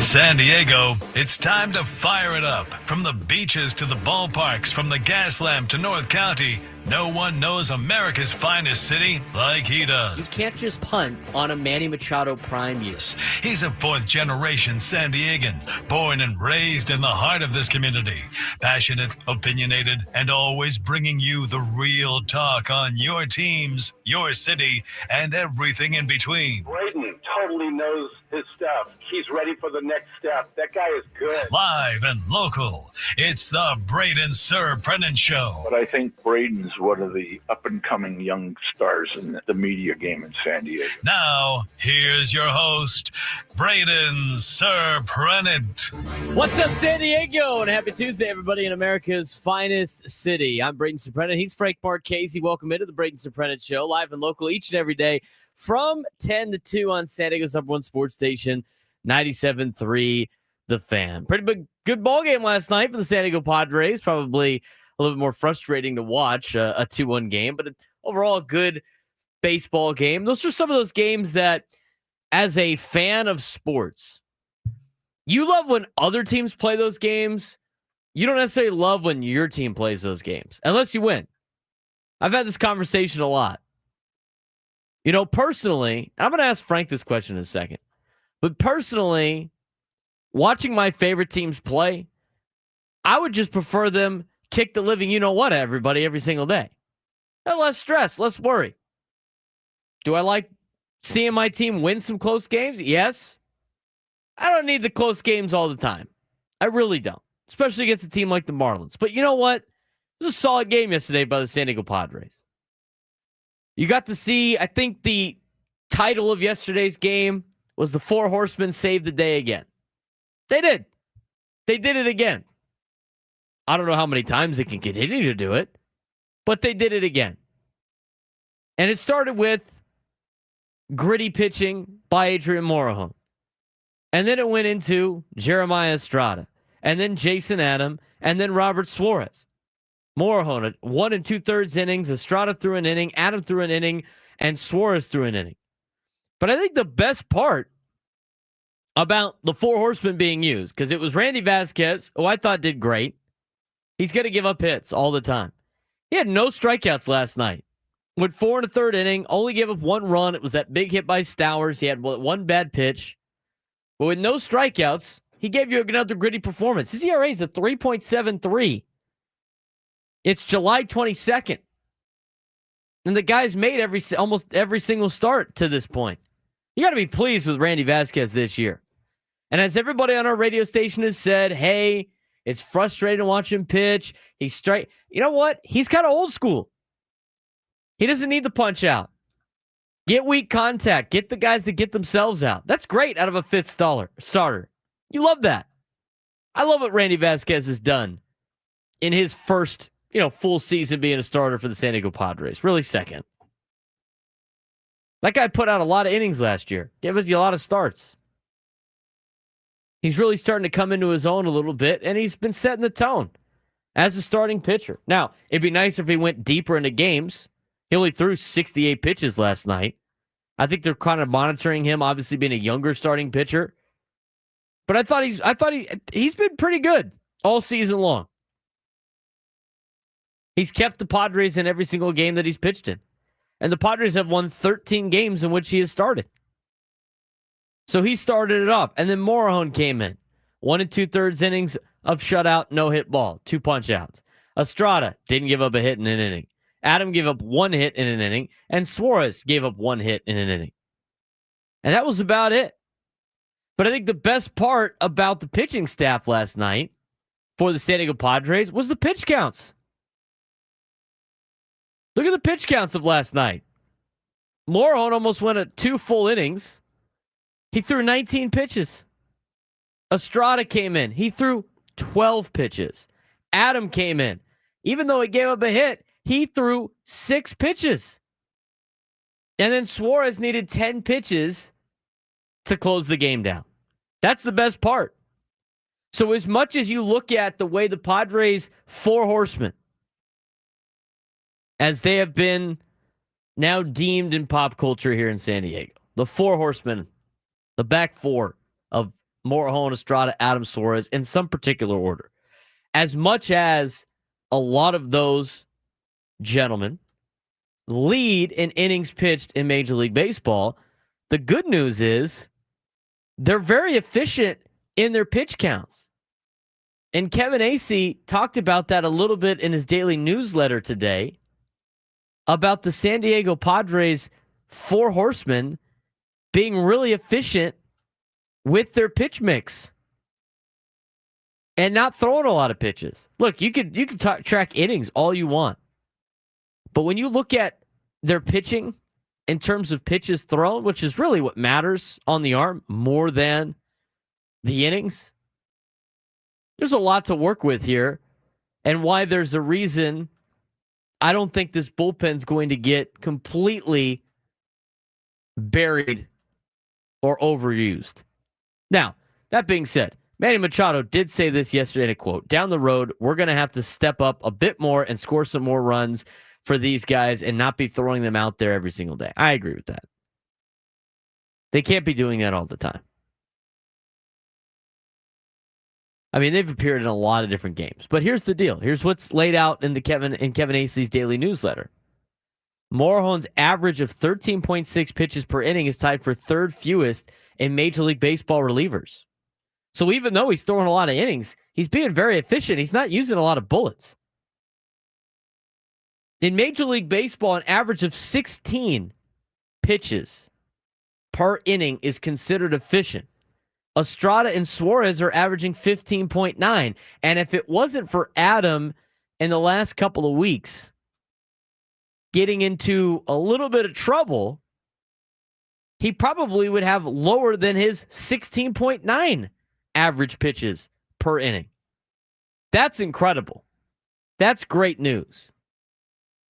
San Diego, it's time to fire it up. From the beaches to the ballparks, from the Gaslamp to North County, no one knows America's finest city like he does. You can't just punt on a Manny Machado prime year. He's a fourth-generation San Diegan, born and raised in the heart of this community. Passionate, opinionated, and always bringing you the real talk on your teams, your city, and everything in between. Braden totally knows his stuff. He's ready for the next step. That guy is good. Live and local, it's the Braden Surprenant Show. But I think Braden's one of the up-and-coming young stars in the media game in San Diego. Now, here's your host, Braden Surprenant. What's up, San Diego? And happy Tuesday, everybody, in America's finest city. I'm Braden Surprenant. He's Frank Marchese. Welcome into the Braden Surprenant Show, live and local each and every day from 10 to 2 on San Diego's number one sports station, 97.3 The Fan. Pretty good ball game last night for the San Diego Padres. Probably a little bit more frustrating to watch, a 2-1 game, but overall a good baseball game. Those are some of those games that, as a fan of sports, you love when other teams play those games. You don't necessarily love when your team plays those games, unless you win. I've had this conversation a lot. You know, personally, I'm going to ask Frank this question in a second, but personally, watching my favorite teams play, I would just prefer them kick the living you-know-what at everybody every single day. And less stress, less worry. Do I like seeing my team win some close games? Yes. I don't need the close games all the time. I really don't, especially against a team like the Marlins. But you know what? It was a solid game yesterday by the San Diego Padres. You got to see, I think the title of yesterday's game was the Four Horsemen saved the day again. They did. They did it again. I don't know how many times they can continue to do it, but they did it again. And it started with gritty pitching by Adrian Morejon. And then it went into Jeremiah Estrada, and then Jason Adam, and then Robert Suarez. Morejon, 1 2/3 innings, Estrada threw an inning, Adam threw an inning, and Suarez threw an inning. But I think the best part about the Four Horsemen being used, because it was Randy Vasquez, who I thought did great. He's going to give up hits all the time. He had no strikeouts last night. Went 4 1/3 inning, only gave up 1 run. It was that big hit by Stowers. He had 1 bad pitch. But with no strikeouts, he gave you another gritty performance. His ERA is a 3.73. It's July 22nd. And the guy's made almost every single start to this point. You got to be pleased with Randy Vasquez this year. And as everybody on our radio station has said, hey, it's frustrating to watch him pitch. He's straight. You know what? He's kind of old school. He doesn't need the punch out. Get weak contact. Get the guys that get themselves out. That's great out of a fifth starter. You love that. I love what Randy Vasquez has done in his first, full season being a starter for the San Diego Padres. Really second. That guy put out a lot of innings last year. Gave us a lot of starts. He's really starting to come into his own a little bit, and he's been setting the tone as a starting pitcher. Now, it'd be nice if he went deeper into games. He only threw 68 pitches last night. I think they're kind of monitoring him, obviously being a younger starting pitcher. But I thought he's been pretty good all season long. He's kept the Padres in every single game that he's pitched in. And the Padres have won 13 games in which he has started. So he started it off. And then Morejon came in. 1 2/3 innings of shutout, no-hit ball, 2 punch-outs. Estrada didn't give up a hit in an inning. Adam gave up 1 hit in an inning. And Suarez gave up 1 hit in an inning. And that was about it. But I think the best part about the pitching staff last night for the San Diego Padres was the pitch counts. Look at the pitch counts of last night. Morejon almost went at 2 full innings. He threw 19 pitches. Estrada came in. He threw 12 pitches. Adam came in. Even though he gave up a hit, he threw 6 pitches. And then Suarez needed 10 pitches to close the game down. That's the best part. So as much as you look at the way the Padres Four Horsemen, as they have been now deemed in pop culture here in San Diego, the Four Horsemen, the back four of Morejon, Estrada, Adams, Suarez in some particular order. As much as a lot of those gentlemen lead in innings pitched in Major League Baseball, the good news is they're very efficient in their pitch counts. And Kevin Acee talked about that a little bit in his daily newsletter today about the San Diego Padres 4 horsemen being really efficient with their pitch mix and not throwing a lot of pitches. Look, you could track innings all you want. But when you look at their pitching in terms of pitches thrown, which is really what matters on the arm more than the innings, there's a lot to work with here, and why there's a reason I don't think this bullpen's going to get completely buried or overused. Now, that being said, Manny Machado did say this yesterday in a quote. Down the road, we're going to have to step up a bit more and score some more runs for these guys and not be throwing them out there every single day. I agree with that. They can't be doing that all the time. I mean, they've appeared in a lot of different games. But here's the deal. Here's what's laid out in Kevin Acee's daily newsletter. Morejon's average of 13.6 pitches per inning is tied for third fewest in Major League Baseball relievers. So even though he's throwing a lot of innings, he's being very efficient. He's not using a lot of bullets. In Major League Baseball, an average of 16 pitches per inning is considered efficient. Estrada and Suarez are averaging 15.9. And if it wasn't for Adam in the last couple of weeks getting into a little bit of trouble, he probably would have lower than his 16.9 average pitches per inning. That's incredible. That's great news.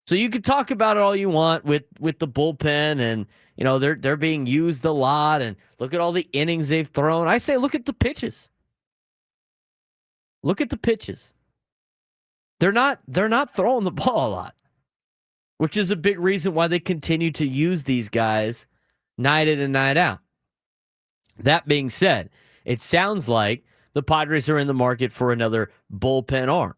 So you can talk about it all you want with the bullpen, and you know they're being used a lot, and look at all the innings they've thrown. I say look at the pitches. Look at the pitches. They're not throwing the ball a lot, which is a big reason why they continue to use these guys night in and night out. That being said, it sounds like the Padres are in the market for another bullpen arm,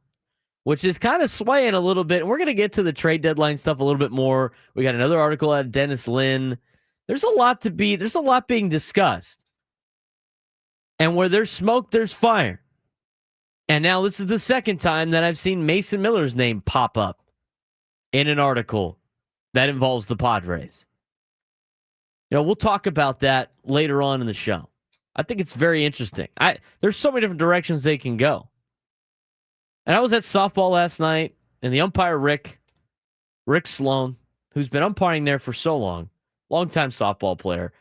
which is kind of swaying a little bit. And we're going to get to the trade deadline stuff a little bit more. We got another article out of Dennis Lin. There's a lot being discussed. And where there's smoke, there's fire. And now this is the second time that I've seen Mason Miller's name pop up in an article that involves the Padres. You know, we'll talk about that later on in the show. I think it's very interesting. There's so many different directions they can go. And I was at softball last night, and the umpire, Rick Sloan, who's been umpiring there for so long, longtime softball player,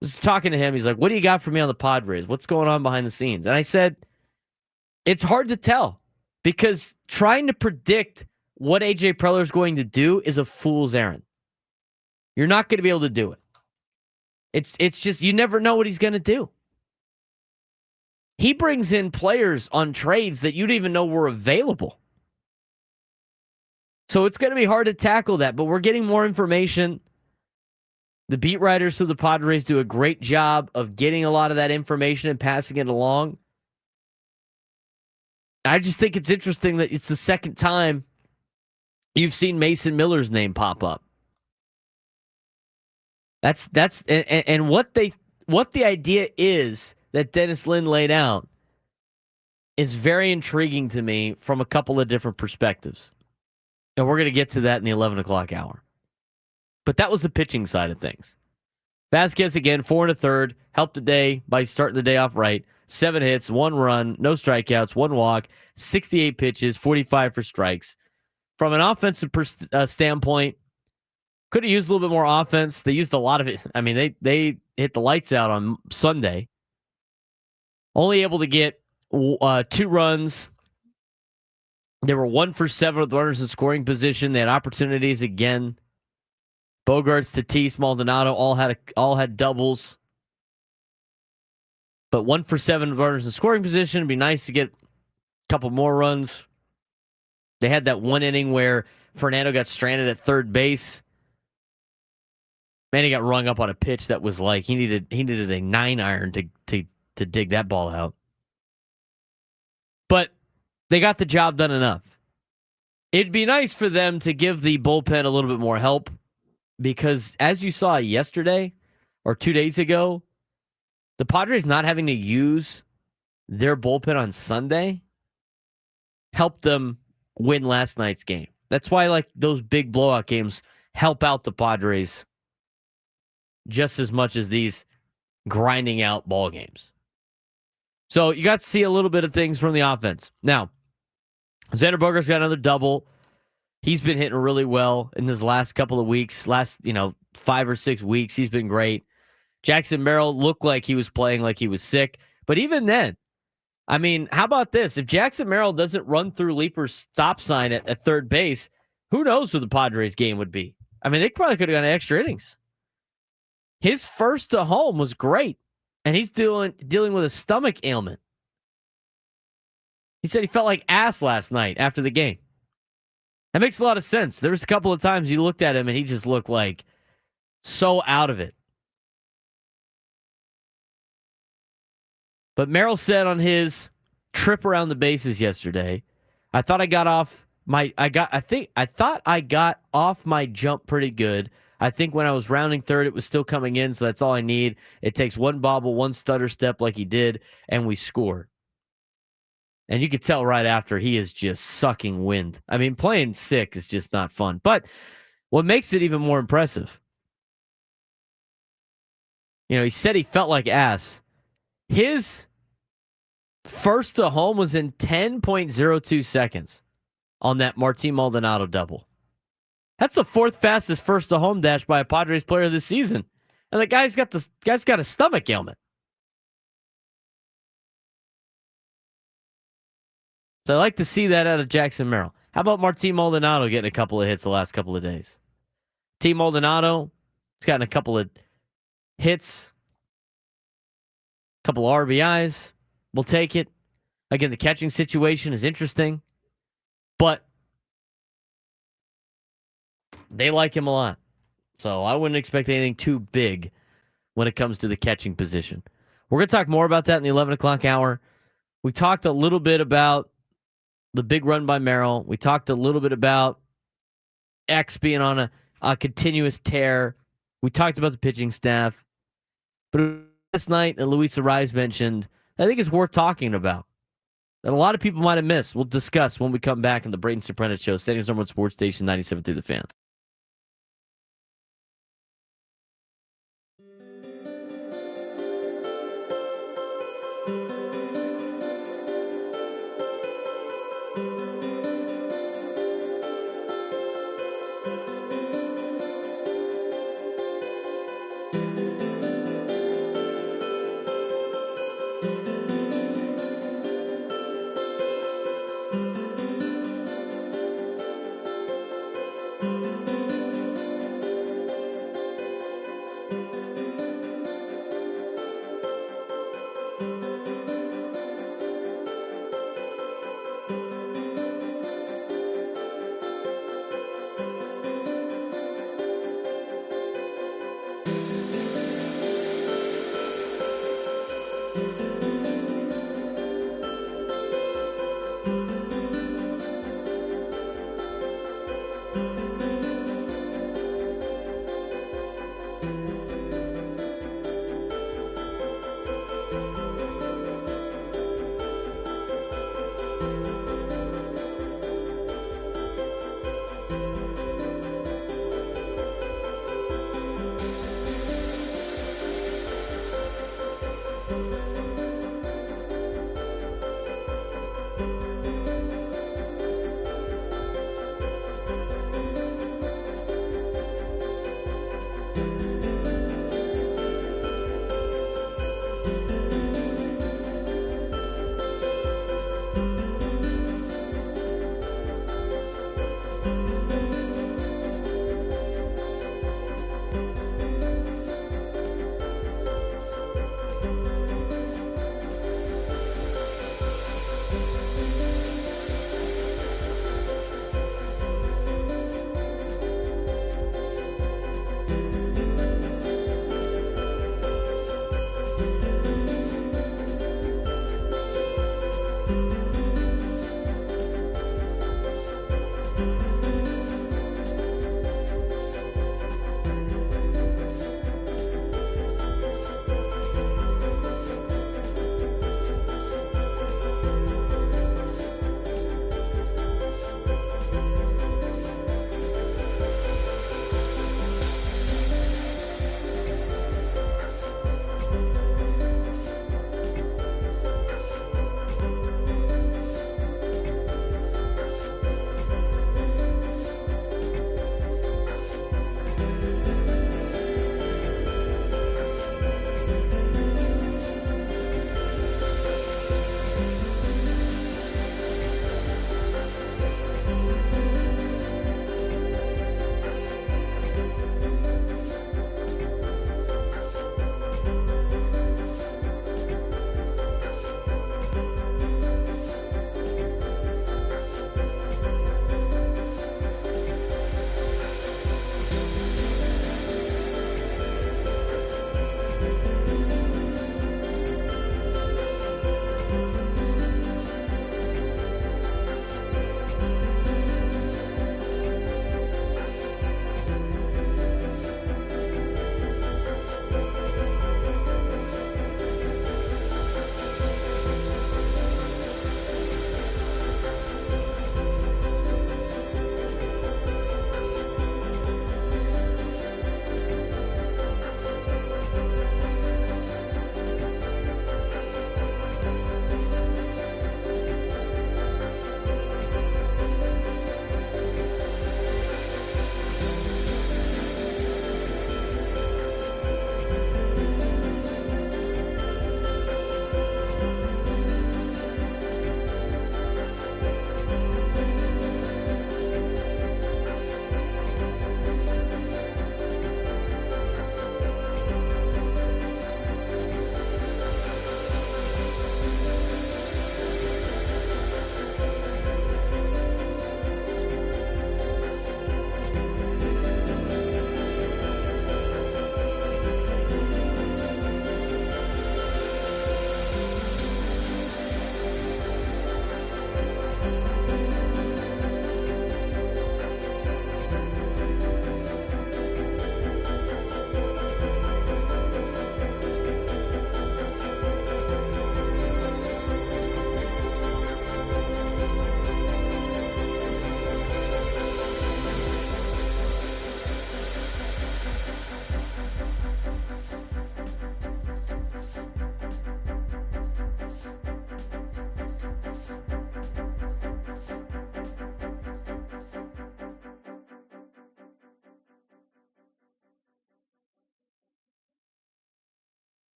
was talking to him. He's like, what do you got for me on the Padres? What's going on behind the scenes? And I said, it's hard to tell, because trying to predict what A.J. Preller is going to do is a fool's errand. You're not going to be able to do it. It's just, you never know what he's going to do. He brings in players on trades that you didn't even know were available. So it's going to be hard to tackle that, but we're getting more information. The beat writers of the Padres do a great job of getting a lot of that information and passing it along. I just think it's interesting that it's the second time you've seen Mason Miller's name pop up. That's what the idea is that Dennis Lin laid out is very intriguing to me from a couple of different perspectives. And we're going to get to that in the 11 o'clock hour. But that was the pitching side of things. Vasquez, again, 4 1/3, helped the day by starting the day off right. 7 hits, 1 run, no strikeouts, 1 walk, 68 pitches, 45 for strikes. From an offensive standpoint, could have used a little bit more offense. They used a lot of it. I mean, they hit the lights out on Sunday. Only able to get 2 runs. They were 1 for 7 with runners in scoring position. They had opportunities again. Bogarts, Tatis, Maldonado all had doubles. But 1 for 7 with runners in scoring position. It'd be nice to get a couple more runs. They had that one inning where Fernando got stranded at third base. Man, he got rung up on a pitch that was like he needed a 9-iron to to dig that ball out. But they got the job done enough. It'd be nice for them to give the bullpen a little bit more help because as you saw yesterday or 2 days ago, the Padres not having to use their bullpen on Sunday helped them win last night's game. That's why like those big blowout games help out the Padres just as much as these grinding out ball games. So you got to see a little bit of things from the offense. Now, Xander Bogaerts got another double. He's been hitting really well in his last couple of weeks. Last, 5 or 6 weeks, he's been great. Jackson Merrill looked like he was playing like he was sick. But even then, I mean, how about this? If Jackson Merrill doesn't run through Leaper's stop sign at third base, who knows who the Padres game would be? I mean, they probably could have gone extra innings. His first to home was great, and he's dealing with a stomach ailment. He said he felt like ass last night after the game. That makes a lot of sense. There was a couple of times you looked at him, and he just looked like so out of it. But Merrill said on his trip around the bases yesterday, I thought I got off my jump pretty good. I think when I was rounding third, it was still coming in, so that's all I need. It takes one bobble, one stutter step like he did, and we scored. And you could tell right after he is just sucking wind. I mean, playing sick is just not fun. But what makes it even more impressive, he said he felt like ass. His first to home was in 10.02 seconds on that Martin Maldonado double. That's the fourth fastest first to home dash by a Padres player this season. And the guy's got a stomach ailment. So I like to see that out of Jackson Merrill. How about Martin Maldonado getting a couple of hits the last couple of days? T. Maldonado, he's gotten a couple of hits, a couple of RBIs. We'll take it. Again, the catching situation is interesting, but they like him a lot. So I wouldn't expect anything too big when it comes to the catching position. We're going to talk more about that in the 11 o'clock hour. We talked a little bit about the big run by Merrill. We talked a little bit about X being on a continuous tear. We talked about the pitching staff. But last night, Luis Arraez mentioned, I think it's worth talking about, that a lot of people might have missed. We'll discuss when we come back on the Braden Surprenant Show, Standings #1 Sports Station 97 through the Fan.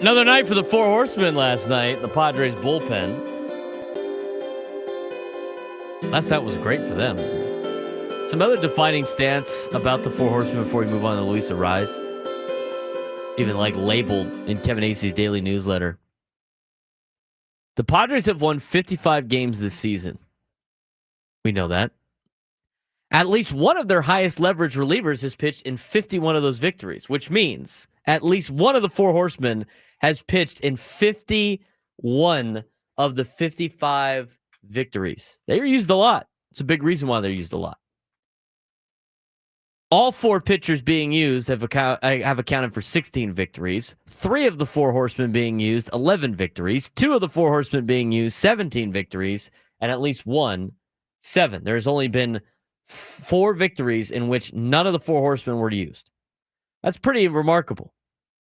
Another night for the Four Horsemen last night, the Padres bullpen. Last night was great for them. Some other defining stats about the Four Horsemen before we move on to Luis Arraez. Even labeled in Kevin Acey's daily newsletter. The Padres have won 55 games this season. We know that. At least one of their highest leverage relievers has pitched in 51 of those victories, which means at least one of the Four Horsemen has pitched in 51 of the 55 victories. They are used a lot. It's a big reason why they're used a lot. All four pitchers being used have accounted for 16 victories. 3 of the Four Horsemen being used, 11 victories. 2 of the Four Horsemen being used, 17 victories. And at least 1, 7. There's only been 4 victories in which none of the Four Horsemen were used. That's pretty remarkable.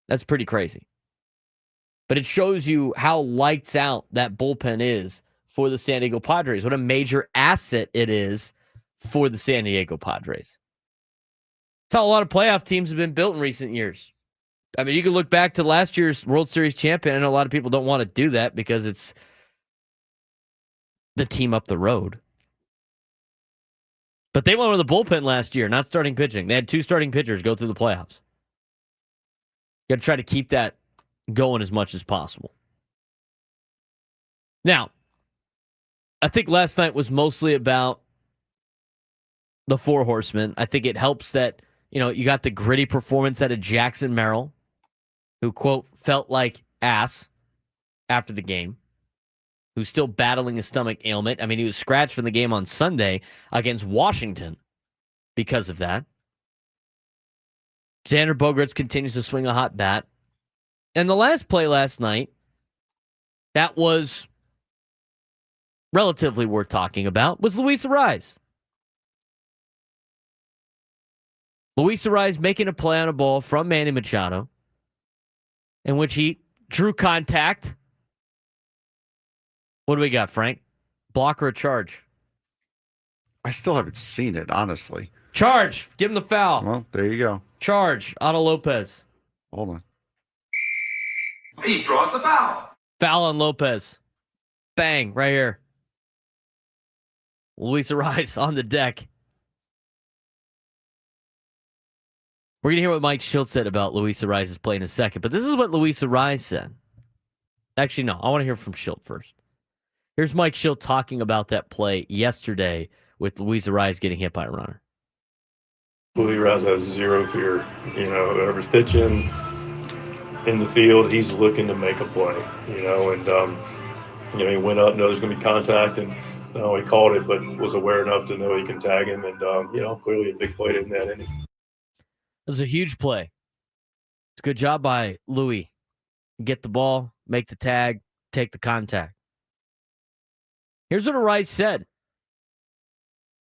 That's pretty crazy. But it shows you how lights out that bullpen is for the San Diego Padres. What a major asset it is for the San Diego Padres. That's how a lot of playoff teams have been built in recent years. I mean, you can look back to last year's World Series champion. I know a lot of people don't want to do that because it's the team up the road. But they went with the bullpen last year, not starting pitching. They had 2 starting pitchers go through the playoffs. You got to try to keep that going as much as possible. Now, I think last night was mostly about the Four Horsemen. I think it helps that, you got the gritty performance out of Jackson Merrill, who, quote, felt like ass after the game, who's still battling a stomach ailment. I mean, he was scratched from the game on Sunday against Washington because of that. Xander Bogaerts continues to swing a hot bat. And the last play last night, that was relatively worth talking about, was Luis Arraez. Luis Arraez making a play on a ball from Manny Machado, in which he drew contact. What do we got, Frank? Block or a charge? I still haven't seen it, honestly. Charge. Give him the foul. Well, there you go. Charge. Otto Lopez. Hold on. He draws the foul. Foul on Lopez. Bang. Right here. Luis Arraez on the deck. We're going to hear what Mike Shildt said about Luis Arraez's play in a second, but this is what Luis Arraez said. Actually, no. I want to hear from Shildt first. Here's Mike Shildt talking about that play yesterday with Luis Arraez getting hit by a runner. Luis Arraez has zero fear. Whoever's pitching in the field, he's looking to make a play, and he went up, knows there's going to be contact, and he called it, but was aware enough to know he can tag him, and, clearly a big play in that inning. It was a huge play. It's a good job by Louis. Get the ball, make the tag, take the contact. Here's what Arraez said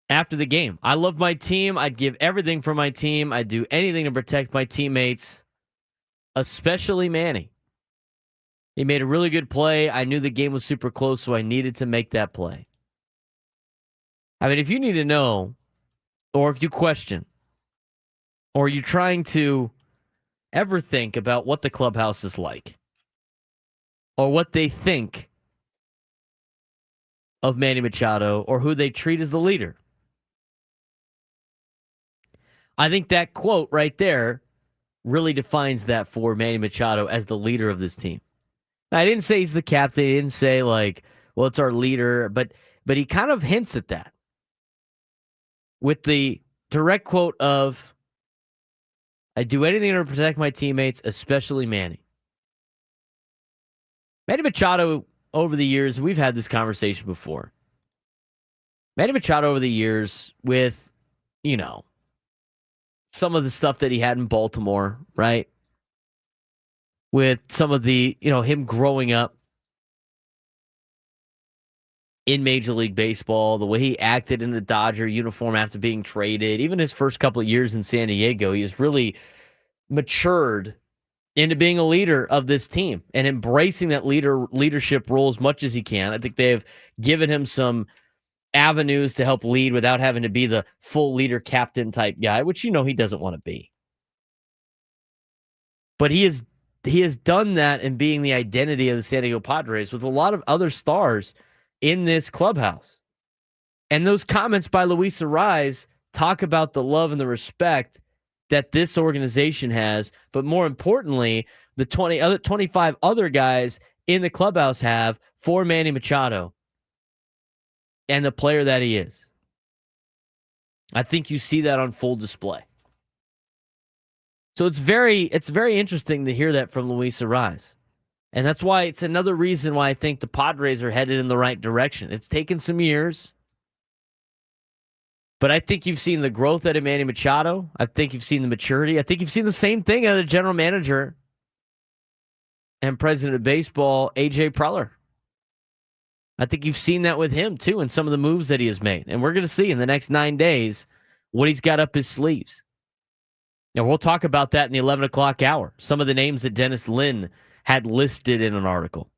after the game. I love my team. I'd give everything for my team. I'd do anything to protect my teammates, especially Manny. He made a really good play. I knew the game was super close, so I needed to make that play. I mean, if you need to know, or if you question, or you're trying to ever think about what the clubhouse is like, or what they think of Manny Machado, or who they treat as the leader, I think that quote right there really defines that for Manny Machado as the leader of this team. Now, I didn't say he's the captain. He didn't say, it's our leader, but he kind of hints at that with the direct quote of, I do anything to protect my teammates, especially Manny. Manny Machado, over the years, we've had this conversation before. Manny Machado, over the years, with, some of the stuff that he had in Baltimore, right? With some of the, him growing up in Major League Baseball, the way he acted in the Dodger uniform after being traded, even his first couple of years in San Diego, he has really matured into being a leader of this team and embracing that leadership role as much as he can. I think they've given him some avenues to help lead without having to be the full leader captain type guy, which he doesn't want to be. But he has he has done that in being the identity of the San Diego Padres with a lot of other stars in this clubhouse. And those comments by Luis Arraez talk about the love and the respect that this organization has, but more importantly, the 25 other guys in the clubhouse have for Manny Machado and the player that he is. I think you see that on full display. So it's very interesting to hear that from Luis Arraez. And that's why it's another reason why I think the Padres are headed in the right direction. It's taken some years, but I think you've seen the growth out of Manny Machado. I think you've seen the maturity. I think you've seen the same thing out of the general manager and president of baseball, A.J. Preller. I think you've seen that with him, too, in some of the moves that he has made. And we're going to see in the next 9 days what he's got up his sleeves. Now, we'll talk about that in the 11 o'clock hour. Some of the names that Dennis Lin had listed in an article.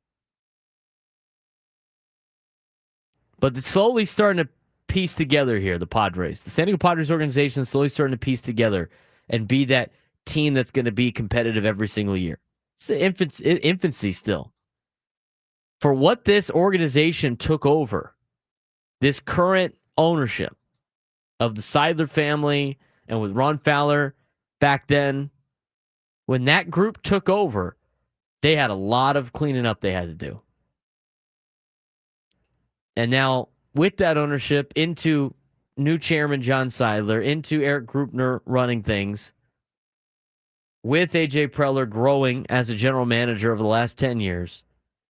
But it's slowly starting to piece together here, the Padres. The San Diego Padres organization is slowly starting to piece together and be that team that's going to be competitive every single year. It's infancy still. For what this organization took over, this current ownership of the Seidler family and with Ron Fowler back then, when that group took over, they had a lot of cleaning up they had to do. And now, with that ownership, into new chairman John Seidler, into Eric Grupner running things, with A.J. Preller growing as a general manager over the last 10 years,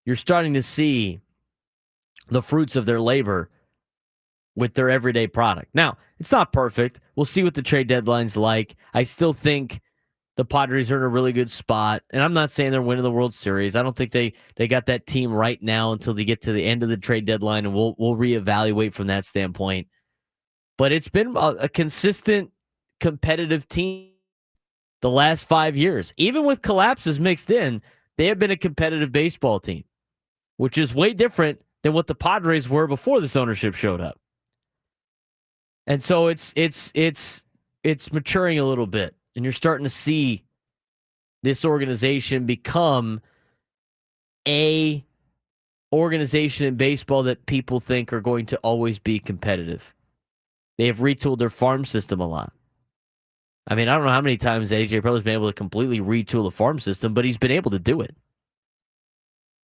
you're starting to see the fruits of their labor with their everyday product. Now, it's not perfect. We'll see what the trade deadline's like. I still think the Padres are in a really good spot, and I'm not saying they're winning the World Series. I don't think they got that team right now until they get to the end of the trade deadline, and we'll reevaluate from that standpoint. But it's been a consistent, competitive team the last 5 years. Even with collapses mixed in, they have been a competitive baseball team, which is way different than what the Padres were before this ownership showed up. And so it's maturing a little bit, and you're starting to see this organization become a organization in baseball that people think are going to always be competitive. They have retooled their farm system a lot. I mean, I don't know how many times A.J. Preller's been able to completely retool the farm system, but he's been able to do it.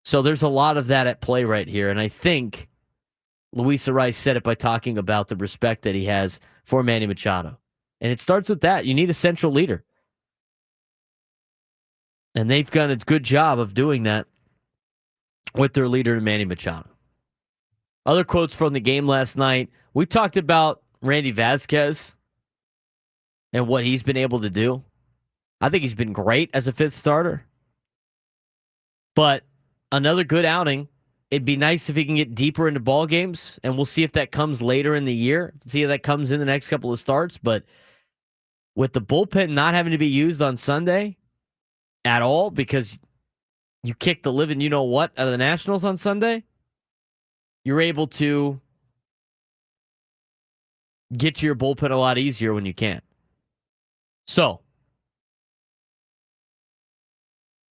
So there's a lot of that at play right here, and I think Luis Arraez said it by talking about the respect that he has for Manny Machado. And it starts with that. You need a central leader. And they've done a good job of doing that with their leader, Manny Machado. Other quotes from the game last night. We talked about Randy Vasquez and what he's been able to do. I think he's been great as a fifth starter. But another good outing. It'd be nice if he can get deeper into ball games, and we'll see if that comes later in the year. See if that comes in the next couple of starts. But with the bullpen not having to be used on Sunday at all because you kicked the living you-know-what out of the Nationals on Sunday, you're able to get to your bullpen a lot easier when you can. So,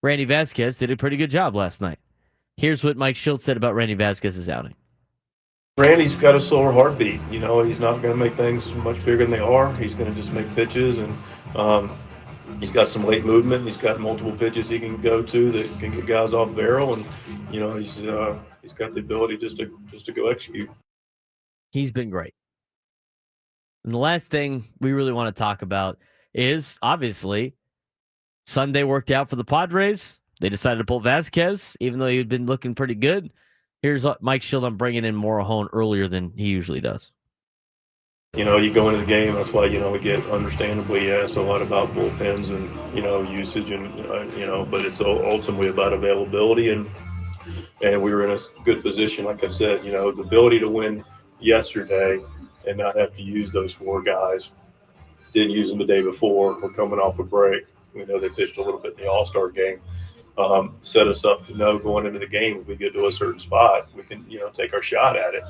Randy Vasquez did a pretty good job last night. Here's what Mike Shildt said about Randy Vasquez's outing. Randy's got a slower heartbeat. You know, he's not going to make things much bigger than they are. He's going to just make pitches, and he's got some late movement. He's got multiple pitches he can go to that can get guys off barrel, and you know he's got the ability just to go execute. He's been great. And the last thing we really want to talk about is obviously Sunday worked out for the Padres. They decided to pull Vasquez, even though he had been looking pretty good. Here's Mike Shildt. I'm bringing in Morahone earlier than he usually does. You know, you go into the game. That's why, you know, we get understandably asked a lot about bullpens and, you know, usage and, you know, but it's ultimately about availability. And we were in a good position. Like I said, you know, the ability to win yesterday and not have to use those four guys. Didn't use them the day before. We're coming off a break. We know they pitched a little bit in the All-Star game. Set us up to know going into the game, if we get to a certain spot, we can, you know, take our shot at it.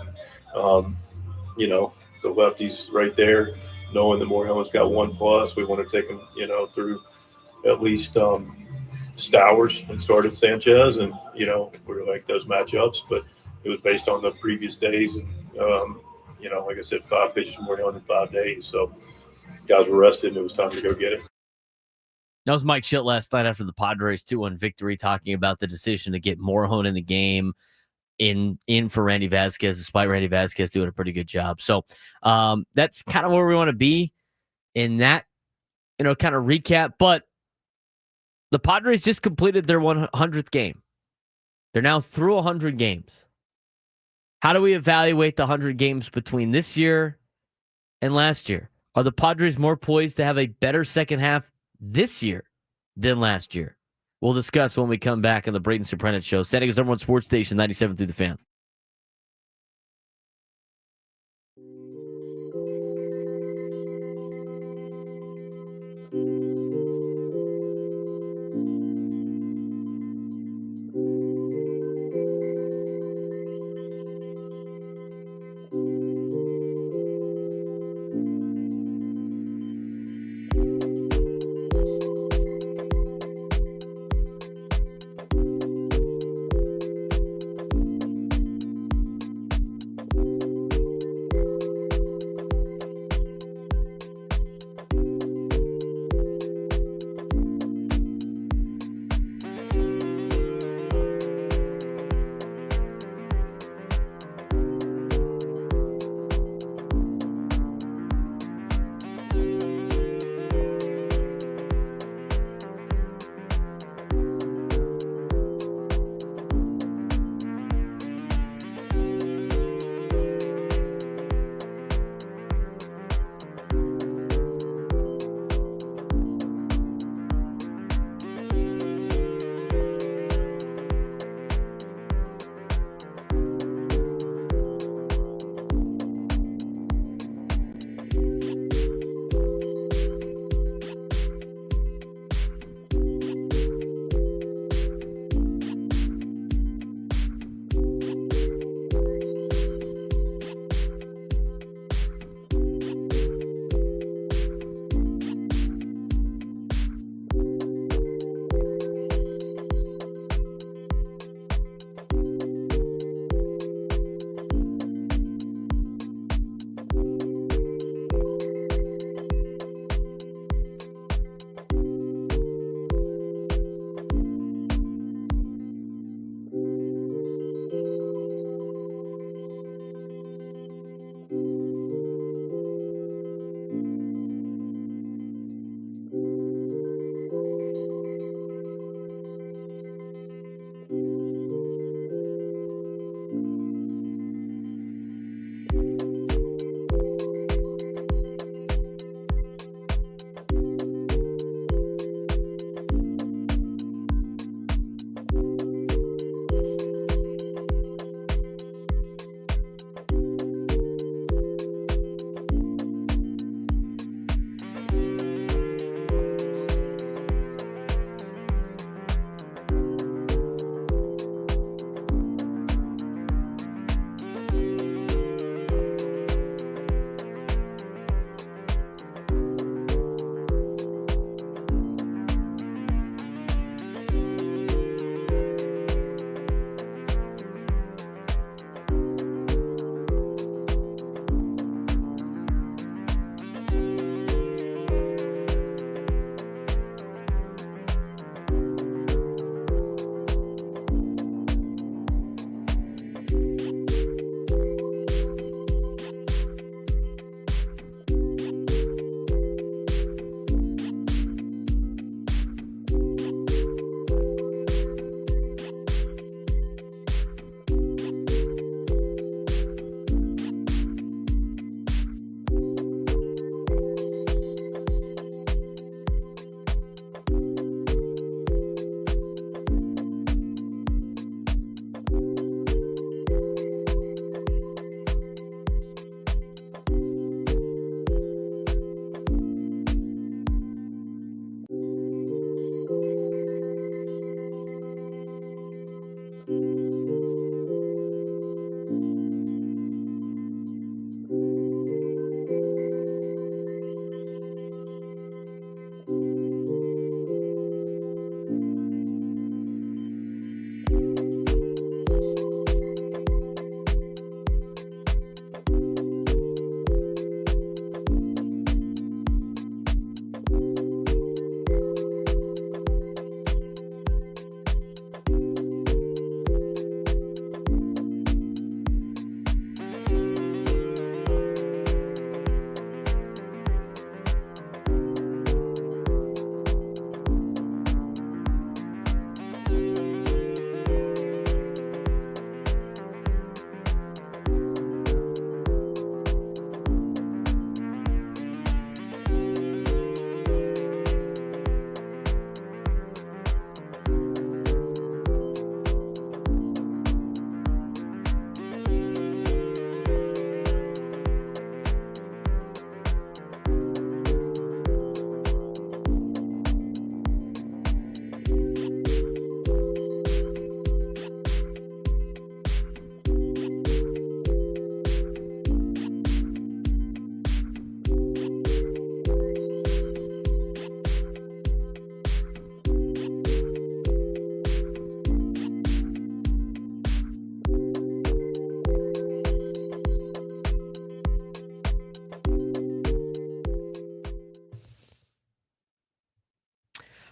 You know, the lefties right there, knowing that Morehound's got 1+, we want to take them, you know, through at least Stowers and started Sanchez, and we were like those matchups, but it was based on the previous days, and like I said, 5 pitches were on in 5 days, so guys were rested, and it was time to go get it. That was Mike Shildt last night after the Padres 2-1 victory, talking about the decision to get Morejon in the game in for Randy Vasquez, despite Randy Vasquez doing a pretty good job. So that's kind of where we want to be in that, kind of recap. But the Padres just completed their 100th game. They're now through 100 games. How do we evaluate the 100 games between this year and last year? Are the Padres more poised to have a better second half this year than last year? We'll discuss when we come back on the Braden Surprenant Show. San Diego's #1 sports station, 97 through the Fan.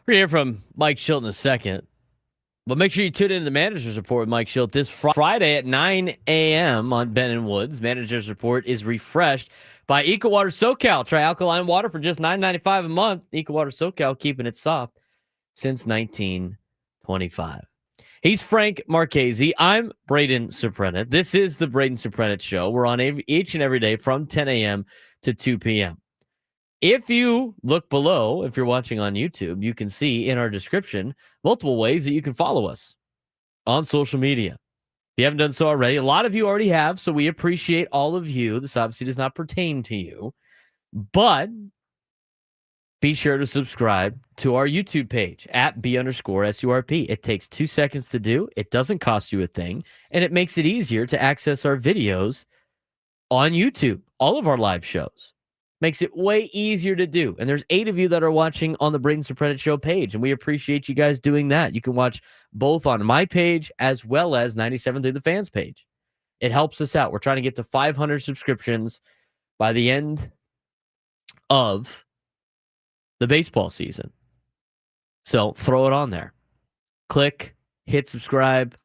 We're going to hear from Mike Shildt in a second. But make sure you tune in to the Manager's Report with Mike Shildt this Friday at 9 a.m. on Ben and Woods. Manager's Report is refreshed by EcoWater SoCal. Try alkaline water for just $9.95 a month. EcoWater SoCal, keeping it soft since 1925. He's Frank Marchese. I'm Braden Surprenant. This is the Braden Surprenant Show. We're on each and every day from 10 a.m. to 2 p.m. If you look below, if you're watching on YouTube, you can see in our description multiple ways that you can follow us on social media. If you haven't done so already, a lot of you already have, so we appreciate all of you. This obviously does not pertain to you, but be sure to subscribe to our YouTube page at B_SURP. It takes 2 seconds to do. It doesn't cost you a thing, and it makes it easier to access our videos on YouTube, all of our live shows. Makes it way easier to do. And there's 8 of you that are watching on the Braden Surprenant Show page, and we appreciate you guys doing that. You can watch both on my page as well as 97 through the fans page. It helps us out. We're trying to get to 500 subscriptions by the end of the baseball season. So throw it on there. Click, hit subscribe.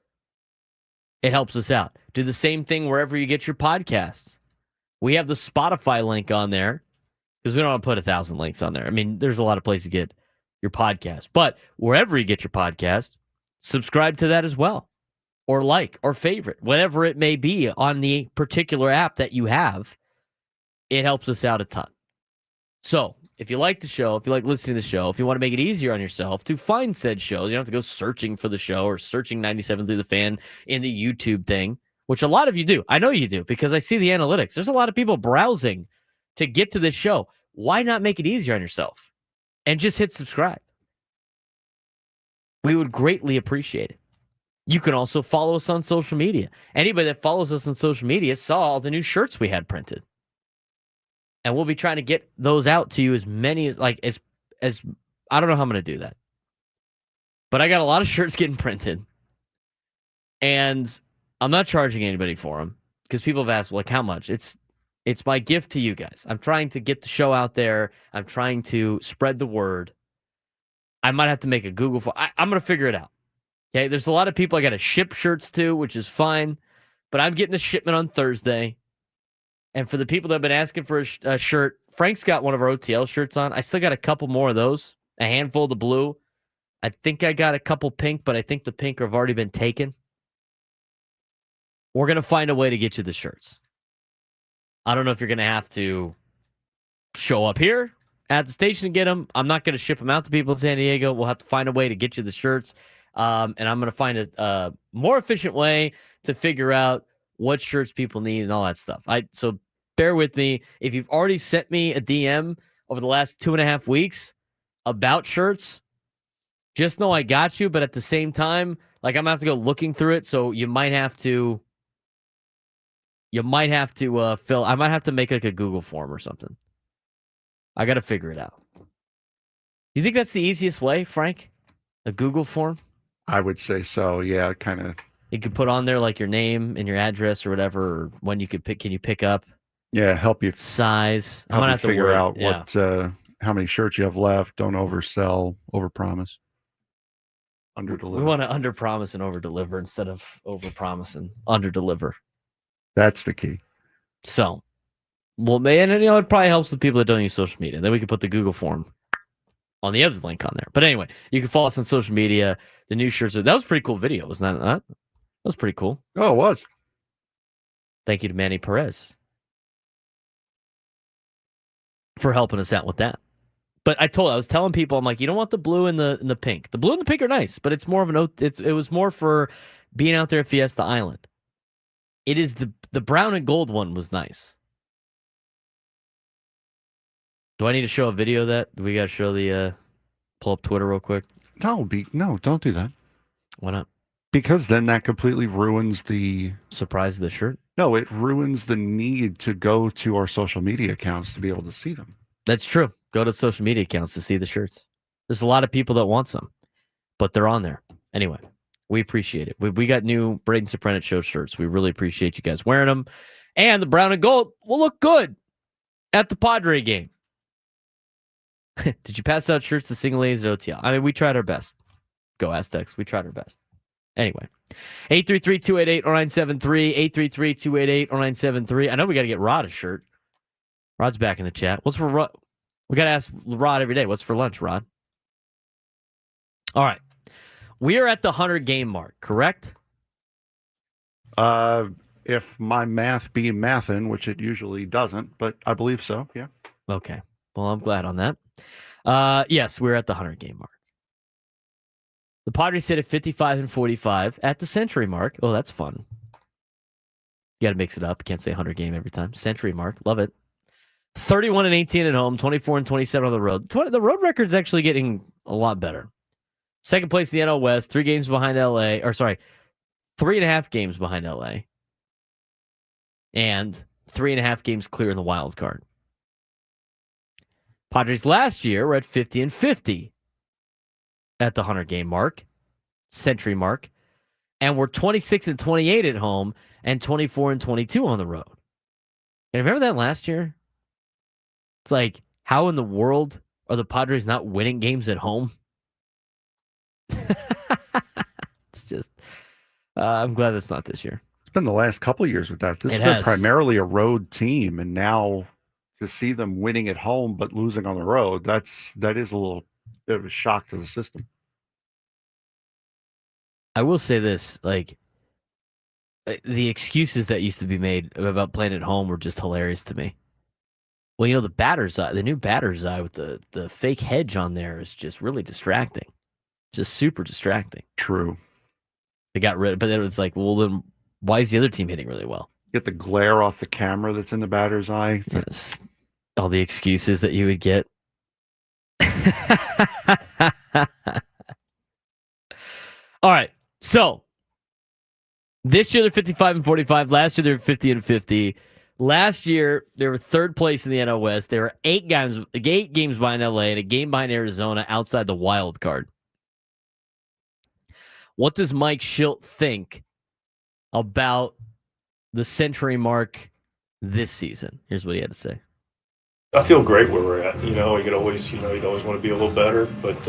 It helps us out. Do the same thing wherever you get your podcasts. We have the Spotify link on there because we don't want to put 1,000 links on there. I mean, there's a lot of places to get your podcast. But wherever you get your podcast, subscribe to that as well. Or like or favorite, whatever it may be on the particular app that you have. It helps us out a ton. So if you like the show, if you like listening to the show, if you want to make it easier on yourself to find said shows, you don't have to go searching for the show or searching 97 through the fan in the YouTube thing, which a lot of you do. I know you do because I see the analytics. There's a lot of people browsing to get to this show. Why not make it easier on yourself and just hit subscribe? We would greatly appreciate it. You can also follow us on social media. Anybody that follows us on social media saw all the new shirts we had printed. And we'll be trying to get those out to you as many as I don't know how I'm going to do that. But I got a lot of shirts getting printed. And I'm not charging anybody for them because people have asked, like, how much? It's my gift to you guys. I'm trying to get the show out there. I'm trying to spread the word. I might have to make a Google form. I'm going to figure it out. Okay, there's a lot of people I got to ship shirts to, which is fine. But I'm getting a shipment on Thursday. And for the people that have been asking for a shirt, Frank's got one of our OTL shirts on. I still got a couple more of those, a handful of the blue. I think I got a couple pink, but I think the pink have already been taken. We're going to find a way to get you the shirts. I don't know if you're going to have to show up here at the station and get them. I'm not going to ship them out to people in San Diego. We'll have to find a way to get you the shirts. And I'm going to find a more efficient way to figure out what shirts people need and all that stuff. So bear with me. If you've already sent me a DM over the last 2.5 weeks about shirts, just know I got you. But at the same time, like, I'm going to have to go looking through it. So you might have to fill. I might have to make like a Google form or something. I got to figure it out. Do you think that's the easiest way, Frank? A Google form? I would say so. Yeah, kind of. You could put on there like your name and your address or whatever, or when you could pick. Can you pick up? Yeah, help you size. I'm help gonna you have to figure worry. out what how many shirts you have left. Don't oversell, overpromise, underdeliver. We want to underpromise and overdeliver instead of overpromise and underdeliver. That's the key. So, well, man, it probably helps with people that don't use social media. Then we can put the Google form on the other link on there. But anyway, you can follow us on social media. The new shirts. That was a pretty cool video, wasn't that? That was pretty cool. Oh, it was. Thank you to Manny Perez for helping us out with that. But I was telling people, I'm like, you don't want the blue and the pink. The blue and the pink are nice, but it's more of it was more for being out there at Fiesta Island. It is the brown and gold one was nice. Do I need to show a video of that? Do we got to show the pull up Twitter real quick? No, don't do that. Why not? Because then that completely ruins the surprise of the shirt. No, it ruins the need to go to our social media accounts to be able to see them. That's true. Go to social media accounts to see the shirts. There's a lot of people that want some, but they're on there. Anyway, we appreciate it. We got new Braden Surprenant Show shirts. We really appreciate you guys wearing them. And the brown and gold will look good at the Padre game. Did you pass out shirts to single A's at OTL? I mean, we tried our best. Go Aztecs. We tried our best. Anyway, 833-288-0973, 833-288-0973. I know we got to get Rod a shirt. Rod's back in the chat. What's for Rod? We got to ask Rod every day. What's for lunch, Rod? All right. We are at the 100-game mark, correct? If my math be mathin', which it usually doesn't, but I believe so, yeah. Okay. Well, I'm glad on that. Yes, we're at the 100-game mark. The Padres sit at 55-45 at the century mark. Oh, that's fun. You got to mix it up. You can't say 100-game every time. Century mark. Love it. 31-18 at home, 24-27 on the road. The road record's actually getting a lot better. Second place in the NL West, 3 games behind LA. 3.5 games behind LA. And 3.5 games clear in the wild card. Padres last year were at 50-50 at the 100-game mark, century mark, and we're 26-28 at home and 24-22 on the road. And remember that last year? It's like, how in the world are the Padres not winning games at home? It's just, I'm glad that's not this year. It's been the last couple of years with that. This It has been has. primarily a road team, and now to see them winning at home but losing on the road, that is a little bit of a shock to the system. I will say this, like, the excuses that used to be made about playing at home were just hilarious to me. Well, you know, the batter's eye, the new batter's eye with the fake hedge on there is just really distracting. Just super distracting. True. They got rid of, but then it's like, well, then why is the other team hitting really well? Get the glare off the camera that's in the batter's eye. Yes. All the excuses that you would get. All right. So this year they're 55-45. Last year they were 50-50. Last year they were third place in the NL West. They were 8 games behind LA and a game behind Arizona outside the wild card. What does Mike Shildt think about the century mark this season? Here's what he had to say. I feel great where we're at. You know, you'd always want to be a little better, but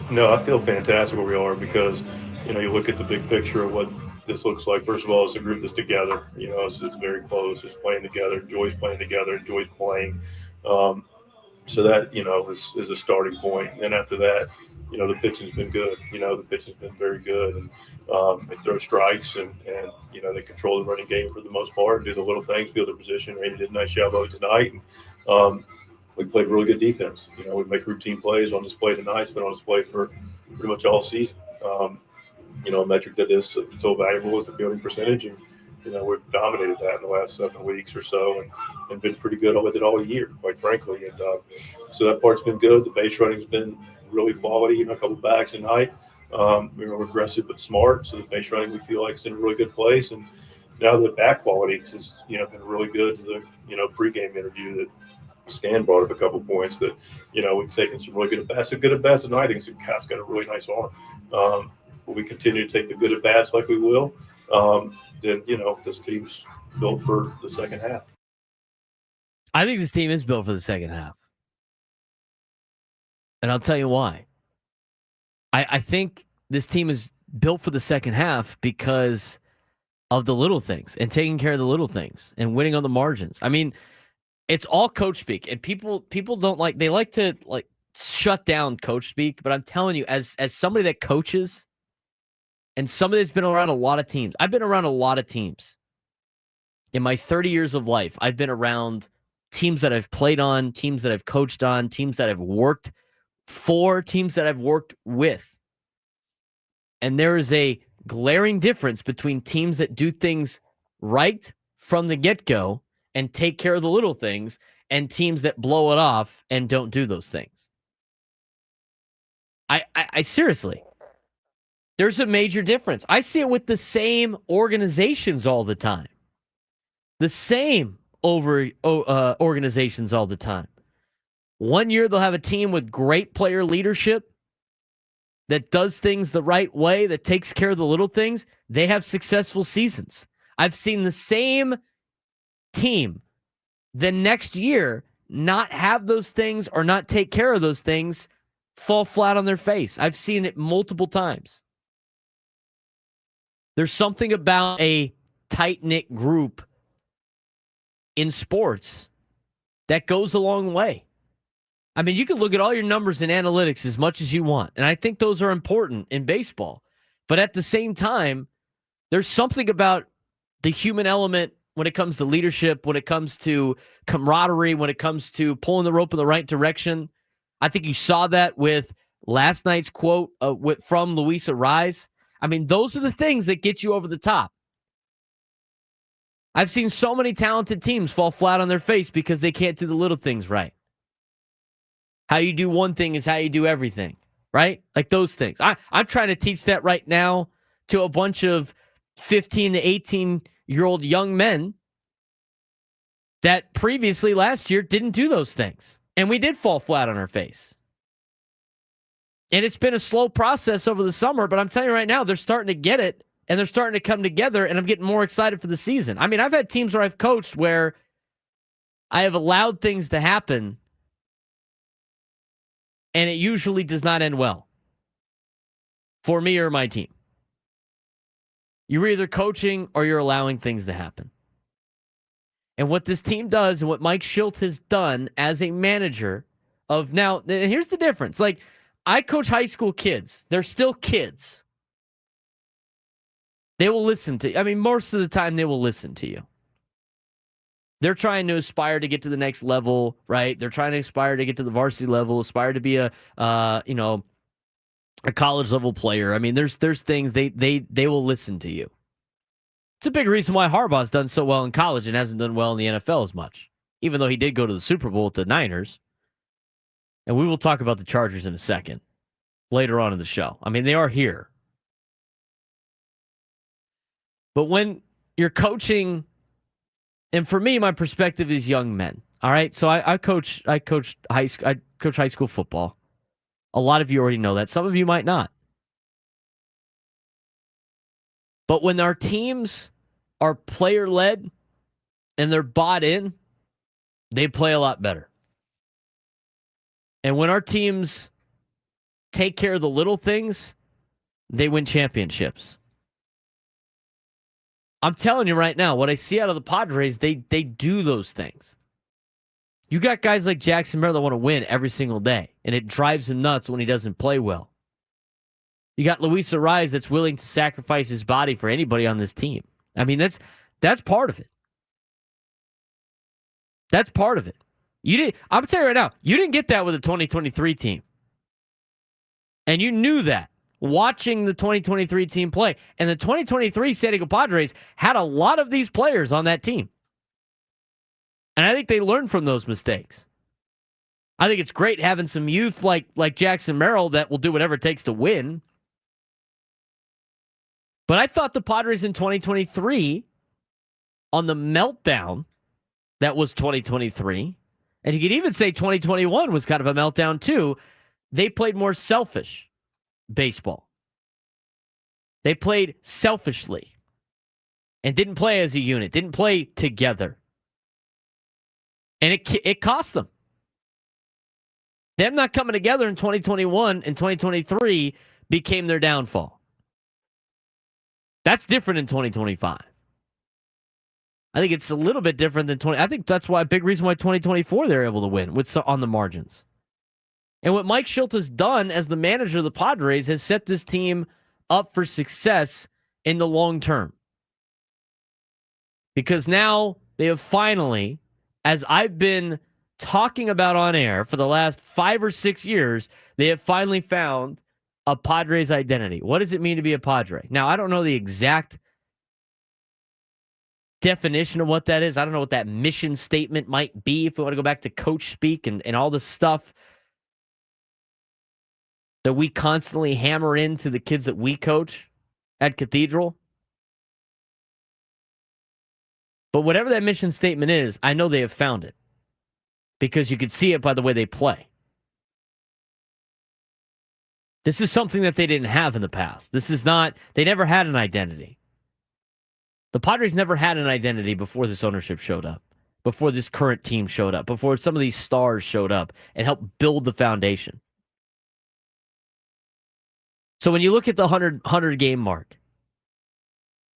no, I feel fantastic where we are because, you know, you look at the big picture of what this looks like. First of all, it's a group that's together. You know, it's very close. It's playing together. Enjoys playing together. Enjoys playing. So that, you know, is a starting point. And then after that, you know, the pitching's been good. You know, the pitching's been very good. And they throw strikes and, you know, they control the running game for the most part and do the little things, field their position. Randy did a nice job of it tonight. And we played really good defense. You know, we make routine plays on display tonight. It's been on display for pretty much all season. You know, a metric that is so valuable is the fielding percentage. And, you know, we've dominated that in the last 7 weeks or so and been pretty good with it all year, quite frankly. And so that part's been good. The base running's been really quality, you know, a couple backs tonight. We were aggressive but smart. So the base running we feel like is in a really good place. And now the bat quality has, you know, been really good. The, you know, pregame interview that Stan brought up a couple points that, you know, we've taken some really good at bats. So good at bats tonight. I think the cat's got a really nice arm. But we continue to take the good at bats like we will. Then, you know, this team's built for the second half. I think this team is built for the second half. And I'll tell you why. I think this team is built for the second half because of the little things and taking care of the little things and winning on the margins. I mean, it's all coach speak, and people don't like, they like to like shut down coach speak, but I'm telling you, as somebody that coaches and somebody that's been around a lot of teams, I've been around a lot of teams. In my 30 years of life, I've been around teams that I've played on, teams that I've coached on, teams that I've worked for, teams that I've worked with. And there is a glaring difference between teams that do things right from the get-go and take care of the little things and teams that blow it off and don't do those things. I seriously, there's a major difference. I see it with the same organizations all the time. The same organizations all the time. One year they'll have a team with great player leadership that does things the right way, that takes care of the little things. They have successful seasons. I've seen the same team the next year not have those things or not take care of those things fall flat on their face. I've seen it multiple times. There's something about a tight-knit group in sports that goes a long way. I mean, you can look at all your numbers and analytics as much as you want, and I think those are important in baseball. But at the same time, there's something about the human element when it comes to leadership, when it comes to camaraderie, when it comes to pulling the rope in the right direction. I think you saw that with last night's quote from Luis Arraez. I mean, those are the things that get you over the top. I've seen so many talented teams fall flat on their face because they can't do the little things right. How you do one thing is how you do everything, right? Like those things. I'm trying to teach that right now to a bunch of 15 to 18-year-old young men that previously last year didn't do those things. And we did fall flat on our face. And it's been a slow process over the summer, but I'm telling you right now, they're starting to get it, and they're starting to come together, and I'm getting more excited for the season. I mean, I've had teams where I've coached where I have allowed things to happen, and it usually does not end well for me or my team. You're either coaching or you're allowing things to happen. And what this team does and what Mike Shildt has done as a manager of now, and here's the difference. Like, I coach high school kids. They're still kids. They will listen to you. I mean, most of the time they will listen to you. They're trying to aspire to get to the next level, right? They're trying to aspire to get to the varsity level, aspire to be a college level player. I mean, there's things they will listen to you. It's a big reason why Harbaugh's done so well in college and hasn't done well in the NFL as much, even though he did go to the Super Bowl with the Niners. And we will talk about the Chargers in a second, later on in the show. I mean, they are here. But when you're coaching, and for me, my perspective is young men. All right, so I coach high school football. A lot of you already know that. Some of you might not. But when our teams are player-led and they're bought in, they play a lot better. And when our teams take care of the little things, they win championships. I'm telling you right now, what I see out of the Padres, they do those things. You got guys like Jackson Merrill that want to win every single day, and it drives him nuts when he doesn't play well. You got Luis Arraez that's willing to sacrifice his body for anybody on this team. I mean, that's part of it. That's part of it. I'm telling you right now, you didn't get that with the 2023 team. And you knew that watching the 2023 team play. And the 2023 San Diego Padres had a lot of these players on that team. And I think they learned from those mistakes. I think it's great having some youth like Jackson Merrill that will do whatever it takes to win. But I thought the Padres in 2023, on the meltdown that was 2023, and you could even say 2021 was kind of a meltdown too, they played more selfish baseball. They played selfishly and didn't play as a unit, didn't play together. And it cost them. Them not coming together in 2021 and 2023 became their downfall. That's different in 2025. I think it's a little bit different than 20. I think that's why a big reason why 2024 they're able to win on the margins. And what Mike Shildt has done as the manager of the Padres has set this team up for success in the long term. Because now they have finally, as I've been talking about on air for the last 5 or 6 years, they have finally found a Padres identity. What does it mean to be a Padre? Now, I don't know the exact definition of what that is. I don't know what that mission statement might be if we want to go back to coach speak and all the stuff that we constantly hammer into the kids that we coach at Cathedral. But whatever that mission statement is, I know they have found it because you could see it by the way they play. This is something that they didn't have in the past. They never had an identity. The Padres never had an identity before this ownership showed up. before this current team showed up, before some of these stars showed up and helped build the foundation. So when you look at the 100 game mark,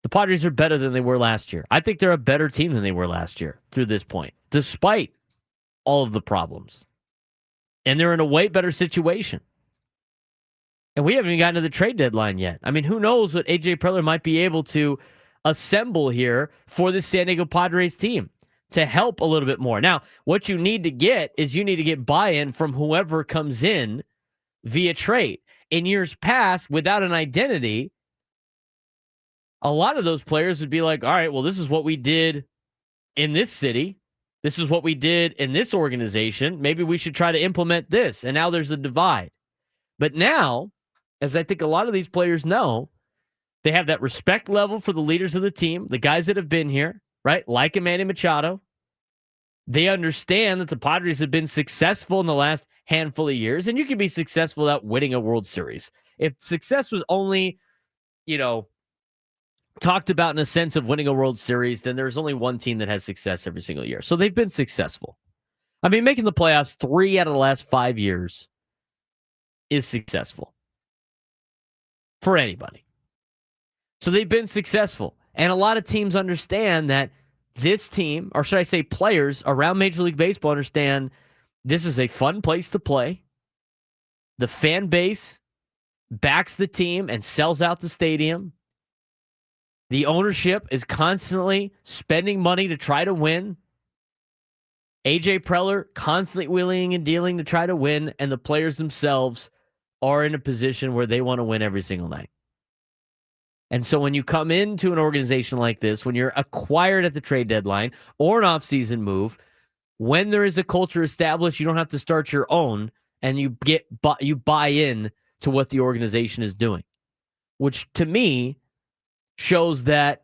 the Padres are better than they were last year. I think they're a better team than they were last year through this point, despite all of the problems. And they're in a way better situation. And we haven't even gotten to the trade deadline yet. I mean, who knows what A.J. Preller might be able to assemble here for the San Diego Padres team to help a little bit more. Now, what you need to get is you need to get buy-in from whoever comes in via trade. In years past, without an identity, a lot of those players would be like, all right, well, this is what we did in this city. This is what we did in this organization. Maybe we should try to implement this. And now there's a divide. But now, as I think a lot of these players know, they have that respect level for the leaders of the team, the guys that have been here, right? Like Manny Machado. They understand that the Padres have been successful in the last handful of years, and you can be successful without winning a World Series. If success was only, talked about in a sense of winning a World Series, then there's only one team that has success every single year. So they've been successful. I mean, making the playoffs 3 out of the last 5 years is successful for anybody. So they've been successful. And a lot of teams understand that this team, or should I say players around Major League Baseball, understand this is a fun place to play. The fan base backs the team and sells out the stadium. The ownership is constantly spending money to try to win. A.J. Preller constantly wheeling and dealing to try to win, and the players themselves are in a position where they want to win every single night. And so when you come into an organization like this, when you're acquired at the trade deadline or an offseason move, when there is a culture established, you don't have to start your own, and you buy in to what the organization is doing, which to me shows that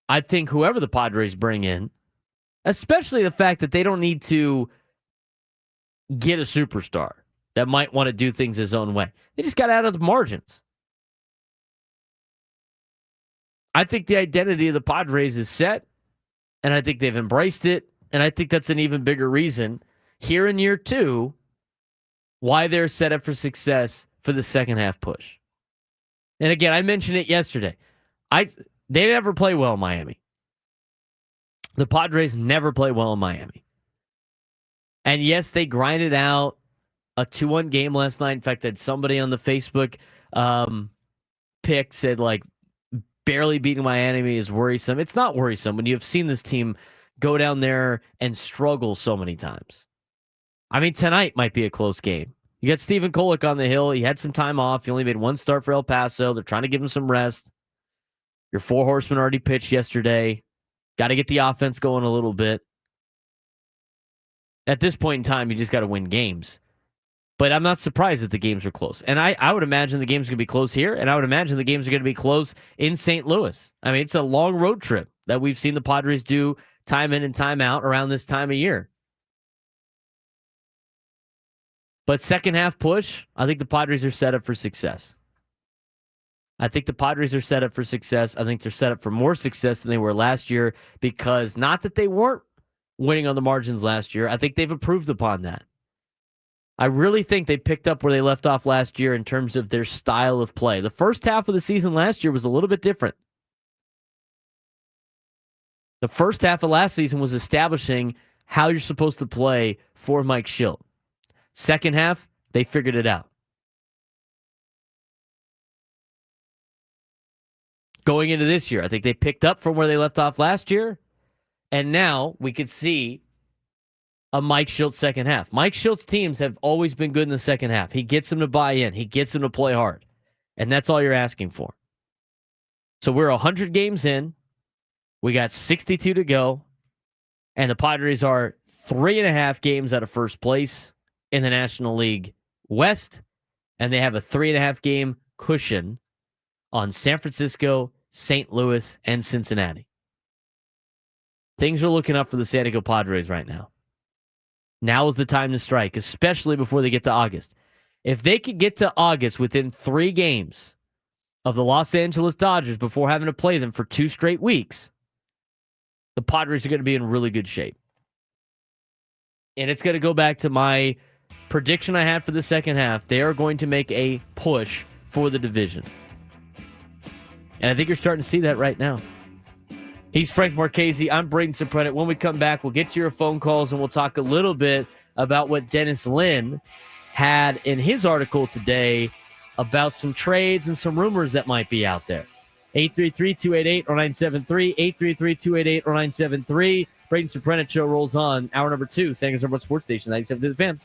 I think whoever the Padres bring in, especially the fact that they don't need to get a superstar that might want to do things his own way. They just got out of the margins. I think the identity of the Padres is set, and I think they've embraced it, and I think that's an even bigger reason here in year 2 why they're set up for success for the second half push. And again, I mentioned it yesterday. They never play well in Miami. The Padres never play well in Miami. And yes, they grinded out a 2-1 game last night. In fact, I had somebody on the Facebook pick said, barely beating Miami is worrisome. It's not worrisome when you've seen this team go down there and struggle so many times. I mean, tonight might be a close game. You got Stephen Kolek on the hill. He had some time off. He only made 1 start for El Paso. They're trying to give him some rest. Your 4 horsemen already pitched yesterday. Got to get the offense going a little bit. At this point in time, you just got to win games. But I'm not surprised that the games are close. And I would imagine the games are going to be close here, and I would imagine the games are going to be close in St. Louis. I mean, it's a long road trip that we've seen the Padres do time in and time out around this time of year. But second half push, I think the Padres are set up for success. I think the Padres are set up for success. I think they're set up for more success than they were last year, because not that they weren't winning on the margins last year. I think they've improved upon that. I really think they picked up where they left off last year in terms of their style of play. The first half of the season last year was a little bit different. The first half of last season was establishing how you're supposed to play for Mike Shildt. Second half, they figured it out. Going into this year, I think they picked up from where they left off last year, and now we could see a Mike Shildt second half. Mike Shildt's teams have always been good in the second half. He gets them to buy in. He gets them to play hard, and that's all you're asking for. So we're 100 games in. We got 62 to go, and the Padres are 3.5 games out of first place in the National League West, and they have a 3.5 game cushion on San Francisco, St. Louis, and Cincinnati. Things are looking up for the San Diego Padres right now. Now is the time to strike, especially before they get to August. If they could get to August within 3 games of the Los Angeles Dodgers before having to play them for 2 straight weeks, the Padres are going to be in really good shape. And it's going to go back to my prediction I had for the second half. They are going to make a push for the division. And I think you're starting to see that right now. He's Frank Marchese. I'm Braden Surprenant. When we come back, we'll get to your phone calls and we'll talk a little bit about what Dennis Lin had in his article today about some trades and some rumors that might be out there. 833-288-0973, 833-288-0973. Braden Surprenant Show rolls on. Hour number 2, San Antonio Sports Station, 97 to the Fan.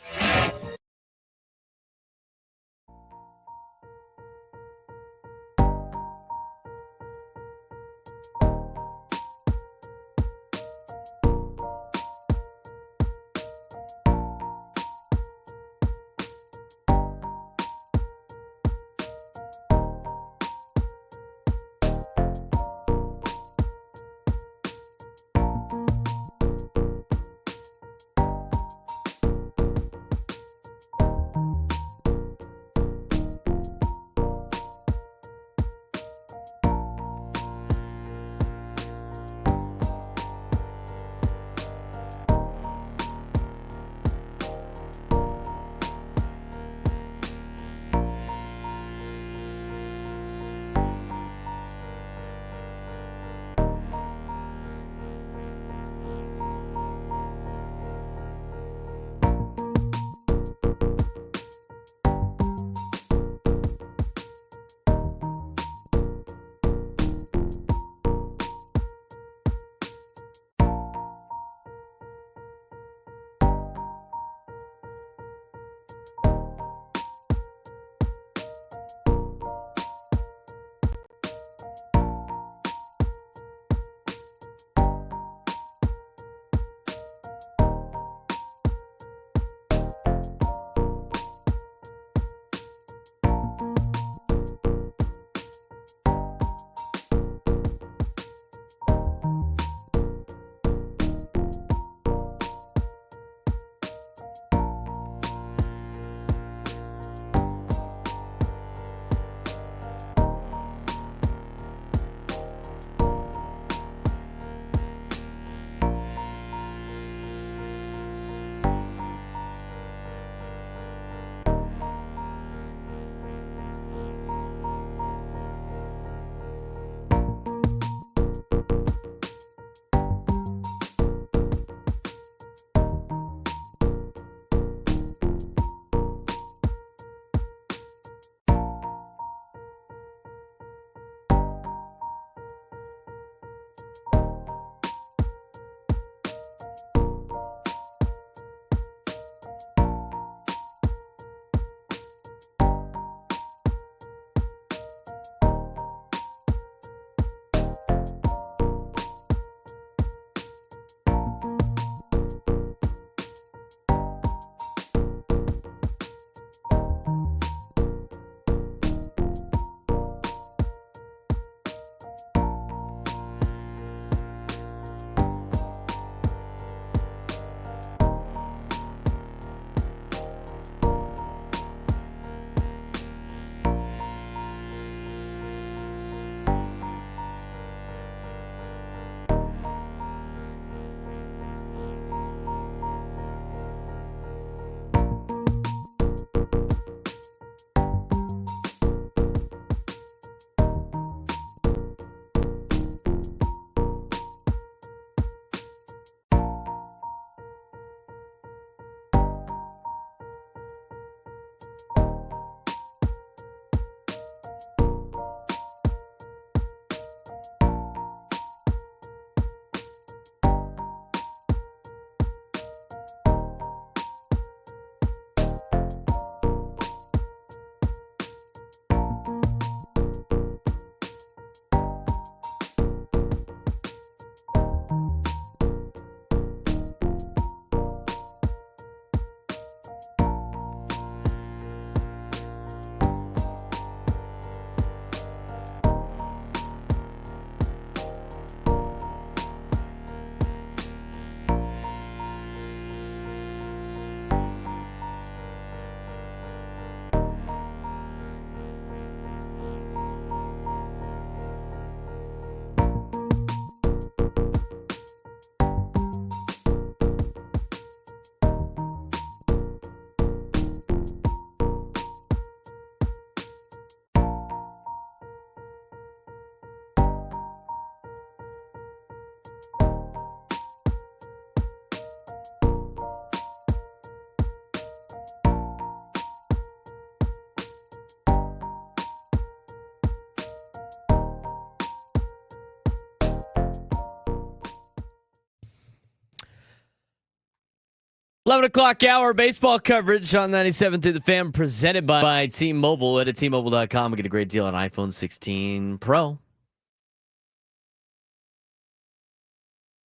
11 o'clock hour baseball coverage on 97 through the Fan, presented by T-Mobile. At T-Mobile.com, we get a great deal on iPhone 16 Pro.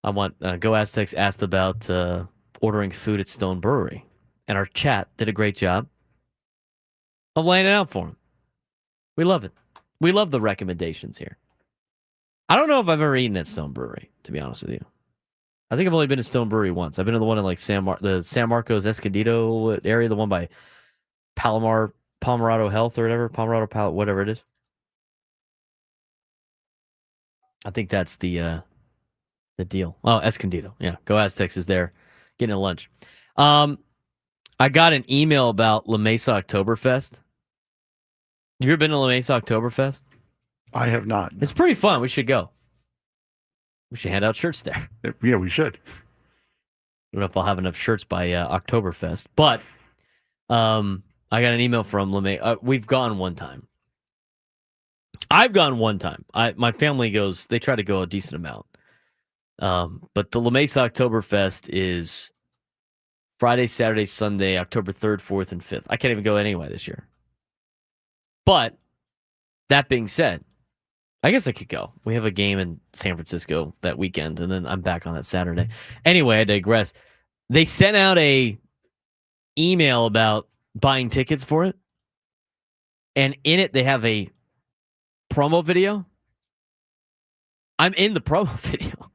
I want Go Aztecs asked about ordering food at Stone Brewery, and our chat did a great job of laying it out for him. We love it. We love the recommendations here. I don't know if I've ever eaten at Stone Brewery, to be honest with you. I think I've only been to Stone Brewery once. I've been to the one in like the San Marcos Escondido area, the one by Palmerado Health or whatever, whatever it is. I think that's the deal. Oh, Escondido. Yeah, Go Aztecs is there getting a lunch. I got an email about La Mesa Oktoberfest. You ever been to La Mesa Oktoberfest? I have not. It's pretty fun. We should go. We should hand out shirts there. Yeah, we should. I don't know if I'll have enough shirts by Oktoberfest, but I got an email from LeMay. We've gone one time. I've gone one time. My family goes. They try to go a decent amount. But the La Mesa Oktoberfest is Friday, Saturday, Sunday, October 3rd, 4th, and 5th. I can't even go anyway this year. But that being said, I guess I could go. We have a game in San Francisco that weekend, and then I'm back on that Saturday. Anyway, I digress. They sent out a email about buying tickets for it, and in it they have a promo video. I'm in the promo video.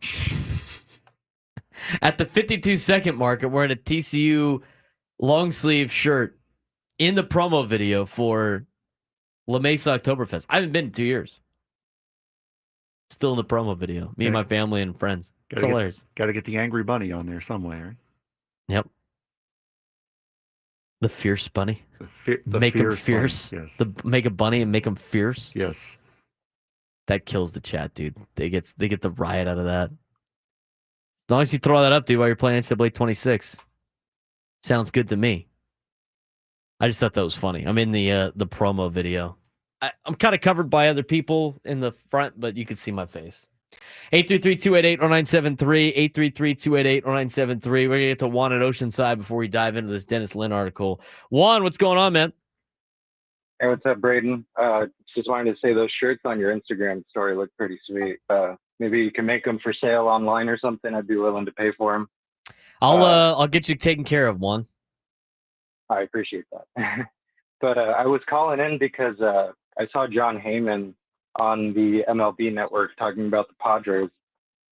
At the 52-second mark, I'm wearing a TCU long sleeve shirt in the promo video for La Mesa Oktoberfest. I haven't been in 2 years. Still in the promo video. Me and my family and friends. It's hilarious. Got to get the Angry Bunny on there somewhere. Yep. The fierce bunny. The make him fierce. Bunny, yes. Make a bunny and make him fierce. Yes. That kills the chat, dude. They get the riot out of that. As long as you throw that up, dude, while you're playing NCAA 26. Sounds good to me. I just thought that was funny. I'm in the promo video. I'm kind of covered by other people in the front, but you can see my face. 833-288-0973, 833-288-0973. We're going to get to Juan at Oceanside before we dive into this Dennis Lynn article. Juan, what's going on, man? Hey, what's up, Braden? Just wanted to say those shirts on your Instagram story look pretty sweet. Maybe you can make them for sale online or something. I'd be willing to pay for them. I'll get you taken care of, Juan. I appreciate that. But I was calling in because I saw John Heyman on the MLB network talking about the Padres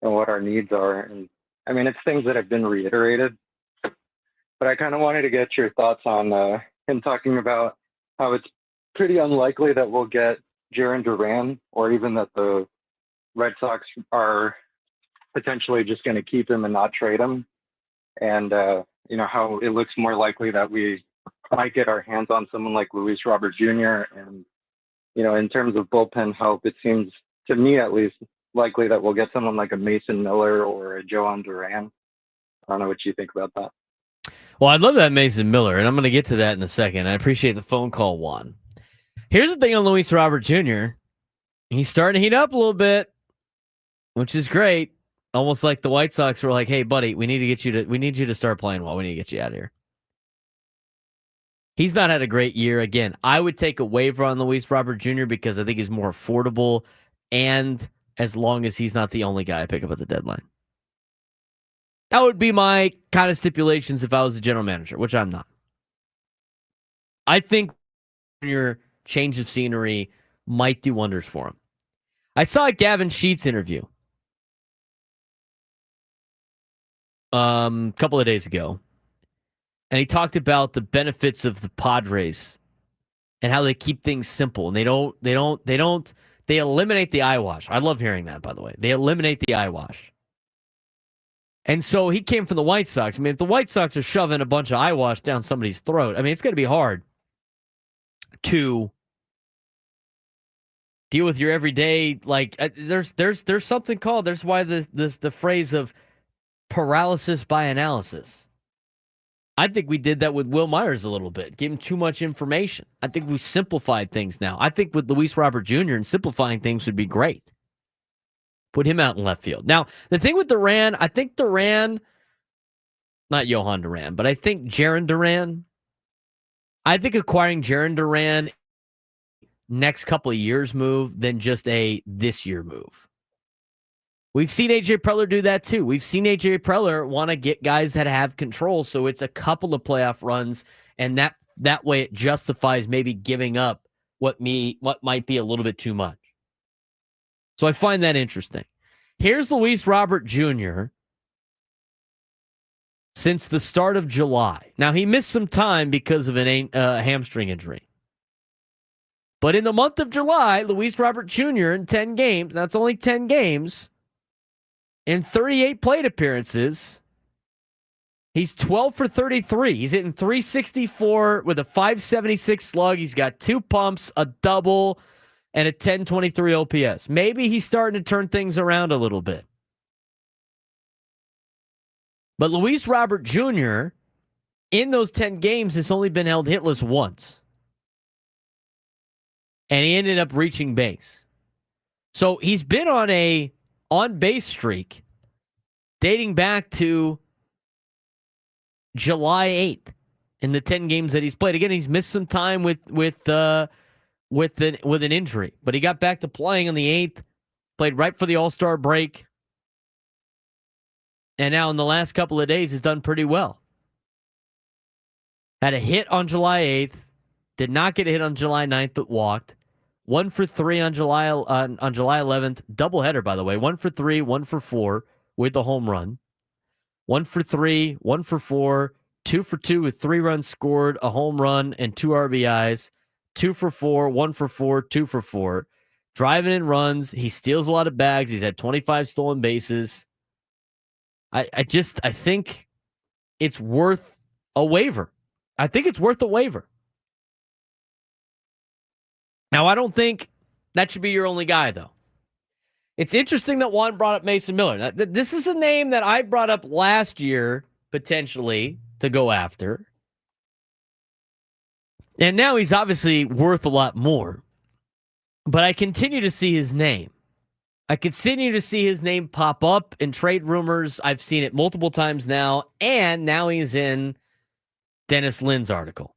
and what our needs are. And I mean, it's things that have been reiterated, but I kind of wanted to get your thoughts on him talking about how it's pretty unlikely that we'll get Jarren Duran, or even that the Red Sox are potentially just going to keep him and not trade him. And, how it looks more likely that we might get our hands on someone like Luis Robert Jr. And, in terms of bullpen help, it seems to me at least likely that we'll get someone like a Mason Miller or a Joan Duran. I don't know what you think about that. Well, I'd love that Mason Miller, and I'm going to get to that in a second. I appreciate the phone call, Juan. Here's the thing on Luis Robert Jr. He's starting to heat up a little bit, which is great. Almost like the White Sox were like, "Hey, buddy, we need you to start playing well. We need to get you out of here." He's not had a great year. Again, I would take a waiver on Luis Robert Jr. because I think he's more affordable, and as long as he's not the only guy I pick up at the deadline. That would be my kind of stipulations if I was a general manager, which I'm not. I think your change of scenery might do wonders for him. I saw a Gavin Sheets interview a couple of days ago, and he talked about the benefits of the Padres and how they keep things simple, and they eliminate the eyewash. I love hearing that, by the way. They eliminate the eyewash. And so he came from the White Sox. I mean, if the White Sox are shoving a bunch of eyewash down somebody's throat, I mean, it's going to be hard to deal with your everyday, like, there's something called, there's why the phrase of paralysis by analysis. I think we did that with Will Myers a little bit. Gave him too much information. I think we simplified things now. I think with Luis Robert Jr. and simplifying things would be great. Put him out in left field. Now, the thing with Duran, I think Duran not Johan Duran, but I think Jarren Duran. I think acquiring Jarren Duran next couple of years move than just a this year move. We've seen AJ Preller do that too. We've seen AJ Preller want to get guys that have control, so it's a couple of playoff runs, and that way it justifies maybe giving up what might be a little bit too much. So I find that interesting. Here's Luis Robert Jr. since the start of July. Now, he missed some time because of a hamstring injury. But in the month of July, Luis Robert Jr. in 10 games, that's only 10 games, in 38 plate appearances, he's 12 for 33. He's hitting .364 with a .576 slug. He's got 2 pumps, a double, and a .1023 OPS. Maybe he's starting to turn things around a little bit. But Luis Robert Jr., in those 10 games, has only been held hitless once. And he ended up reaching base. So he's been on a on-base streak dating back to July 8th in the 10 games that he's played. Again, he's missed some time with an injury, but he got back to playing on the 8th, played right for the All-Star break, and now in the last couple of days has done pretty well. Had a hit on July 8th, did not get a hit on July 9th, but walked. 1 for 3 on July 11th. Doubleheader, by the way. 1 for 3, 1 for 4 with the home run. 1 for 3, 1 for 4, 2 for 2 with 3 runs scored, a home run, and 2 RBIs. 2 for 4, 1 for 4, 2 for 4. Driving in runs. He steals a lot of bags. He's had 25 stolen bases. I think it's worth a waiver. I think it's worth a waiver. Now, I don't think that should be your only guy, though. It's interesting that Juan brought up Mason Miller. This is a name that I brought up last year, potentially, to go after. And now he's obviously worth a lot more. But I continue to see his name. I continue to see his name pop up in trade rumors. I've seen it multiple times now. And now he's in Dennis Lin's article.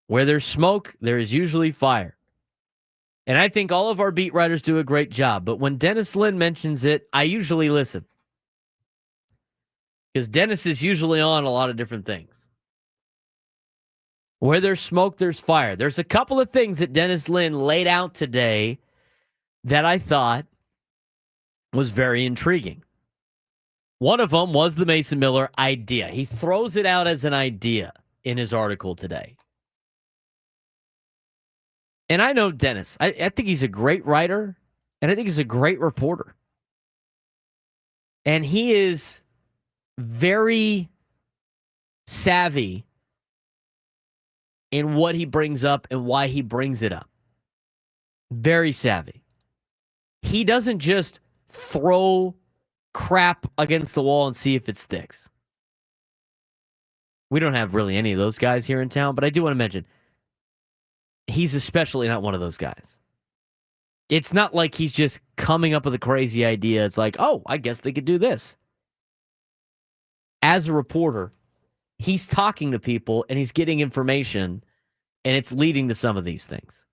Where there's smoke, there is usually fire. And I think all of our beat writers do a great job. But when Dennis Lin mentions it, I usually listen. Because Dennis is usually on a lot of different things. Where there's smoke, there's fire. There's a couple of things that Dennis Lin laid out today that I thought was very intriguing. One of them was the Mason Miller idea. He throws it out as an idea in his article today. And I know Dennis. I think he's a great writer, and I think he's a great reporter. And he is very savvy in what he brings up and why he brings it up. Very savvy. He doesn't just throw crap against the wall and see if it sticks. We don't have really any of those guys here in town, but I do want to mention, he's especially not one of those guys. It's not like he's just coming up with a crazy idea. It's like, oh, I guess they could do this. As a reporter, he's talking to people and he's getting information, and it's leading to some of these things.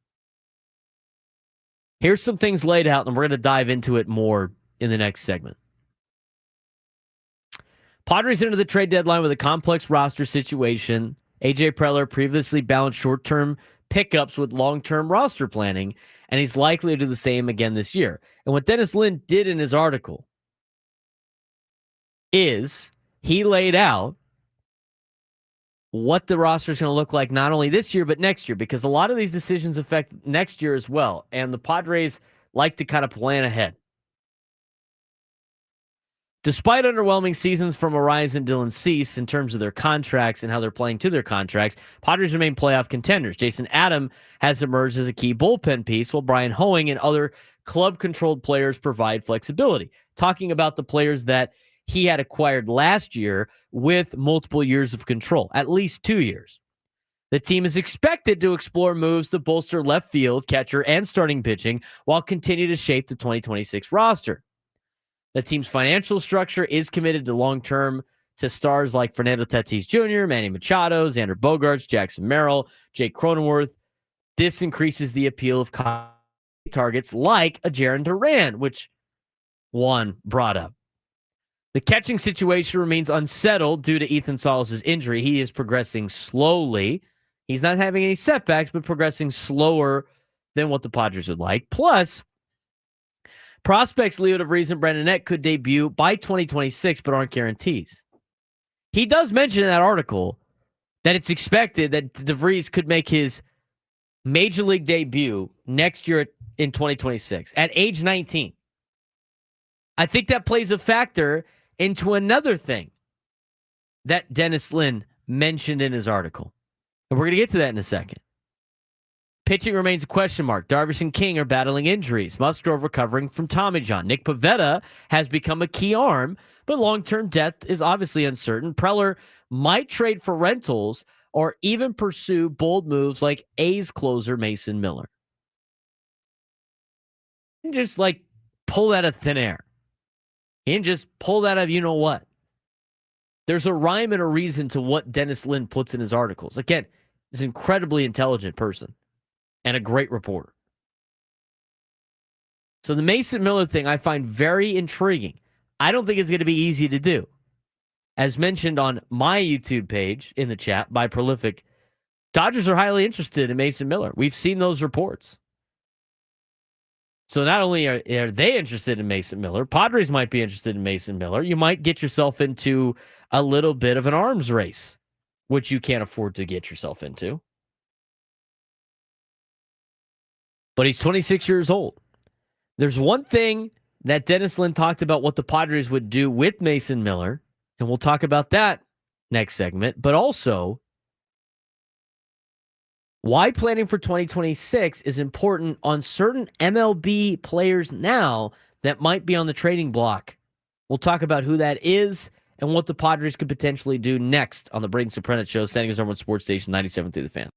Here's some things laid out, and we're going to dive into it more in the next segment. Padres into the trade deadline with a complex roster situation. AJ Preller previously balanced short-term pickups with long-term roster planning, and he's likely to do the same again this year. And what Dennis Lin did in his article is he laid out what the roster is going to look like not only this year, but next year, because a lot of these decisions affect next year as well. And the Padres like to kind of plan ahead. Despite underwhelming seasons from Arraez and Dylan Cease in terms of their contracts and how they're playing to their contracts, Padres remain playoff contenders. Jason Adam has emerged as a key bullpen piece, while Brian Hoeing and other club-controlled players provide flexibility. Talking about the players that he had acquired last year with multiple years of control, at least 2 years. The team is expected to explore moves to bolster left field, catcher, and starting pitching while continuing to shape the 2026 roster. The team's financial structure is committed to long-term to stars like Fernando Tatis Jr., Manny Machado, Xander Bogaerts, Jackson Merrill, Jake Cronenworth. This increases the appeal of targets like a Jarren Duran, which Juan brought up. The catching situation remains unsettled due to Ethan Salas' injury. He is progressing slowly. He's not having any setbacks, but progressing slower than what the Padres would like. Plus, prospects Leo DeVries and Brandon Knett could debut by 2026, but aren't guarantees. He does mention in that article that it's expected that DeVries could make his major league debut next year in 2026 at age 19. I think that plays a factor into another thing that Dennis Lin mentioned in his article. And we're going to get to that in a second. Pitching remains a question mark. Darvish and King are battling injuries. Musgrove recovering from Tommy John. Nick Pivetta has become a key arm, but long-term depth is obviously uncertain. Preller might trade for rentals or even pursue bold moves like A's closer Mason Miller. And just like pull that out of thin air. He didn't just pull that out of you know what. There's a rhyme and a reason to what Dennis Lin puts in his articles. Again, he's an incredibly intelligent person and a great reporter. So the Mason Miller thing I find very intriguing. I don't think it's going to be easy to do. As mentioned on my YouTube page in the chat by Prolific, Dodgers are highly interested in Mason Miller. We've seen those reports. So not only are they interested in Mason Miller, Padres might be interested in Mason Miller. You might get yourself into a little bit of an arms race, which you can't afford to get yourself into. But he's 26 years old. There's one thing that Dennis Lin talked about what the Padres would do with Mason Miller, and we'll talk about that next segment, but also why planning for 2026 is important on certain MLB players now that might be on the trading block. We'll talk about who that is and what the Padres could potentially do next on the Braden Surprenant Show, standing as number one sports station 97 through the Fan.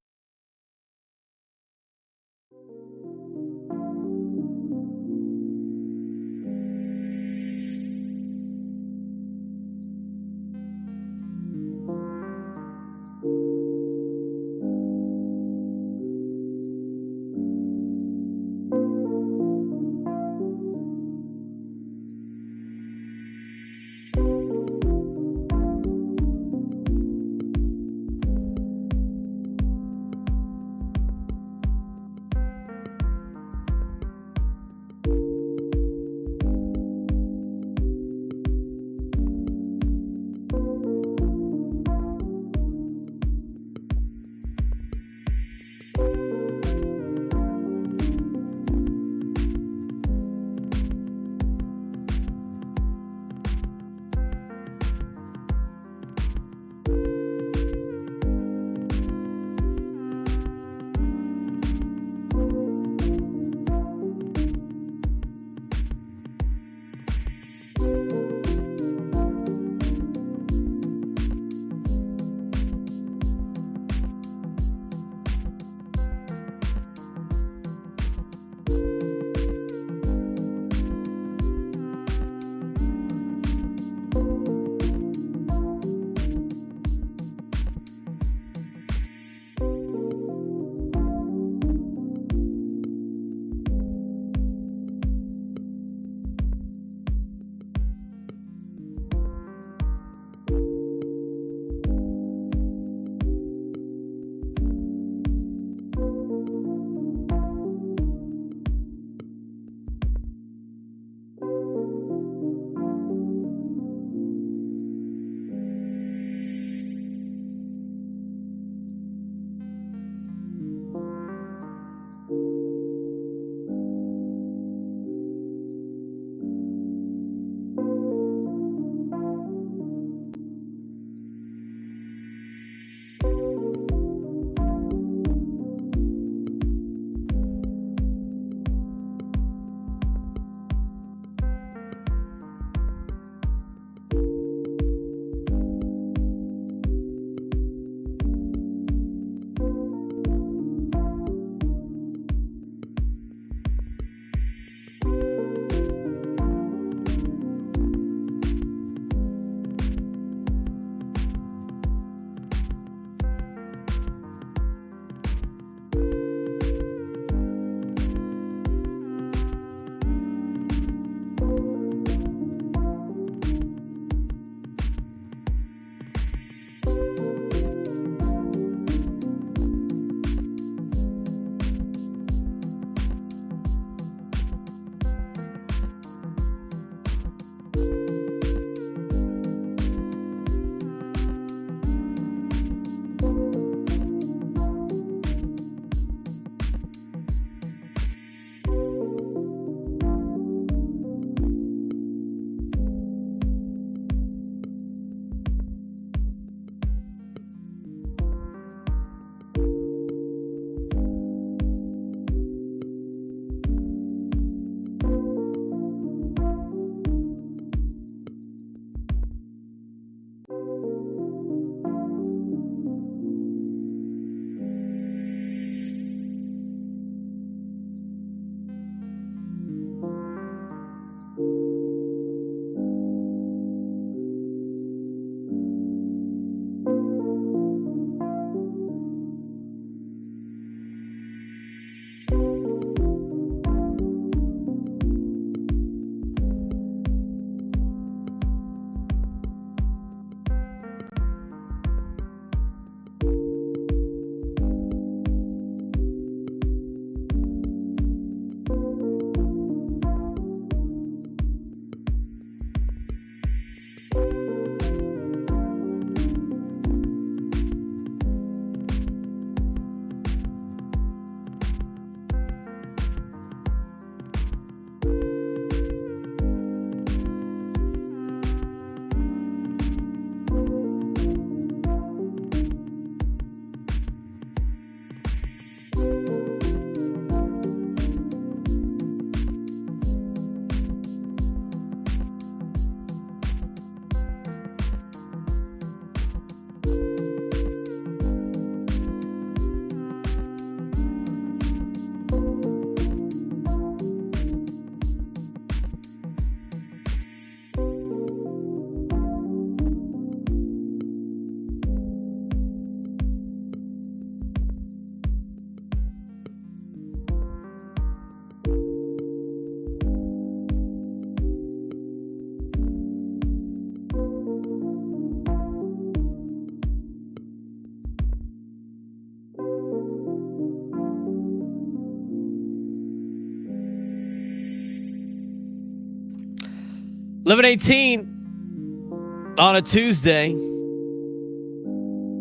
11:18 on a Tuesday.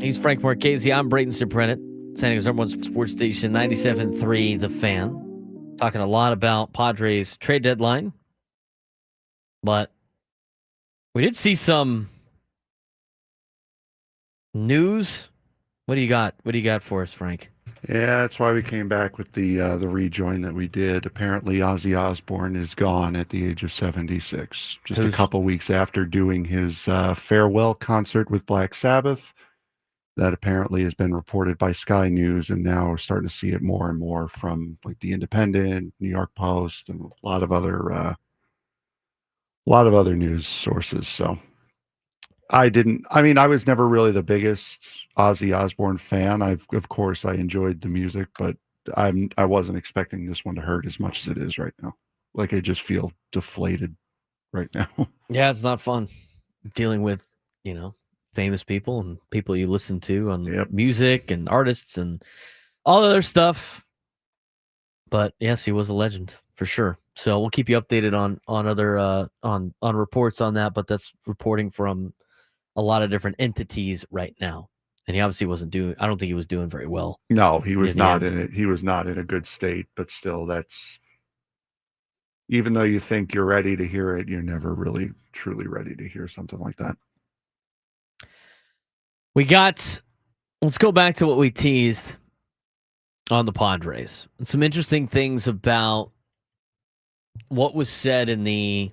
He's Frank Marchese. I'm Braden Surprenant. San Diego's number one sports station, 97.3 The Fan. Talking a lot about Padres trade deadline. But we did see some news. What do you got? What do you got for us, Frank? Yeah, that's why we came back with the rejoin that we did. Apparently, Ozzy Osbourne is gone at the age of 76. Just a couple weeks after doing his farewell concert with Black Sabbath. That apparently has been reported by Sky News, and now we're starting to see it more and more from like the Independent, New York Post, and a lot of other news sources. So I was never really the biggest Ozzy Osbourne fan. Of course I enjoyed the music, but I wasn't expecting this one to hurt as much as it is right now. Like I just feel deflated right now. Yeah, it's not fun dealing with, famous people and people you listen to on music and artists and all other stuff. But yes, he was a legend for sure. So we'll keep you updated on other on reports on that, but that's reporting from a lot of different entities right now. And he obviously I don't think he was doing very well. No, he was not in it. He was not in a good state, but still even though you think you're ready to hear it, you're never really truly ready to hear something like that. Let's go back to what we teased on the Padres. And some interesting things about what was said in the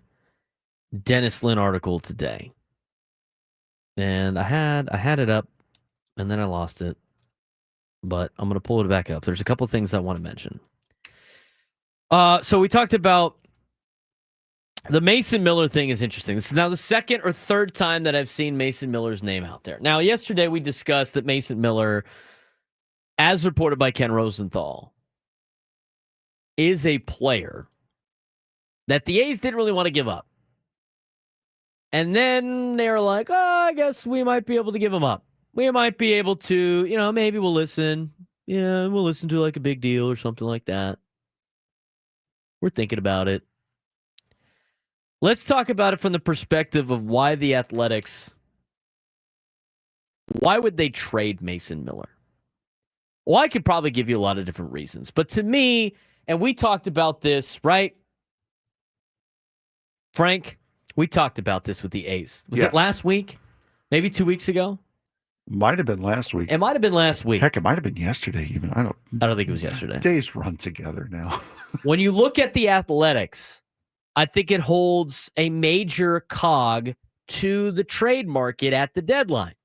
Dennis Lin article today. And I had it up and then I lost it. But I'm going to pull it back up. There's a couple things I want to mention. So we talked about the Mason Miller thing is interesting. This is now the second or third time that I've seen Mason Miller's name out there. Now, yesterday we discussed that Mason Miller, as reported by Ken Rosenthal, is a player that the A's didn't really want to give up. And then they were like, I guess we might be able to give him up. We might be able to, maybe we'll listen. Yeah, we'll listen to like a big deal or something like that. We're thinking about it. Let's talk about it from the perspective of why the Athletics, why would they trade Mason Miller? Well, I could probably give you a lot of different reasons. But to me, and we talked about this, right? Frank, we talked about this with the A's. Was it last week? Maybe 2 weeks ago? Might have been last week. It might have been last week. Heck, it might have been yesterday even. I don't think it was yesterday. Days run together now. When you look at the Athletics, I think it holds a major cog to the trade market at the deadline.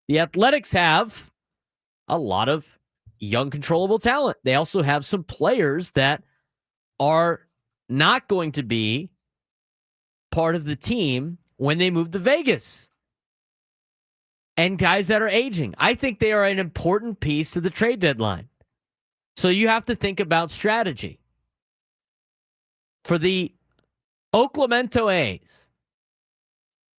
The Athletics have a lot of young, controllable talent. They also have some players that are not going to be part of the team when they move to Vegas. And guys that are aging. I think they are an important piece to the trade deadline. So you have to think about strategy. For the Oaklamento A's,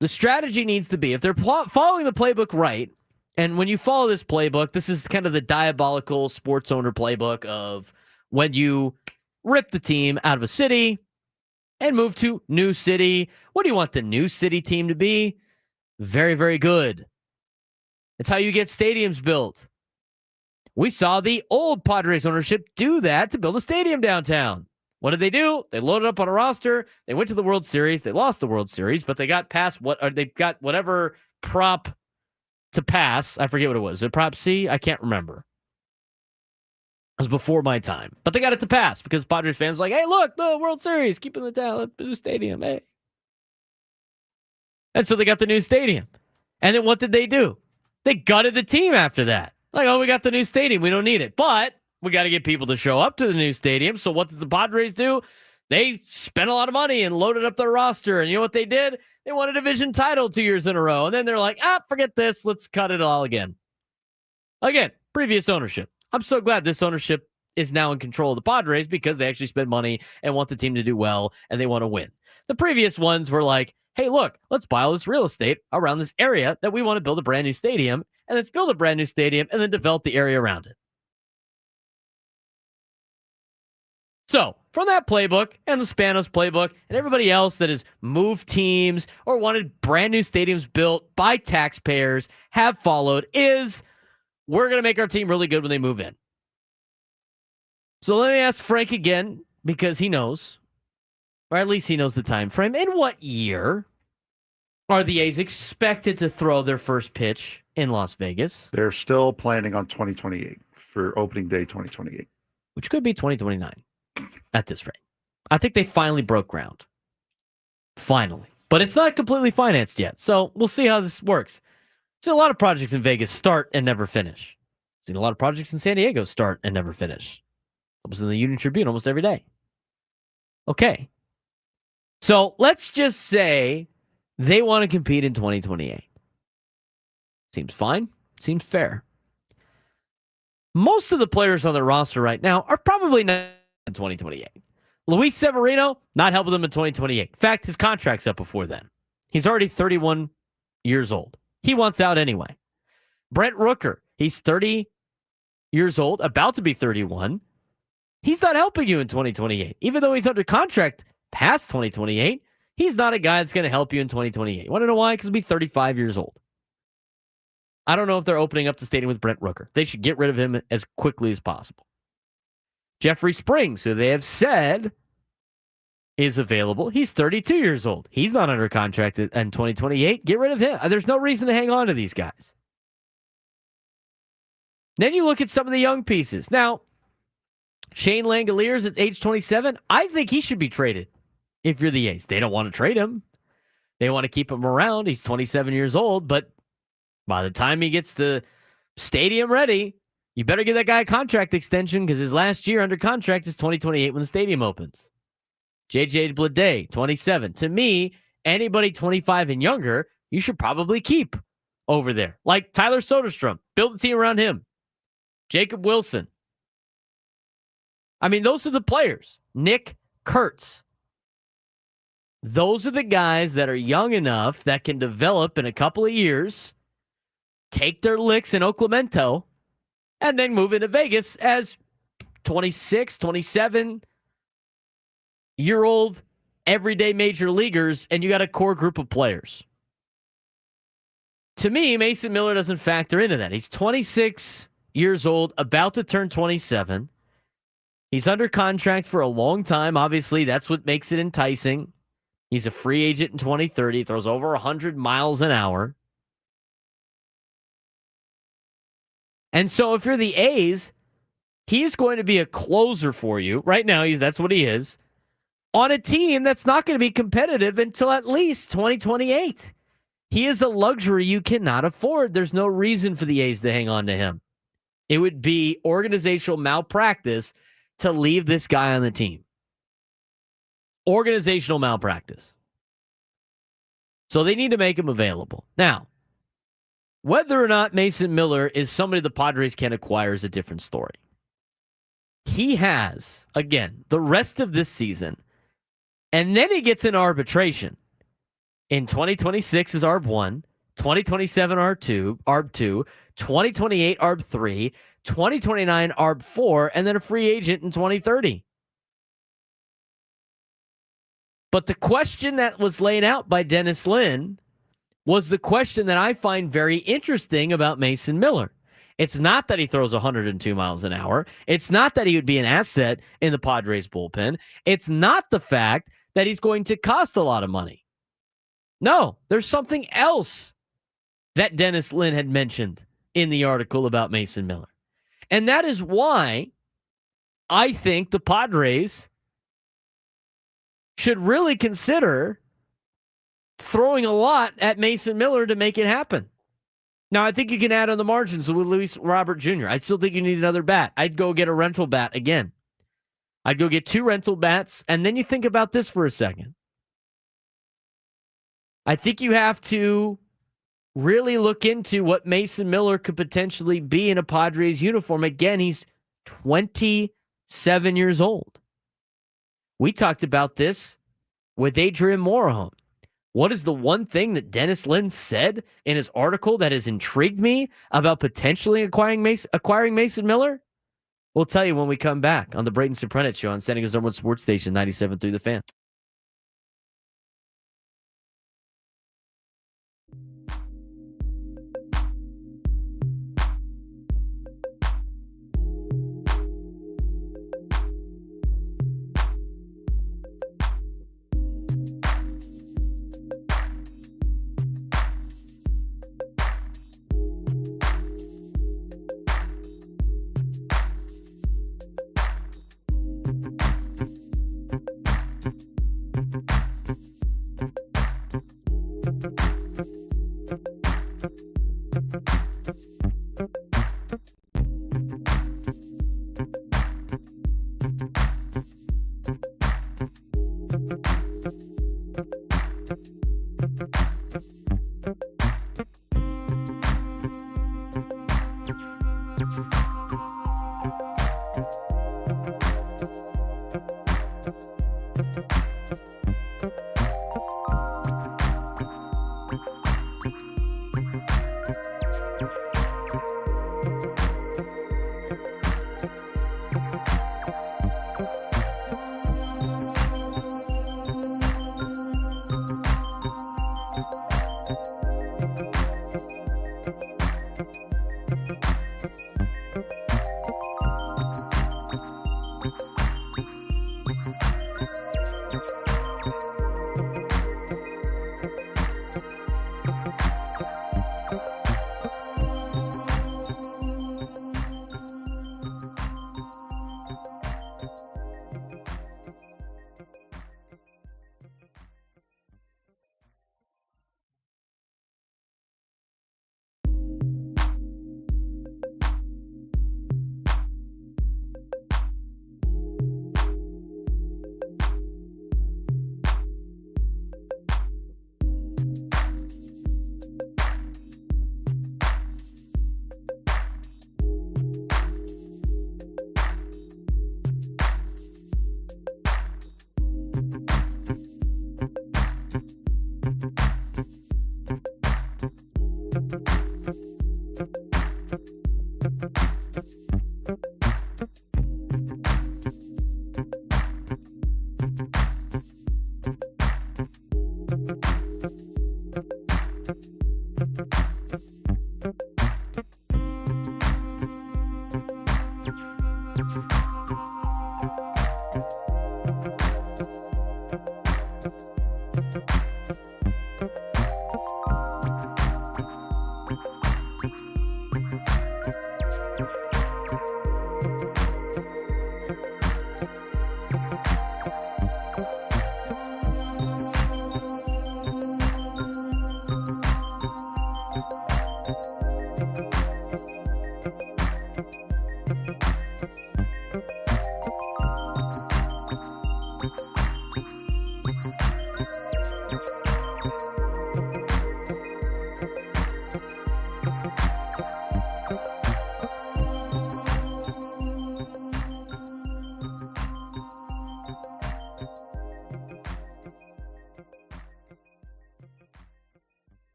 the strategy needs to be, if they're following the playbook right, and when you follow this playbook, this is kind of the diabolical sports owner playbook of when you rip the team out of a city and move to new city. What do you want the new city team to be? Very, very good. It's how you get stadiums built. We saw the old Padres ownership do that to build a stadium downtown. What did they do? They loaded up on a roster. They went to the World Series. They lost the World Series, but they got past they got whatever prop to pass. I forget what it was. Was it prop C? I can't remember. It was before my time, but they got it to pass because Padres fans were like, hey, look, the World Series, keep in the town, new stadium, hey. And so they got the new stadium. And then what did they do? They gutted the team after that. Like, we got the new stadium. We don't need it. But we got to get people to show up to the new stadium. So what did the Padres do? They spent a lot of money and loaded up their roster. And you know what they did? They won a division title 2 years in a row. And then they're like, forget this. Let's cut it all again. Again, previous ownership. I'm so glad this ownership is now in control of the Padres because they actually spend money and want the team to do well and they want to win. The previous ones were like, hey, look, let's buy all this real estate around this area that we want to build a brand new stadium, and let's build a brand new stadium and then develop the area around it. So from that playbook and the Spanos playbook and everybody else that has moved teams or wanted brand new stadiums built by taxpayers have followed is we're going to make our team really good when they move in. So let me ask Frank again, because he knows, or at least he knows the time frame. In what year are the A's expected to throw their first pitch in Las Vegas? They're still planning on 2028 for opening day 2028. Which could be 2029 at this rate. I think they finally broke ground. Finally. But it's not completely financed yet, so we'll see how this works. See a lot of projects in Vegas start and never finish. Seen a lot of projects in San Diego start and never finish. I was in the Union Tribune almost every day. Okay. So let's just say they want to compete in 2028. Seems fine. Seems fair. Most of the players on the roster right now are probably not in 2028. Luis Severino, not helping them in 2028. In fact, his contract's up before then. He's already 31 years old. He wants out anyway. Brent Rooker, he's 30 years old, about to be 31. He's not helping you in 2028. Even though he's under contract past 2028, he's not a guy that's going to help you in 2028. You want to know why? Because he'll be 35 years old. I don't know if they're opening up the stadium with Brent Rooker. They should get rid of him as quickly as possible. Jeffrey Springs, who they have said is available, he's 32 years old. He's not under contract in 2028. Get rid of him. There's no reason to hang on to these guys. Then you look at some of the young pieces. Now, Shane Langoliers at age 27, I think he should be traded if you're the A's. They don't want to trade him. They want to keep him around. He's 27 years old, but by the time he gets the stadium ready, you better give that guy a contract extension because his last year under contract is 2028 when the stadium opens. JJ Bleday, 27. To me, anybody 25 and younger, you should probably keep over there. Like Tyler Soderstrom, build a team around him. Jacob Wilson. I mean, those are the players. Nick Kurtz. Those are the guys that are young enough that can develop in a couple of years, take their licks in Oaklamento, and then move into Vegas as 26, 27-year-old everyday major leaguers, and you got a core group of players. To me, Mason Miller doesn't factor into that. He's 26 years old, about to turn 27. He's under contract for a long time. Obviously, that's what makes it enticing. He's a free agent in 2030. Throws over 100 miles an hour. And so if you're the A's, he's going to be a closer for you. Right now, that's what he is. On a team that's not going to be competitive until at least 2028. He is a luxury you cannot afford. There's no reason for the A's to hang on to him. It would be organizational malpractice to leave this guy on the team. Organizational malpractice. So they need to make him available. Now, whether or not Mason Miller is somebody the Padres can acquire is a different story. He has, again, the rest of this season, and then he gets in arbitration. In 2026 is ARB 1, 2027 ARB 2, 2028 ARB 3, 2029 ARB 4, and then a free agent in 2030. But the question that was laid out by Dennis Lin was the question that I find very interesting about Mason Miller. It's not that he throws 102 miles an hour. It's not that he would be an asset in the Padres bullpen. It's not the fact that he's going to cost a lot of money. No, there's something else that Dennis Lin had mentioned in the article about Mason Miller. And that is why I think the Padres should really consider throwing a lot at Mason Miller to make it happen. Now, I think you can add on the margins with Luis Robert Jr. I still think you need another bat. I'd go get a rental bat again. I'd go get 2 rental bats, and then you think about this for a second. I think you have to really look into what Mason Miller could potentially be in a Padres uniform. Again, he's 27 years old. We talked about this with Adrian Morejon. What is the one thing that Dennis Lin said in his article that has intrigued me about potentially acquiring Mason Miller? We'll tell you when we come back on the Braden Surprenant Show on San Diego's #1 sports station, 97.3 The Fan.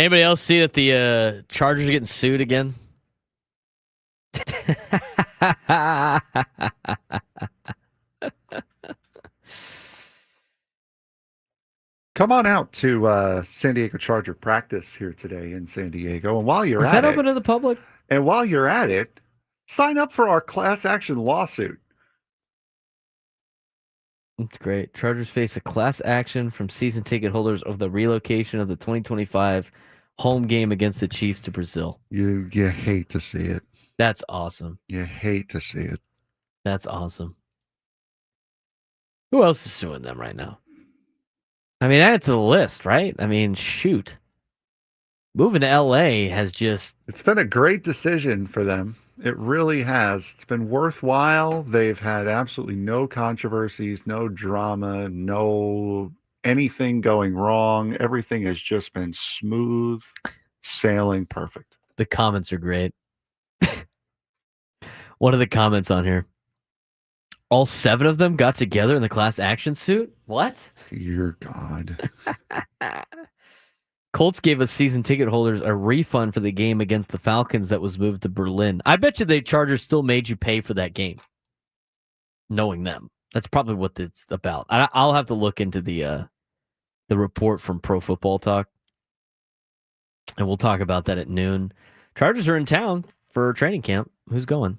Anybody else see that the Chargers are getting sued again? Come on out to San Diego Charger practice here today in San Diego. And while you're Is that open to the public? And while you're at it, sign up for our class action lawsuit. That's great. Chargers face a class action from season ticket holders of the relocation of the 2025 home game against the Chiefs to Brazil. You hate to see it. That's awesome. You hate to see it. That's awesome. Who else is suing them right now? I mean, add it to the list, right? I mean, shoot. Moving to LA has just... It's been a great decision for them. It really has. It's been worthwhile. They've had absolutely no controversies, no drama, no anything going wrong. Everything has just been smooth sailing, perfect. The comments are great. One of the comments on here. All 7 of them got together in the class action suit? What? Dear God. Colts gave us season ticket holders a refund for the game against the Falcons that was moved to Berlin. I bet you the Chargers still made you pay for that game. Knowing them. That's probably what it's about. I'll have to look into the report from Pro Football Talk. And we'll talk about that at noon. Chargers are in town for training camp. Who's going?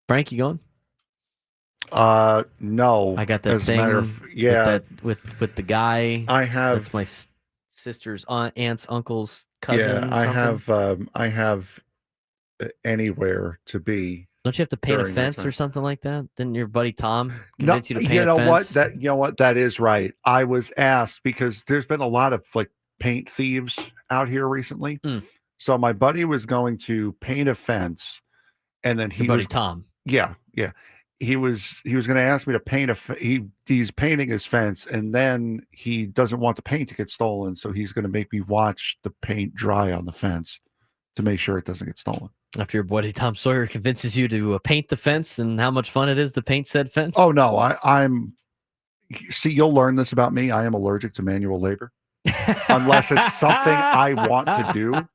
Frank, you going? No. I got that thing. Yeah. With the guy. I have. That's my sister's aunts, uncles, cousin. Yeah, I have anywhere to be. Don't you have to paint a fence or something like that? Didn't your buddy Tom convince you to paint you know a fence? what? That is right. I was asked because there's been a lot of like paint thieves out here recently. So my buddy was going to paint a fence, and then Tom. Yeah. He was going to ask me to paint he's painting his fence, and then he doesn't want the paint to get stolen, so he's going to make me watch the paint dry on the fence to make sure it doesn't get stolen. After your buddy Tom Sawyer convinces you to paint the fence and how much fun it is to paint said fence? Oh, no. I'm see, you'll learn this about me. I am allergic to manual labor unless it's something I want to do.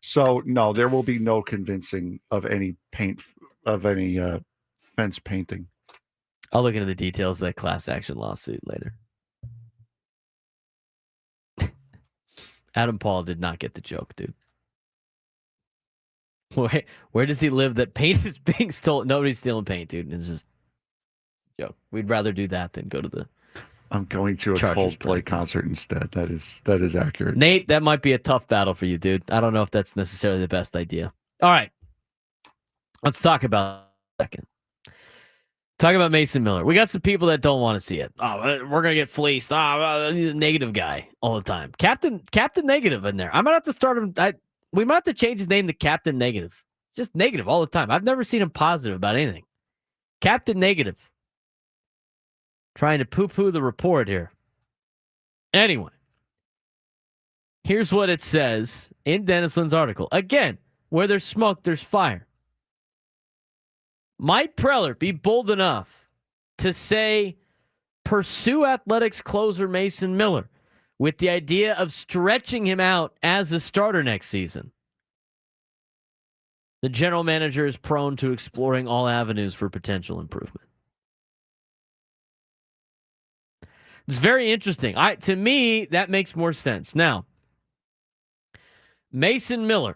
So, no, there will be no convincing of any fence painting. I'll look into the details of that class action lawsuit later. Adam Paul did not get the joke, dude. Where does he live that paint is being stolen? Nobody's stealing paint, dude. It's just a joke. We'd rather do that than go to the I'm going to a Chargers Coldplay concert instead. That is accurate. Nate, that might be a tough battle for you, dude. I don't know if that's necessarily the best idea. All right. Let's talk about it a second. Talk about Mason Miller. We got some people that don't want to see it. Oh, we're going to get fleeced. Negative guy all the time. Captain Negative in there. I might have to start him. We might have to change his name to Captain Negative. Just negative all the time. I've never seen him positive about anything. Captain Negative. Trying to poo-poo the report here. Anyway. Here's what it says in Dennis Lynn's article. Again, where there's smoke, there's fire. Might Preller be bold enough to say, pursue Athletics closer Mason Miller with the idea of stretching him out as a starter next season? The general manager is prone to exploring all avenues for potential improvement. It's very interesting. To me, that makes more sense. Now, Mason Miller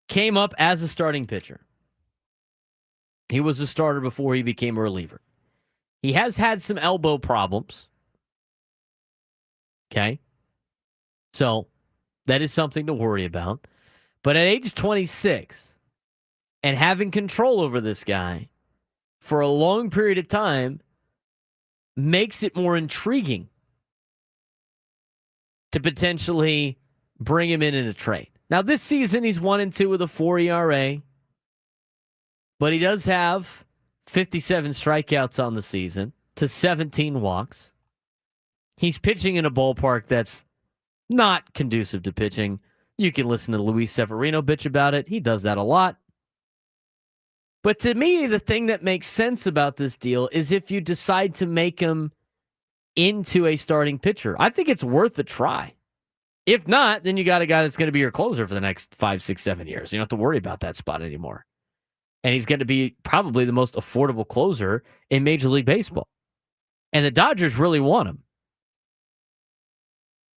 came up as a starting pitcher. He was a starter before he became a reliever. He has had some elbow problems. Okay? So, that is something to worry about. But at age 26, and having control over this guy for a long period of time makes it more intriguing to potentially bring him in a trade. Now, this season, he's 1-2 with a 4 ERA. But he does have 57 strikeouts on the season to 17 walks. He's pitching in a ballpark that's not conducive to pitching. You can listen to Luis Severino bitch about it. He does that a lot. But to me, the thing that makes sense about this deal is if you decide to make him into a starting pitcher. I think it's worth a try. If not, then you got a guy that's going to be your closer for the next 5, 6, 7 years. You don't have to worry about that spot anymore. And he's going to be probably the most affordable closer in Major League Baseball. And the Dodgers really want him.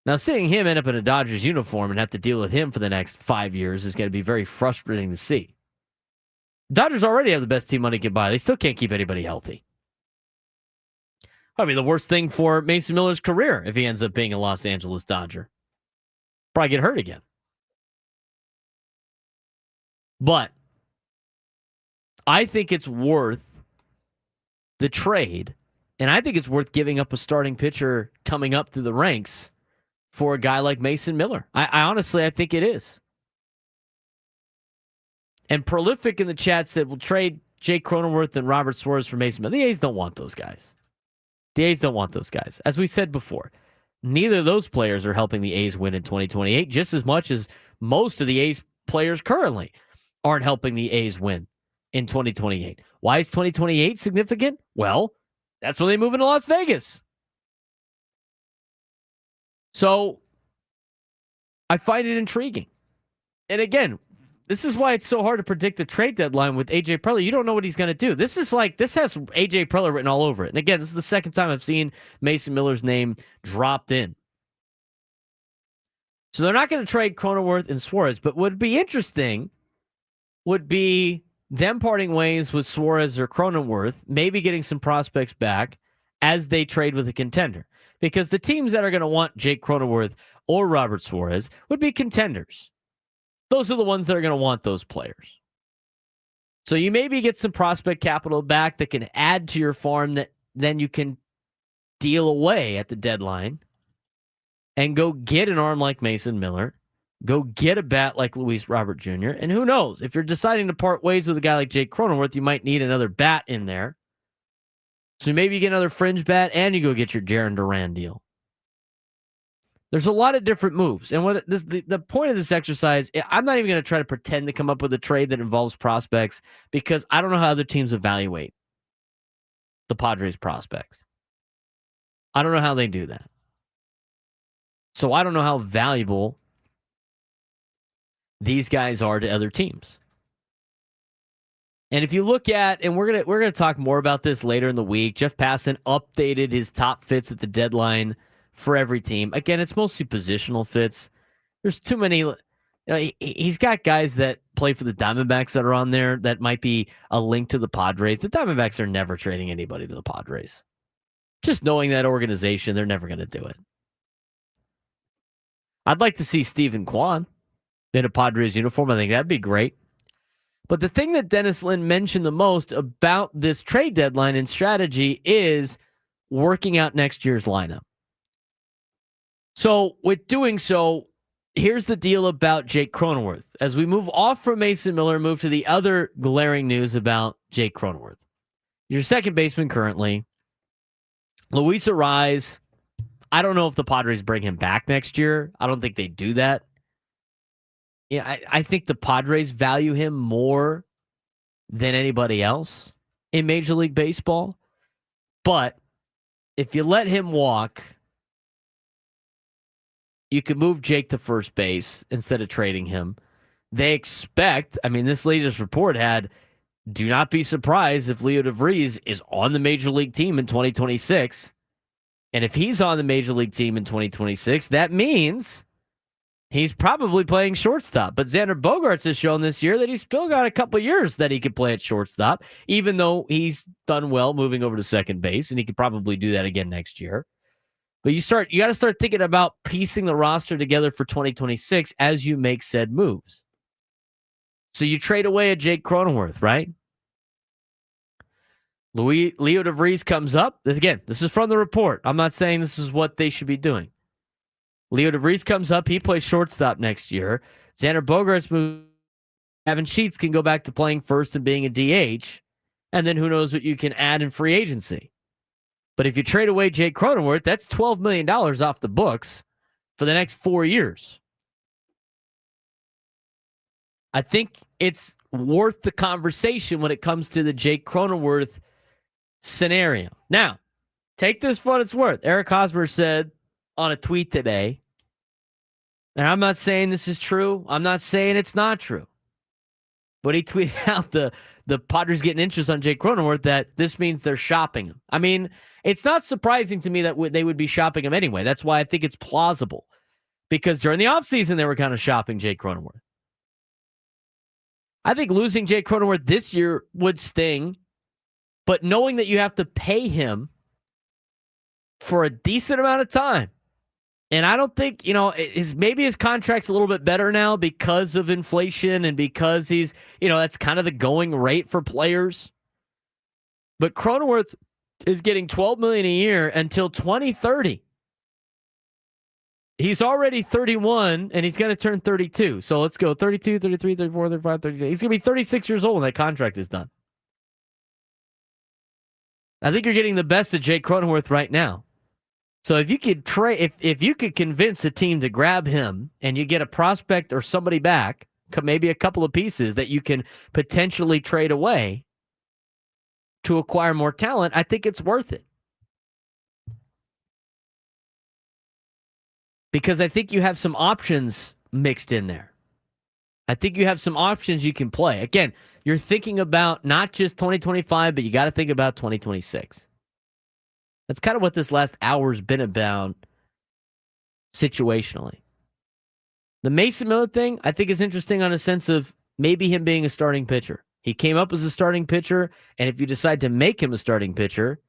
Now, seeing him end up in a Dodgers uniform and have to deal with him for the next 5 years is going to be very frustrating to see. Dodgers already have the best team money can buy. They still can't keep anybody healthy. Probably the worst thing for Mason Miller's career if he ends up being a Los Angeles Dodger. Probably get hurt again. But I think it's worth the trade, and I think it's worth giving up a starting pitcher coming up through the ranks for a guy like Mason Miller. I honestly, I think it is. And Prolific in the chat said, we'll trade Jake Cronenworth and Robert Suarez for Mason Miller. The A's don't want those guys. The A's don't want those guys. As we said before, neither of those players are helping the A's win in 2028 just as much as most of the A's players currently aren't helping the A's win in 2028. Why is 2028 significant? Well, that's when they move into Las Vegas. So I find it intriguing. And again, this is why it's so hard to predict the trade deadline with A.J. Preller. You don't know what he's going to do. This has A.J. Preller written all over it. And again, this is the second time I've seen Mason Miller's name dropped in. So they're not going to trade Cronenworth and Suarez. But what would be interesting would be them parting ways with Suarez or Cronenworth, maybe getting some prospects back as they trade with a contender. Because the teams that are going to want Jake Cronenworth or Robert Suarez would be contenders. Those are the ones that are going to want those players. So you maybe get some prospect capital back that can add to your farm that then you can deal away at the deadline and go get an arm like Mason Miller, go get a bat like Luis Robert Jr., and who knows, if you're deciding to part ways with a guy like Jake Cronenworth, you might need another bat in there. So maybe you get another fringe bat and you go get your Jarren Duran deal. There's a lot of different moves. And what the point of this exercise, I'm not even going to try to pretend to come up with a trade that involves prospects because I don't know how other teams evaluate the Padres prospects. I don't know how they do that. So I don't know how valuable these guys are to other teams. And if you look at, and we're gonna talk more about this later in the week, Jeff Passan updated his top fits at the deadline for every team. Again, it's mostly positional fits. There's too many. He's got guys that play for the Diamondbacks that are on there that might be a link to the Padres. The Diamondbacks are never trading anybody to the Padres. Just knowing that organization, they're never going to do it. I'd like to see Stephen Kwan in a Padres uniform. I think that'd be great. But the thing that Dennis Lin mentioned the most about this trade deadline and strategy is working out next year's lineup. So with doing so, here's the deal about Jake Cronenworth. As we move off from Mason Miller, move to the other glaring news about Jake Cronenworth. Your second baseman currently, Luis Arraez. I don't know if the Padres bring him back next year. I don't think they do that. Yeah, I think the Padres value him more than anybody else in Major League Baseball. But if you let him walk, you could move Jake to first base instead of trading him. They expect, this latest report had, do not be surprised if Leo DeVries is on the Major League team in 2026. And if he's on the Major League team in 2026, that means he's probably playing shortstop. But Xander Bogaerts has shown this year that he's still got a couple years that he could play at shortstop, even though he's done well moving over to second base, and he could probably do that again next year. But you got to start thinking about piecing the roster together for 2026 as you make said moves. So you trade away a Jake Cronenworth, right? Leo DeVries comes up. This is from the report. I'm not saying this is what they should be doing. Leo DeVries comes up. He plays shortstop next year. Xander Bogaerts moves. Evan Sheets can go back to playing first and being a DH. And then who knows what you can add in free agency. But if you trade away Jake Cronenworth, that's $12 million off the books for the next 4 years. I think it's worth the conversation when it comes to the Jake Cronenworth scenario. Now, take this for what it's worth. Eric Hosmer said on a tweet today And I'm not saying this is true. I'm not saying it's not true. But he tweeted out the Padres getting interest on Jake Cronenworth that this means they're shopping him. I mean, it's not surprising to me that they would be shopping him anyway. That's why I think it's plausible. Because during the offseason, they were kind of shopping Jake Cronenworth. I think losing Jake Cronenworth this year would sting. But knowing that you have to pay him for a decent amount of time. And I don't think, maybe his contract's a little bit better now because of inflation and because he's, that's kind of the going rate for players. But Cronenworth is getting $12 million a year until 2030. He's already 31 and he's going to turn 32. So let's go 32, 33, 34, 35, 36. He's going to be 36 years old when that contract is done. I think you're getting the best of Jake Cronenworth right now. So if you could if you could convince a team to grab him and you get a prospect or somebody back, maybe a couple of pieces that you can potentially trade away to acquire more talent, I think it's worth it. Because I think you have some options mixed in there. I think you have some options you can play. Again, you're thinking about not just 2025, but you got to think about 2026. That's kind of what this last hour's been about situationally. The Mason Miller thing, I think, is interesting on a sense of maybe him being a starting pitcher. He came up as a starting pitcher, and if you decide to make him a starting pitcher,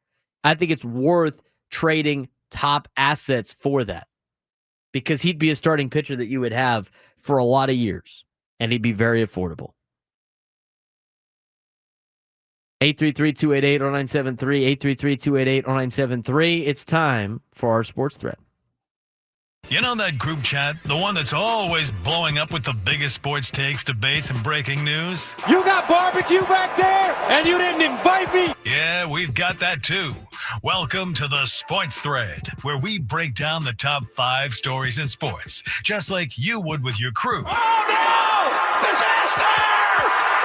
I think it's worth trading top assets for that. Because he'd be a starting pitcher that you would have for a lot of years, and he'd be very affordable. 833-288-0973, 833-288-0973. It's time for our sports thread. You know that group chat? The one that's always blowing up with the biggest sports takes, debates, and breaking news? You got barbecue back there, and you didn't invite me? Yeah, we've got that too. Welcome to the Sports Thread, where we break down the top 5 stories in sports, just like you would with your crew. Oh, no! Disaster!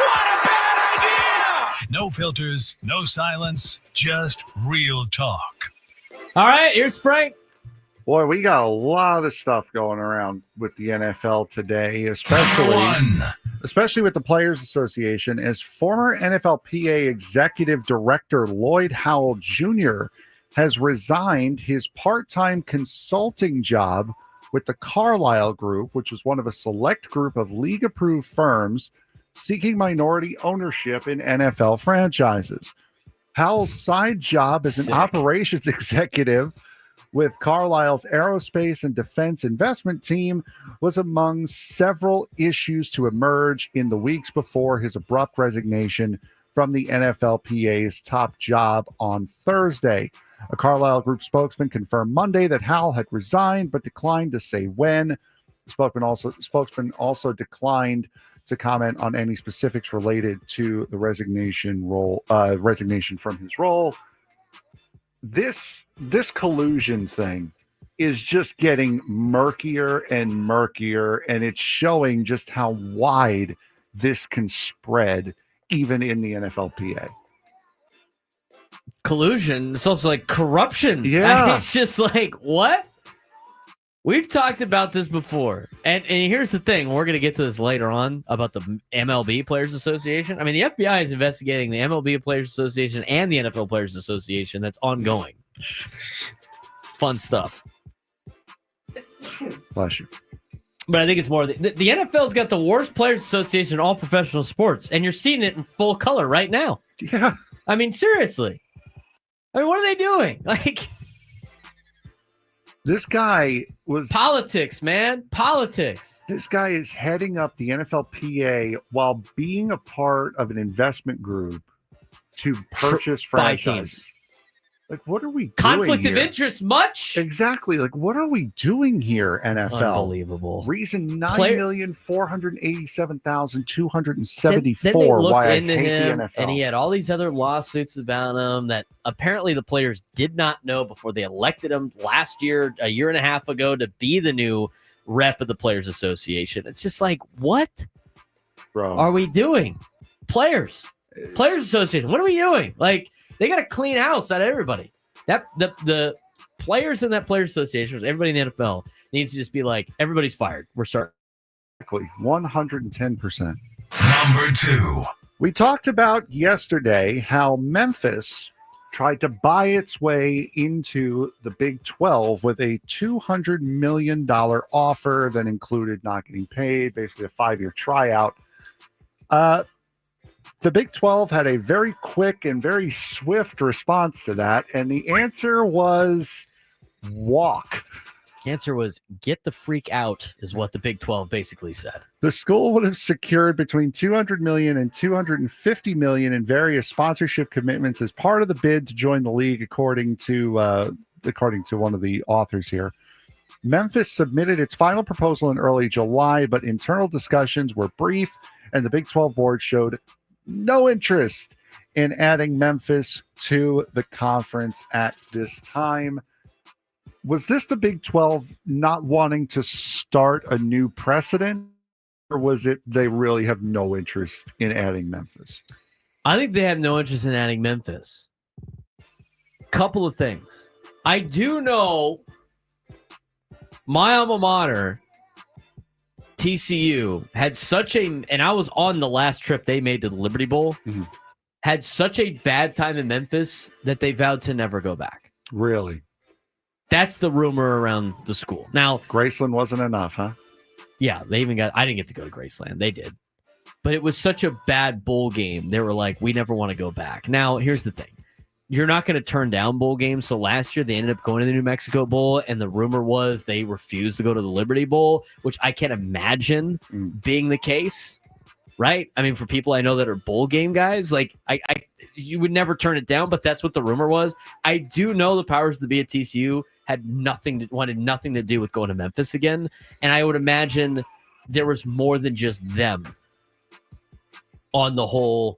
What a bad idea! No filters, no silence, just real talk. All right, here's Frank. Boy, we got a lot of stuff going around with the NFL today, especially with the Players Association, as former NFLPA Executive Director Lloyd Howell Jr. has resigned his part-time consulting job with the Carlyle Group, which is one of a select group of league-approved firms seeking minority ownership in NFL franchises. Howell's side job as an operations executive with Carlyle's aerospace and defense investment team was among several issues to emerge in the weeks before his abrupt resignation from the NFLPA's top job on Thursday. A Carlyle Group spokesman confirmed Monday that Howell had resigned, but declined to say when. The spokesman also declined to comment on any specifics related to the resignation from his role. This collusion thing is just getting murkier and murkier, and it's showing just how wide this can spread, even in the NFLPA. Collusion. It's also like corruption. Yeah. It's just like, what? We've talked about this before. And here's the thing. We're going to get to this later on about the MLB Players Association. I mean, the FBI is investigating the MLB Players Association and the NFL Players Association. That's ongoing. Fun stuff. Bless you. But I think it's more... The NFL's got the worst Players Association in all professional sports. And you're seeing it in full color right now. Yeah. I mean, seriously. I mean, what are they doing? Like... This guy was... Politics, man. Politics. This guy is heading up the NFLPA while being a part of an investment group to purchase franchises. Like, what are we doing Conflict of here? interest much? Exactly. Like, what are we doing here, NFL? Unbelievable. Reason 9,487,274 why I hate the NFL. And he had all these other lawsuits about him that apparently the players did not know before they elected him last year, a year and a half ago, to be the new rep of the Players Association. It's just like, what are we doing? Players Association, what are we doing? Like, they got to clean house out of everybody. That the players in that Players Association, everybody in the NFL, needs to just be like, everybody's fired. We're starting. 110%. Number 2. We talked about yesterday how Memphis tried to buy its way into the Big 12 with a $200 million offer that included not getting paid, basically a 5-year tryout. The Big 12 had a very quick and very swift response to that, and the answer was walk. The answer was get the freak out, is what the Big 12 basically said. The school would have secured between $200 million and $250 million in various sponsorship commitments as part of the bid to join the league, according to one of the authors here. Memphis submitted its final proposal in early July, but internal discussions were brief, and the Big 12 board showed no interest in adding Memphis to the conference at this time. Was this the Big 12 not wanting to start a new precedent, or was it they really have no interest in adding Memphis? I think they have no interest in adding Memphis. Couple of things. I do know my alma mater, TCU, had such a, and I was on the last trip they made to the Liberty Bowl, had such a bad time in Memphis that they vowed to never go back. Really? That's the rumor around the school. Now, Graceland wasn't enough, huh? Yeah, they even got, I didn't get to go to Graceland. They did. But it was such a bad bowl game. They were like, we never want to go back. Now, here's the thing. You're not going to turn down bowl games. So last year they ended up going to the New Mexico Bowl, and the rumor was they refused to go to the Liberty Bowl, which I can't imagine being the case, right? I mean, for people I know that are bowl game guys, like you would never turn it down, but that's what the rumor was. I do know the powers to be at TCU wanted nothing to do with going to Memphis again, and I would imagine there was more than just them on the whole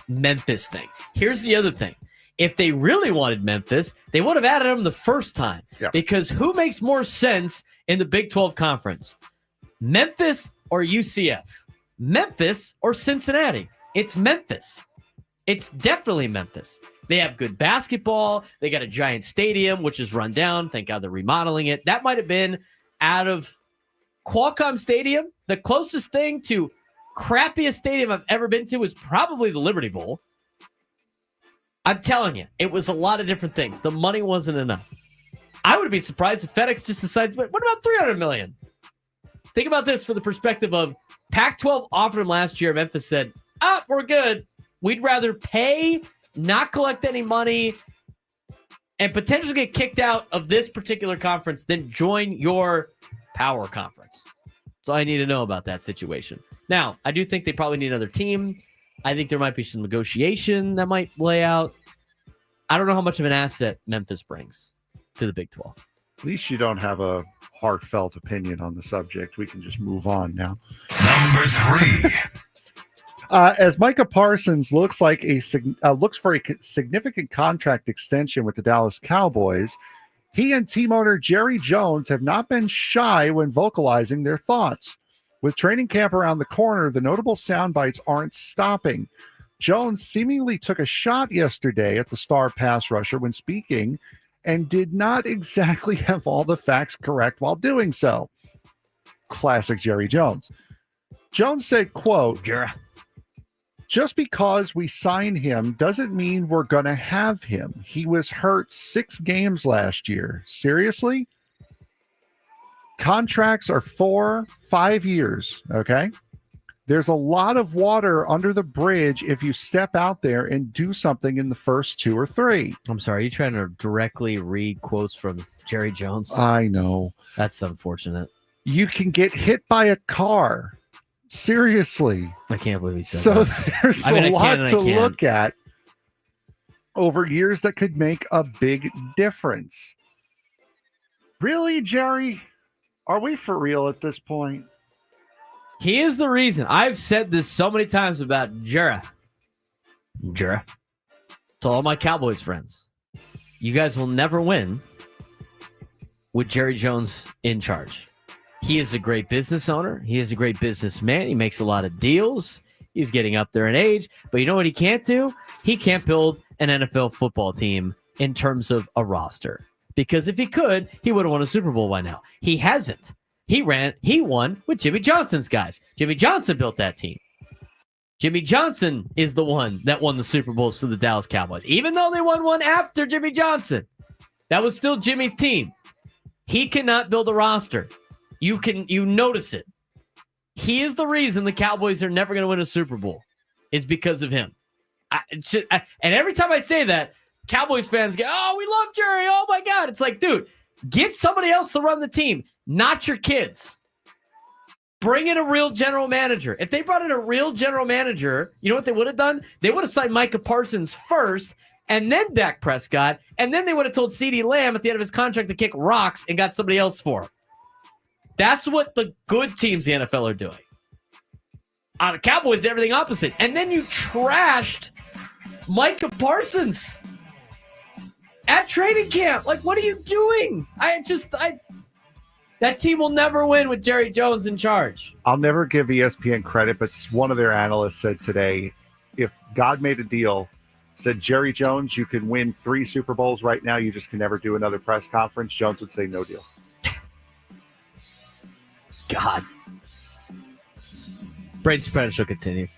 Memphis thing. Here's the other thing. If they really wanted Memphis, they would have added them the first time. Yeah. Because who makes more sense in the Big 12 conference? Memphis or UCF? Memphis or Cincinnati? It's Memphis. It's definitely Memphis. They have good basketball. They got a giant stadium, which is run down. Thank God they're remodeling it. That might have been out of Qualcomm Stadium. The closest thing to crappiest stadium I've ever been to was probably the Liberty Bowl. I'm telling you, it was a lot of different things. The money wasn't enough. I would be surprised if FedEx just decides, what about $300 million? Think about this for the perspective of Pac-12 offered him last year. Memphis said, we're good. We'd rather pay, not collect any money, and potentially get kicked out of this particular conference than join your power conference. That's all I need to know about that situation. Now, I do think they probably need another team. I think there might be some negotiation that might lay out. I don't know how much of an asset Memphis brings to the Big 12. At least you don't have a heartfelt opinion on the subject. We can just move on now. Number 3. As Micah Parsons looks for a significant contract extension with the Dallas Cowboys, he and team owner Jerry Jones have not been shy when vocalizing their thoughts. With training camp around the corner, the notable sound bites aren't stopping. Jones seemingly took a shot yesterday at the star pass rusher when speaking and did not exactly have all the facts correct while doing so. Classic Jerry Jones. Jones said, quote, "Just because we sign him doesn't mean we're going to have him. He was hurt 6 games last year. Seriously? Contracts are 4-5 years, okay? There's a lot of water under the bridge if you step out there and do something in the first 2 or 3. I'm sorry, are you trying to directly read quotes from Jerry Jones? I know. That's unfortunate. You can get hit by a car. Seriously. I can't believe he said so that. There's a lot to look at over years that could make a big difference. Really, Jerry? Are we for real at this point? He is the reason. I've said this so many times about Jerry. To all my Cowboys friends. You guys will never win with Jerry Jones in charge. He is a great business owner. He is a great businessman. He makes a lot of deals. He's getting up there in age. But you know what he can't do? He can't build an NFL football team in terms of a roster. Because if he could, he would have won a Super Bowl by now. He hasn't. He won with Jimmy Johnson's guys. Jimmy Johnson built that team. Jimmy Johnson is the one that won the Super Bowls for the Dallas Cowboys. Even though they won one after Jimmy Johnson, that was still Jimmy's team. He cannot build a roster. You notice it. He is the reason the Cowboys are never going to win a Super Bowl. Is because of him. And every time I say that, Cowboys fans go, "Oh, we love Jerry. Oh my God." It's like, dude, get somebody else to run the team, not your kids. Bring in a real general manager. If they brought in a real general manager, you know what they would have done? They would have signed Micah Parsons first and then Dak Prescott, and then they would have told CeeDee Lamb at the end of his contract to kick rocks and got somebody else for him. That's what the good teams in the NFL are doing. The Cowboys, everything opposite. And then you trashed Micah Parsons at training camp. Like, what are you doing? That team will never win with Jerry Jones in charge. I'll never give ESPN credit, but one of their analysts said today, if God made a deal, said, Jerry Jones, you can win 3 Super Bowls right now, you just can never do another press conference, Jones would say no deal. God. Braden Surprenant Show continues.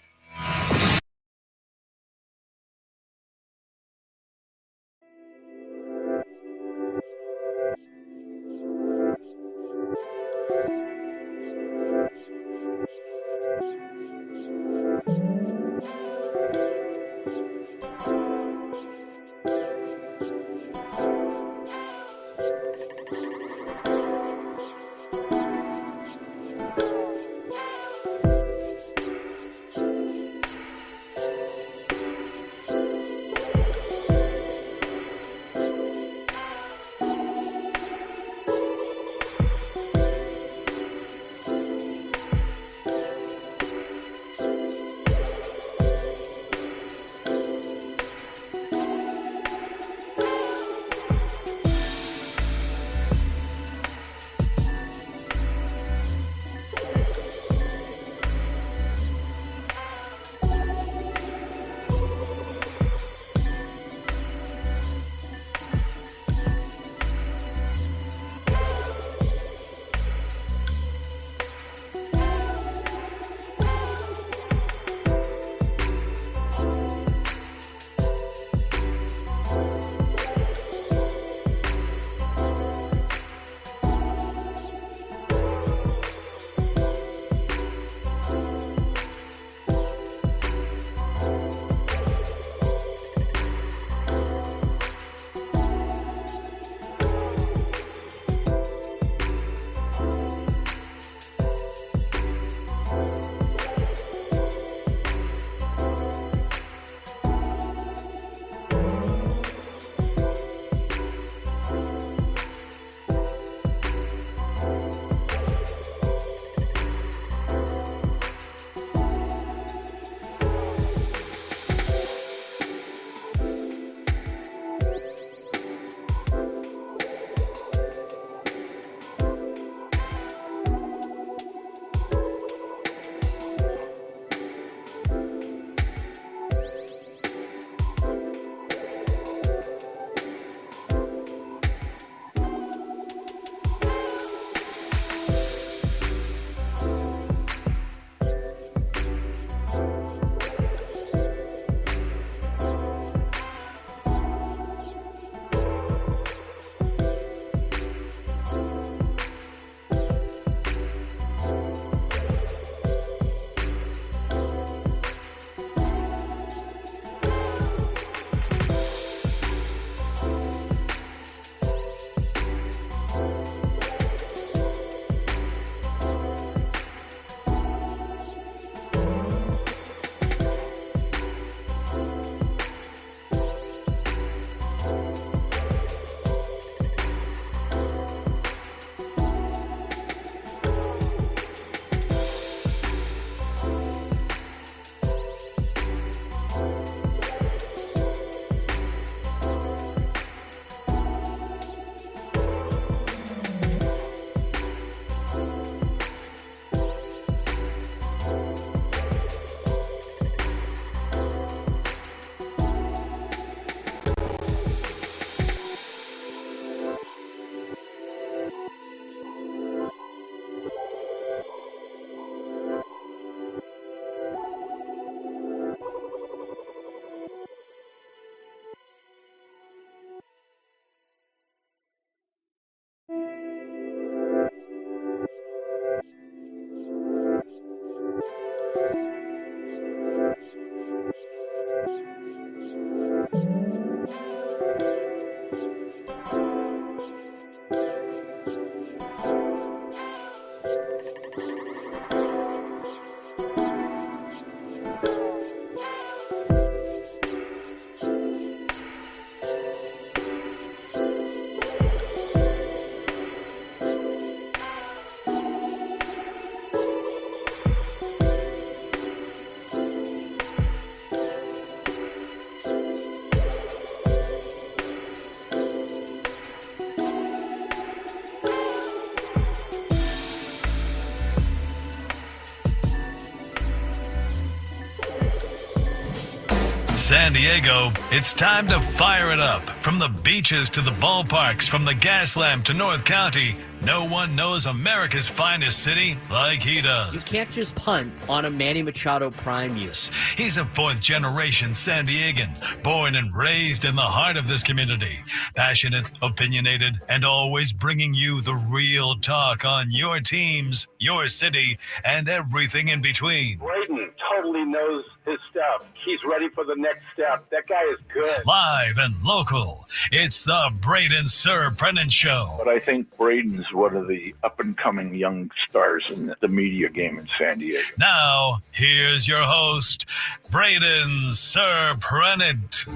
San Diego, it's time to fire it up. From the beaches to the ballparks, from the Gaslamp to North County, no one knows America's finest city like he does. You can't just punt on a Manny Machado prime use. He's a fourth-generation San Diegan, born and raised in the heart of this community. Passionate, opinionated, and always bringing you the real talk on your teams, your city, and everything in between. Braden totally knows his stuff. He's ready for the next step. That guy is good. Live and local, it's the Braden Surprenant Show. But I think Braden's one of the up-and-coming young stars in the media game in San Diego. Now, here's your host, Braden Surprenant.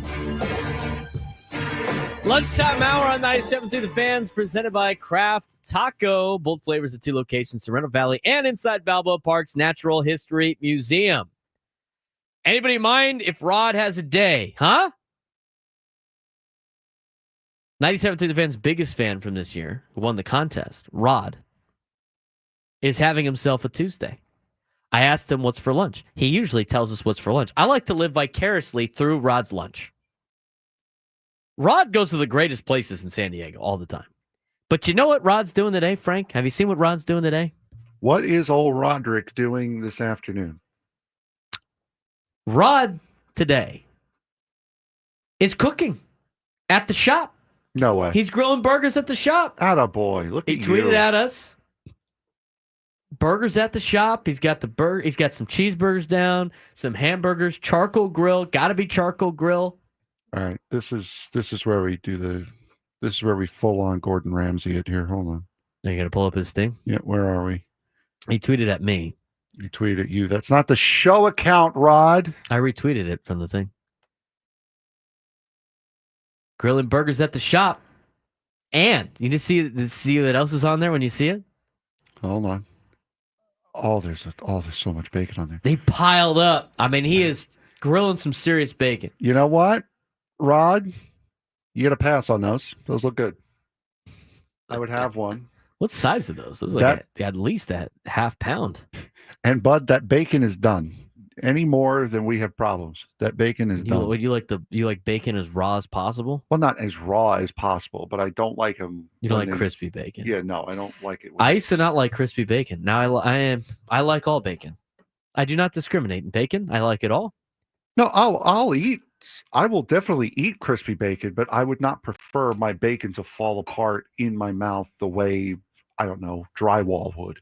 Lunchtime hour on 97 through the fans, presented by Kraft Taco. Both flavors at 2 locations, Sorrento Valley and inside Balboa Park's Natural History Museum. Anybody mind if Rod has a day, huh? 97 through the fans' biggest fan from this year, who won the contest, Rod, is having himself a Tuesday. I asked him what's for lunch. He usually tells us what's for lunch. I like to live vicariously through Rod's lunch. Rod goes to the greatest places in San Diego all the time. But you know what Rod's doing today, Frank? Have you seen what Rod's doing today? What is old Roderick doing this afternoon? Rod today is cooking at the shop. No way. He's grilling burgers at the shop. Attaboy. Look He at tweeted you. at us. Burgers at the shop. He's got he's got some cheeseburgers down, some hamburgers, charcoal grill. Got to be charcoal grill. All right. This is where we do this is where we full on Gordon Ramsay it here. Hold on. Are you going to pull up his thing? Yeah, where are we? He tweeted at me. He tweeted at you. That's not the show account, Rod. I retweeted it from the thing. Grilling burgers at the shop. And you just see what else is on there when you see it? Hold on. Oh, there's so much bacon on there. They piled up. I mean, he is grilling some serious bacon. You know what, Rod? You get a pass on those. Those look good. I would have one. What size are those? Those like at least a half pound. And Bud, that bacon is done. Any more than we have problems. That bacon is done. Would you like bacon as raw as possible? Well, not as raw as possible, but I don't like them. You don't like crispy bacon? Yeah, no, I don't like it. I used to not like crispy bacon. Now I like all bacon. I do not discriminate in bacon. I like it all. No, I'll eat. I will definitely eat crispy bacon, but I would not prefer my bacon to fall apart in my mouth the way, I don't know, drywall would.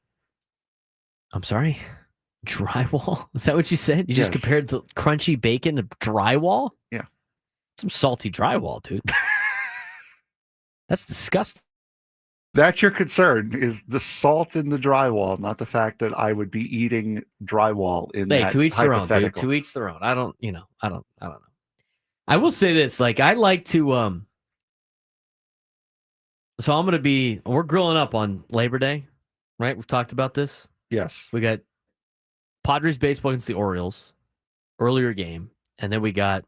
I'm sorry? Drywall? Is that what you said? You Yes. just compared the crunchy bacon to drywall? Yeah. Some salty drywall, dude. That's disgusting. That's your concern, is the salt in the drywall, not the fact that I would be eating drywall in that to each their own, dude. hypothetical. To each their own. I don't know. I will say this, like I like to so we're grilling up on Labor Day, right? We've talked about this. Yes. We got Padres baseball against the Orioles, earlier game, and then we got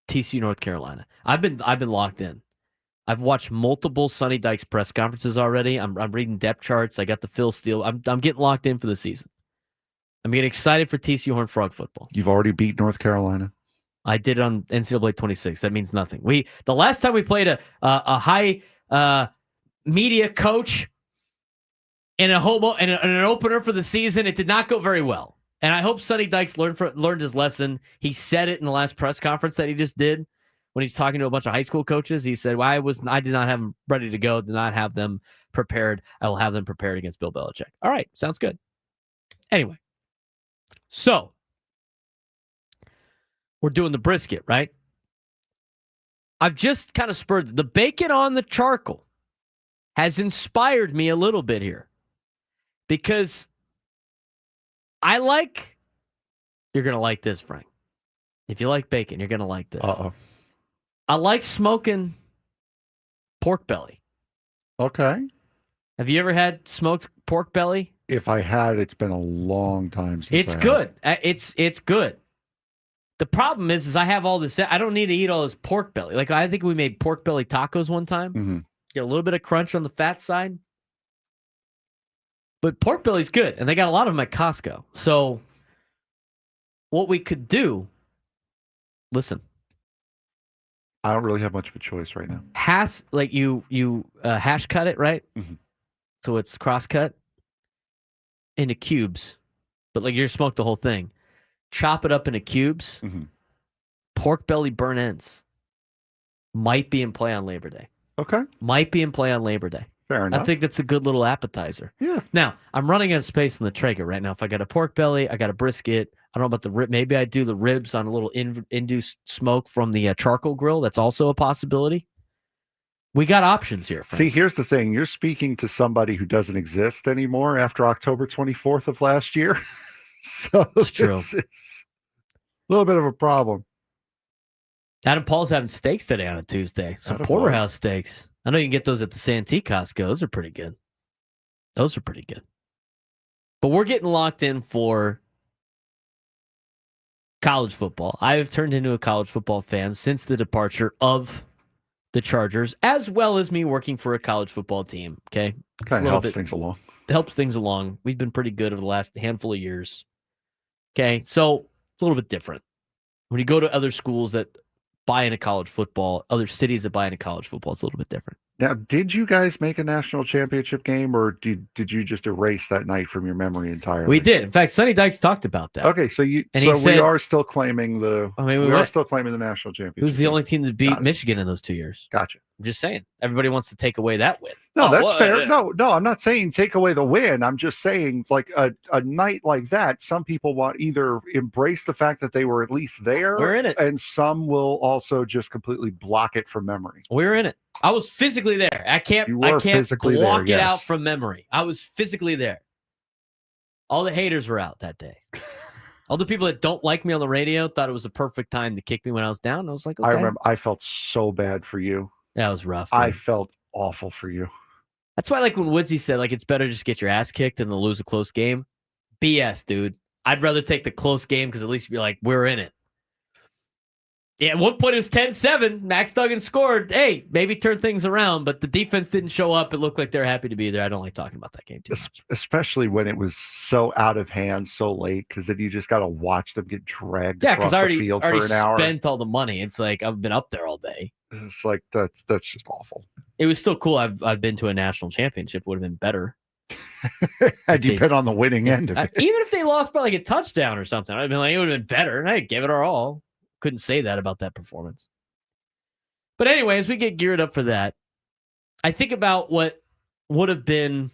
TCU North Carolina. I've been locked in. I've watched multiple Sonny Dykes press conferences already. I'm reading depth charts. I got the Phil Steele. I'm getting locked in for the season. I'm getting excited for TCU Horned Frog football. You've already beat North Carolina. I did it on NCAA 26. That means nothing. The last time we played a high media coach in an opener for the season, it did not go very well. And I hope Sonny Dykes learned his lesson. He said it in the last press conference that he just did when he's talking to a bunch of high school coaches. He said, well, I did not have them ready to go, did not have them prepared. I will have them prepared against Bill Belichick. All right, sounds good. Anyway, so we're doing the brisket, right? I've just kind of spurred the bacon on the charcoal has inspired me a little bit here because you're going to like this, Frank. If you like bacon, you're going to like this. Uh-oh. I like smoking pork belly. Okay. Have you ever had smoked pork belly? If I had, it's been a long time since It's good. It's good. The problem is I have all this. I don't need to eat all this pork belly. Like I think we made pork belly tacos one time. Mm-hmm. Get a little bit of crunch on the fat side. But pork belly's good, and they got a lot of them at Costco. So what we could do, listen, I don't really have much of a choice right now. Hash hash cut it, right? Mm-hmm. So it's cross cut into cubes, but like you smoke the whole thing. Chop it up into cubes. Mm-hmm. Pork belly burn ends might be in play on Labor Day. Okay. Might be in play on Labor Day. Fair enough. I think that's a good little appetizer. Yeah. Now, I'm running out of space in the Traeger right now. If I got a pork belly, I got a brisket. I don't know about the rib. Maybe I do the ribs on a little induced smoke from the charcoal grill. That's also a possibility. We got options here. Frank. See, here's the thing. You're speaking to somebody who doesn't exist anymore after October 24th of last year. So it's true. It's a little bit of a problem. Adam Paul's having steaks today on a Tuesday. Some porterhouse steaks. I know you can get those at the Santee Costco. Those are pretty good. But we're getting locked in for college football. I have turned into a college football fan since the departure of the Chargers, as well as me working for a college football team. Okay, kind of helps things along. Helps things along. We've been pretty good over the last handful of years. Okay, so it's a little bit different when you go to other schools that buy into college football, other cities that buy into college football. It's a little bit different. Now, did you guys make a national championship game, or did you just erase that night from your memory entirely? We did. In fact, Sonny Dykes talked about that. Okay, so we are still claiming the national championship. Who's the only team that beat Michigan in those 2 years? Gotcha. I'm just saying. Everybody wants to take away that win. No, that's fair. No, I'm not saying take away the win. I'm just saying, like a night like that, some people want either embrace the fact that they were at least there. We're in it. And some will also just completely block it from memory. We're in it. I was physically there. I can't block it out from memory. I was physically there. All the haters were out that day. All the people that don't like me on the radio thought it was a perfect time to kick me when I was down. I was like, okay. I remember I felt so bad for you. That was rough. Dude. I felt awful for you. That's why, like when Woodsy said, like it's better just get your ass kicked than to lose a close game. BS, dude. I'd rather take the close game because at least be like, we're in it. Yeah, at one point it was 10-7. Max Duggan scored. Hey, maybe turn things around, but the defense didn't show up. It looked like they're happy to be there. I don't like talking about that game too much. Especially when it was so out of hand so late, because then you just got to watch them get dragged across the field for an hour. Spent all the money. It's like I've been up there all day. It's like that's just awful. It was still cool. I've been to a national championship. Would have been better. Had you been on the winning end of it. Even if they lost by like a touchdown or something, I'd been like, it would have been better. And I gave it our all. Couldn't say that about that performance. But anyway, as we get geared up for that, I think about what would have been,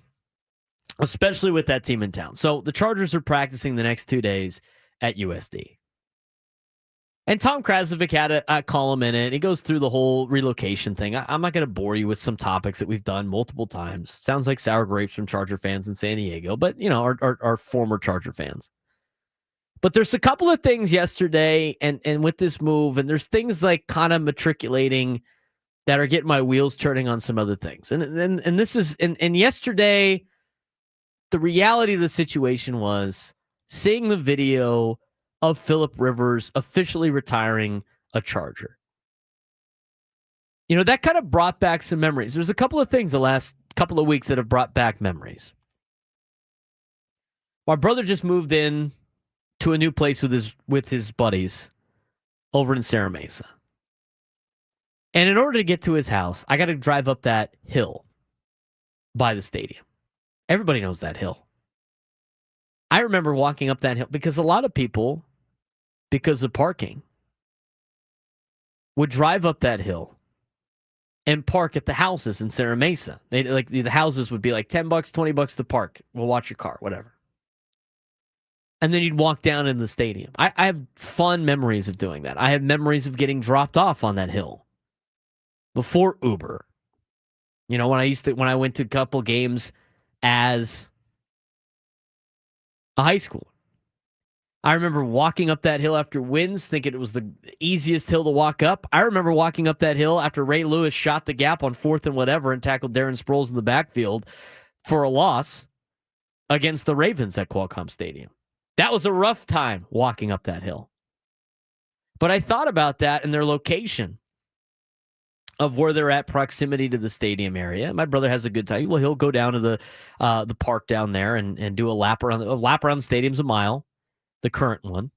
especially with that team in town. So the Chargers are practicing the next 2 days at USD. And Tom Krasovic had a column in it. He goes through the whole relocation thing. I'm not going to bore you with some topics that we've done multiple times. Sounds like sour grapes from Charger fans in San Diego, but, you know, our former Charger fans. But there's a couple of things yesterday and with this move, and there's things like kind of matriculating that are getting my wheels turning on some other things. And this is, and yesterday, the reality of the situation was seeing the video of Phillip Rivers officially retiring a Charger. You know, that kind of brought back some memories. There's a couple of things the last couple of weeks that have brought back memories. My brother just moved in to a new place with his buddies over in Serra Mesa. And in order to get to his house, I got to drive up that hill by the stadium. Everybody knows that hill. I remember walking up that hill because a lot of people, because of parking, would drive up that hill and park at the houses in Serra Mesa. They like the houses would be like $10, $20 to park. We'll watch your car, whatever. And then you'd walk down in the stadium. I have fun memories of doing that. I have memories of getting dropped off on that hill before Uber. You know, when I went to a couple games as a high schooler. I remember walking up that hill after wins, thinking it was the easiest hill to walk up. I remember walking up that hill after Ray Lewis shot the gap on 4th and whatever and tackled Darren Sproles in the backfield for a loss against the Ravens at Qualcomm Stadium. That was a rough time walking up that hill. But I thought about that and their location of where they're at, proximity to the stadium area. My brother has a good time. Well, he'll go down to the park down there and do a lap around the stadium's a mile, the current one.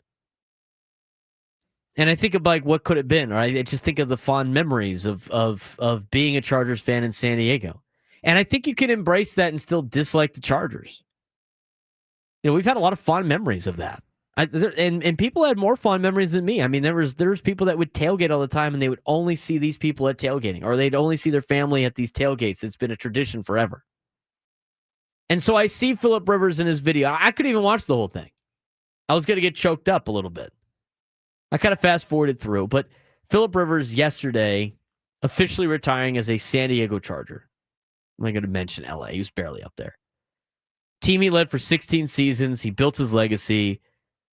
And I think of like what could have been, right? I just think of the fond memories of being a Chargers fan in San Diego. And I think you can embrace that and still dislike the Chargers. We've had a lot of fond memories of that. And people had more fond memories than me. I mean, there was people that would tailgate all the time, and they would only see these people at tailgating, or they'd only see their family at these tailgates. It's been a tradition forever. And so I see Phillip Rivers in his video. I couldn't even watch the whole thing. I was going to get choked up a little bit. I kind of fast forwarded through, but Phillip Rivers yesterday officially retiring as a San Diego Charger. I'm not going to mention LA. He was barely up there. Team he led for 16 seasons. He built his legacy.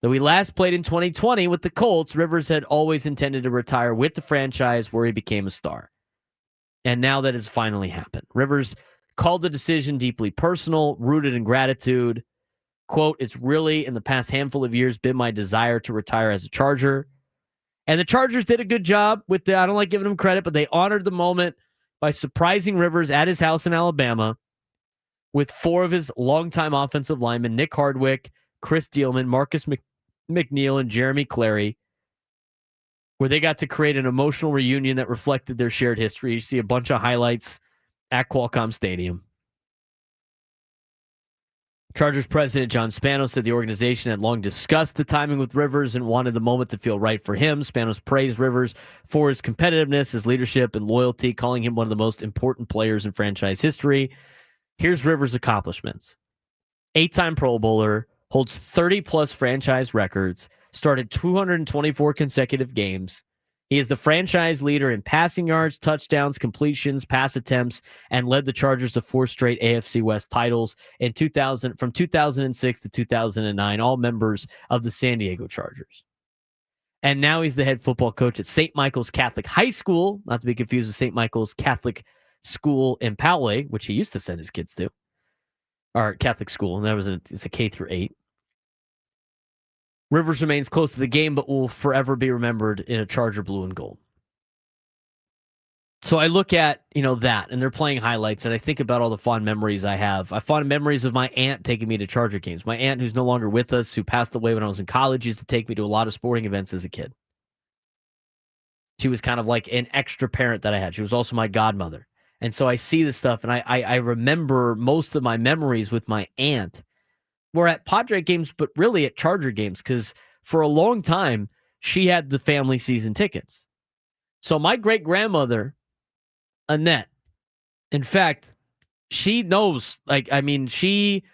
Though he last played in 2020 with the Colts, Rivers had always intended to retire with the franchise where he became a star. And now that has finally happened. Rivers called the decision deeply personal, rooted in gratitude. Quote, "It's really, in the past handful of years, been my desire to retire as a Charger." And the Chargers did a good job with that. I don't like giving them credit, but they honored the moment by surprising Rivers at his house in Alabama with 4 of his longtime offensive linemen, Nick Hardwick, Chris Dealman, Marcus McNeil, and Jeremy Clary, where they got to create an emotional reunion that reflected their shared history. You see a bunch of highlights at Qualcomm Stadium. Chargers president John Spanos said the organization had long discussed the timing with Rivers and wanted the moment to feel right for him. Spanos praised Rivers for his competitiveness, his leadership, and loyalty, calling him one of the most important players in franchise history. Here's Rivers' accomplishments. 8-time Pro Bowler, holds 30-plus franchise records, started 224 consecutive games. He is the franchise leader in passing yards, touchdowns, completions, pass attempts, and led the Chargers to 4 straight AFC West titles from 2006 to 2009, all members of the San Diego Chargers. And now he's the head football coach at St. Michael's Catholic High School, not to be confused with St. Michael's Catholic School in Poway, which he used to send his kids to, or Catholic school, and it's a K through 8. Rivers remains close to the game, but will forever be remembered in a Charger blue and gold. So I look at, that, and they're playing highlights, and I think about all the fond memories I have. I have fond memories of my aunt taking me to Charger games. My aunt, who's no longer with us, who passed away when I was in college, used to take me to a lot of sporting events as a kid. She was kind of like an extra parent that I had. She was also my godmother. And so I see this stuff, and I remember most of my memories with my aunt were at Padre games, but really at Charger games, because for a long time, she had the family season tickets. So my great-grandmother, Annette, in fact, she knows, Bill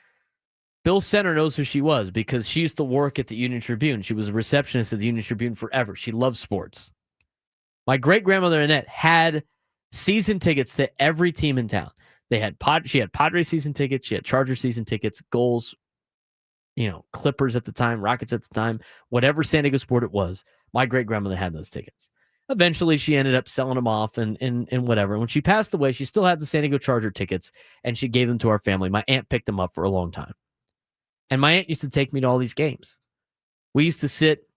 Center knows who she was because she used to work at the Union Tribune. She was a receptionist at the Union Tribune forever. She loved sports. My great-grandmother, Annette, had season tickets to every team in town. She had Padres season tickets. She had Charger season tickets, Goals, Clippers at the time, Rockets at the time, whatever San Diego sport it was. My great-grandmother had those tickets. Eventually, she ended up selling them off and whatever. When she passed away, she still had the San Diego Charger tickets, and she gave them to our family. My aunt picked them up for a long time. And my aunt used to take me to all these games. We used to sit,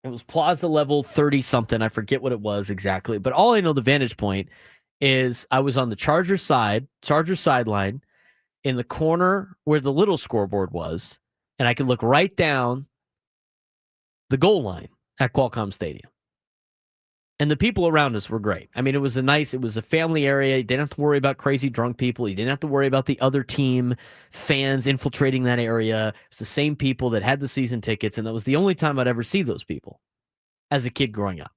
it was Plaza level 30-something. I forget what it was exactly. But all I know, the vantage point is I was on the Charger sideline, in the corner where the little scoreboard was, and I could look right down the goal line at Qualcomm Stadium. And the people around us were great. I mean, it was a family area. You didn't have to worry about crazy drunk people. You didn't have to worry about the other team fans infiltrating that area. It's the same people that had the season tickets, and that was the only time I'd ever see those people as a kid growing up.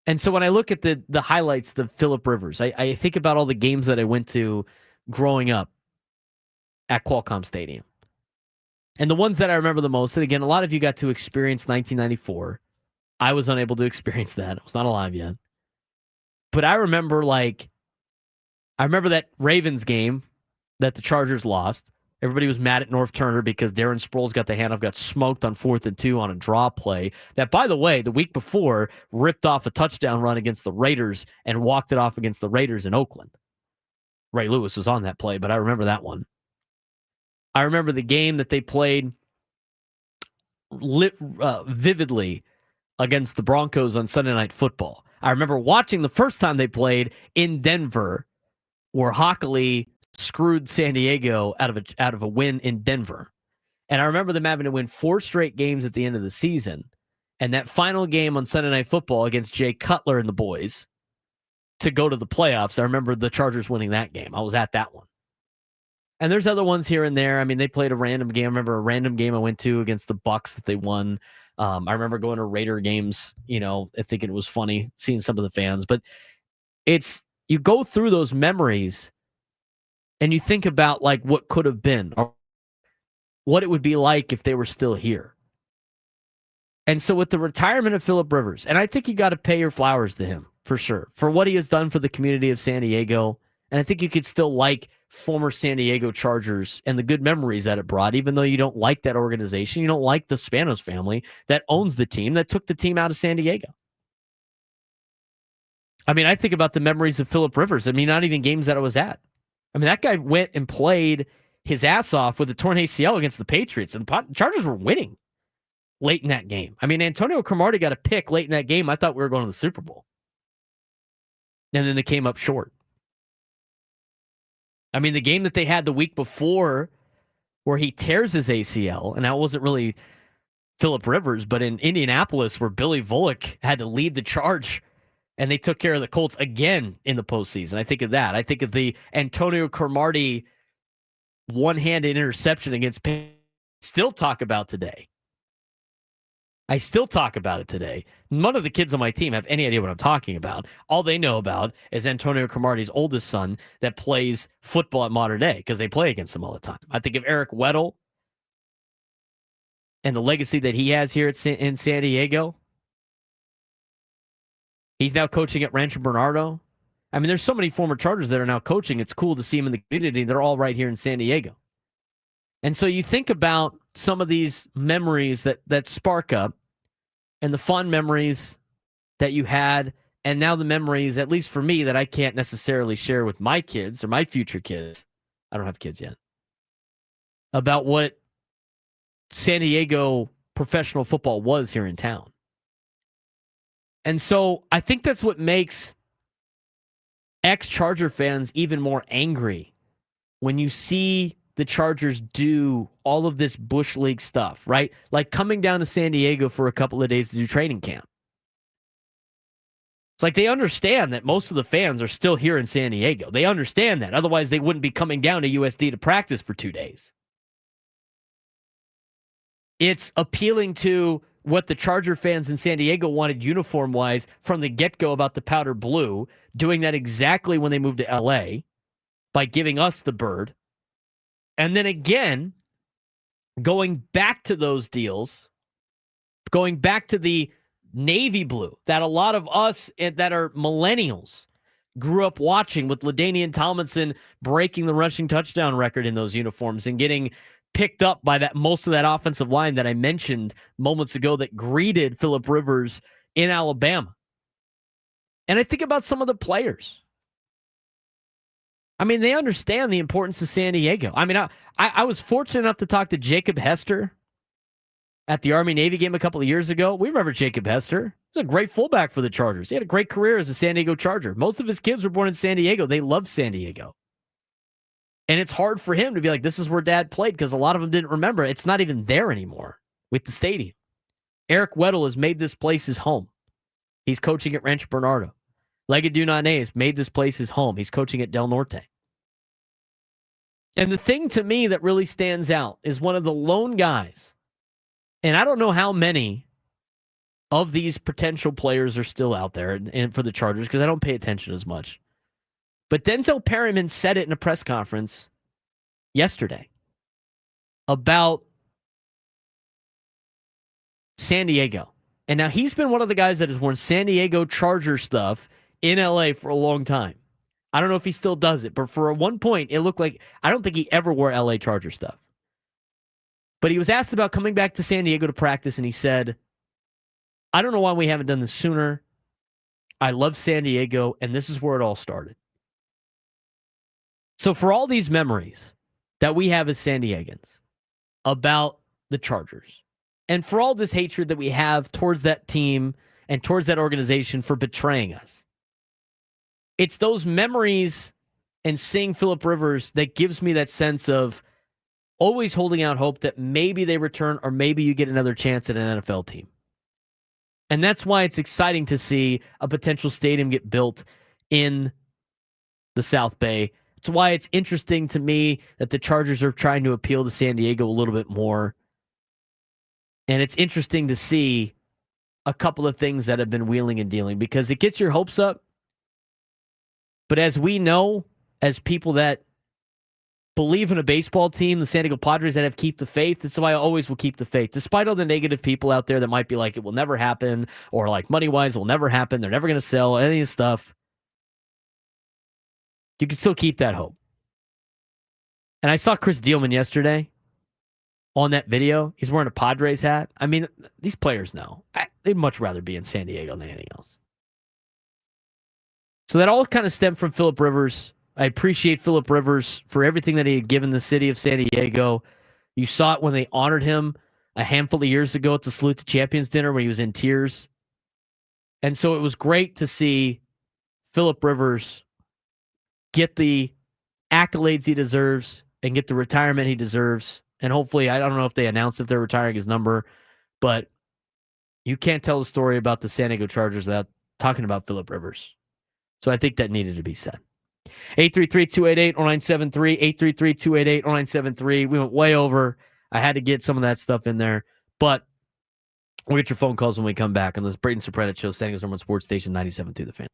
And so when I look at the highlights, the Phillip Rivers, I think about all the games that I went to growing up at Qualcomm Stadium. And the ones that I remember the most, and again, a lot of you got to experience 1994. I was unable to experience that. I was not alive yet. But I remember that Ravens game that the Chargers lost. Everybody was mad at North Turner because Darren Sproles got the handoff, got smoked on 4th and 2 on a draw play. That, by the way, the week before, ripped off a touchdown run against the Raiders and walked it off against the Raiders in Oakland. Ray Lewis was on that play, but I remember that one. I remember the game that they played vividly against the Broncos on Sunday Night Football. I remember watching the first time they played in Denver, where Hockley screwed San Diego out of a win in Denver. And I remember them having to win 4 straight games at the end of the season and that final game on Sunday Night Football against Jay Cutler and the boys to go to the playoffs. I remember the Chargers winning that game. I was at that one. And there's other ones here and there. I mean, they played a random game. I remember a random game I went to against the Bucks that they won. I remember going to Raider games, thinking it was funny seeing some of the fans. But you go through those memories and you think about like what could have been or what it would be like if they were still here. And so with the retirement of Phillip Rivers, and I think you got to pay your flowers to him for sure, for what he has done for the community of San Diego. And I think you could still like former San Diego Chargers and the good memories that it brought, even though you don't like that organization. You don't like the Spanos family that owns the team, that took the team out of San Diego. I mean, I think about the memories of Phillip Rivers. I mean, not even games that I was at. I mean, that guy went and played his ass off with a torn ACL against the Patriots, and the Chargers were winning late in that game. I mean, Antonio Cromartie got a pick late in that game. I thought we were going to the Super Bowl. And then they came up short. I mean, the game that they had the week before where he tears his ACL, and that wasn't really Phillip Rivers, but in Indianapolis where Billy Volek had to lead the charge, and they took care of the Colts again in the postseason. I think of that. I think of the Antonio Cromartie one-handed interception against Payne. Still talk about today. I still talk about it today. None of the kids on my team have any idea what I'm talking about. All they know about is Antonio Cromartie's oldest son that plays football at Modern Day because they play against him all the time. I think of Eric Weddle and the legacy that he has here in San Diego. He's now coaching at Rancho Bernardo. I mean, there's so many former Chargers that are now coaching. It's cool to see them in the community. They're all right here in San Diego. And so you think about some of these memories that spark up and the fond memories that you had, and now the memories, at least for me, that I can't necessarily share with my kids or my future kids. I don't have kids yet. About what San Diego professional football was here in town. And so I think that's what makes ex-Charger fans even more angry when you see the Chargers do all of this Bush League stuff, right? Like coming down to San Diego for a couple of days to do training camp. It's like they understand that most of the fans are still here in San Diego. They understand that. Otherwise, they wouldn't be coming down to USD to practice for 2 days. It's appealing to what the Charger fans in San Diego wanted uniform-wise from the get-go about the powder blue, doing that exactly when they moved to LA by giving us the bird. And then again, going back to those deals, going back to the navy blue that a lot of us that are millennials grew up watching, with LaDainian Tomlinson breaking the rushing touchdown record in those uniforms and getting picked up by that most of that offensive line that I mentioned moments ago that greeted Phillip Rivers in Alabama. And I think about some of the players. I mean, they understand the importance of San Diego. I mean, I was fortunate enough to talk to Jacob Hester at the Army-Navy game a couple of years ago. We remember Jacob Hester. He's a great fullback for the Chargers. He had a great career as a San Diego Charger. Most of his kids were born in San Diego. They love San Diego. And it's hard for him to be like, this is where Dad played, because a lot of them didn't remember. It's not even there anymore with the stadium. Eric Weddle has made this place his home. He's coaching at Rancho Bernardo. Legadue Nane has made this place his home. He's coaching at Del Norte. And the thing to me that really stands out is one of the lone guys, and I don't know how many of these potential players are still out there and for the Chargers because I don't pay attention as much. But Denzel Perryman said it in a press conference yesterday about San Diego. And now he's been one of the guys that has worn San Diego Charger stuff in LA for a long time. I don't know if he still does it, but for one point, it looked like, I don't think he ever wore LA Charger stuff. But he was asked about coming back to San Diego to practice, and he said, I don't know why we haven't done this sooner. I love San Diego, and this is where it all started. So for all these memories that we have as San Diegans about the Chargers, and for all this hatred that we have towards that team and towards that organization for betraying us, it's those memories and seeing Phillip Rivers that gives me that sense of always holding out hope that maybe they return or maybe you get another chance at an NFL team. And that's why it's exciting to see a potential stadium get built in the South Bay. It's why it's interesting to me that the Chargers are trying to appeal to San Diego a little bit more. And it's interesting to see a couple of things that have been wheeling and dealing because it gets your hopes up. But as we know, as people that believe in a baseball team, the San Diego Padres that have keep the faith, that's why I always will keep the faith. Despite all the negative people out there that might be like, it will never happen, or like money-wise, it will never happen, they're never going to sell, any of this stuff. You can still keep that hope. And I saw Chris Dealman yesterday on that video. He's wearing a Padres hat. I mean, these players know. They'd much rather be in San Diego than anything else. So that all kind of stemmed from Phillip Rivers. I appreciate Phillip Rivers for everything that he had given the city of San Diego. You saw it when they honored him a handful of years ago at the Salute to Champions dinner when he was in tears. And so it was great to see Phillip Rivers get the accolades he deserves and get the retirement he deserves. And hopefully, I don't know if they announced if they're retiring his number, but you can't tell the story about the San Diego Chargers without talking about Phillip Rivers. So I think that needed to be said. 833-288-0973, 833-288-0973. We went way over. I had to get some of that stuff in there, but we'll get your phone calls when we come back on this Braden Surprenant Show, San Diego's number one sports station, 97.2 The Fan.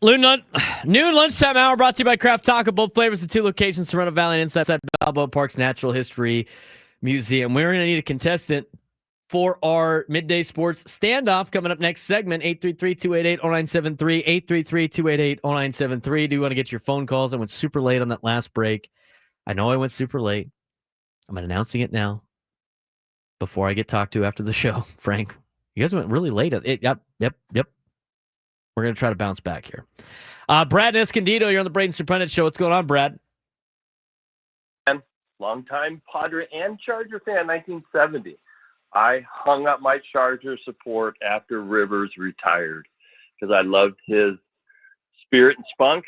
Noon lunchtime hour brought to you by Craft Taco. Both flavors, the 2 locations, Serrano Valley and inside Balboa Park's Natural History Museum. We're going to need a contestant for our midday sports standoff coming up next segment. 833-288-0973, 833-288-0973. Do you want to get your phone calls? I went super late on that last break. I know I went super late. I'm announcing it now before I get talked to after the show. Frank, you guys went really late. Yep. We're going to try to bounce back here. Brad Escondido, you're on the Braden Surprenant Show. What's going on, Brad? Longtime Padre and Charger fan, 1970. I hung up my Charger support after Rivers retired because I loved his spirit and spunk.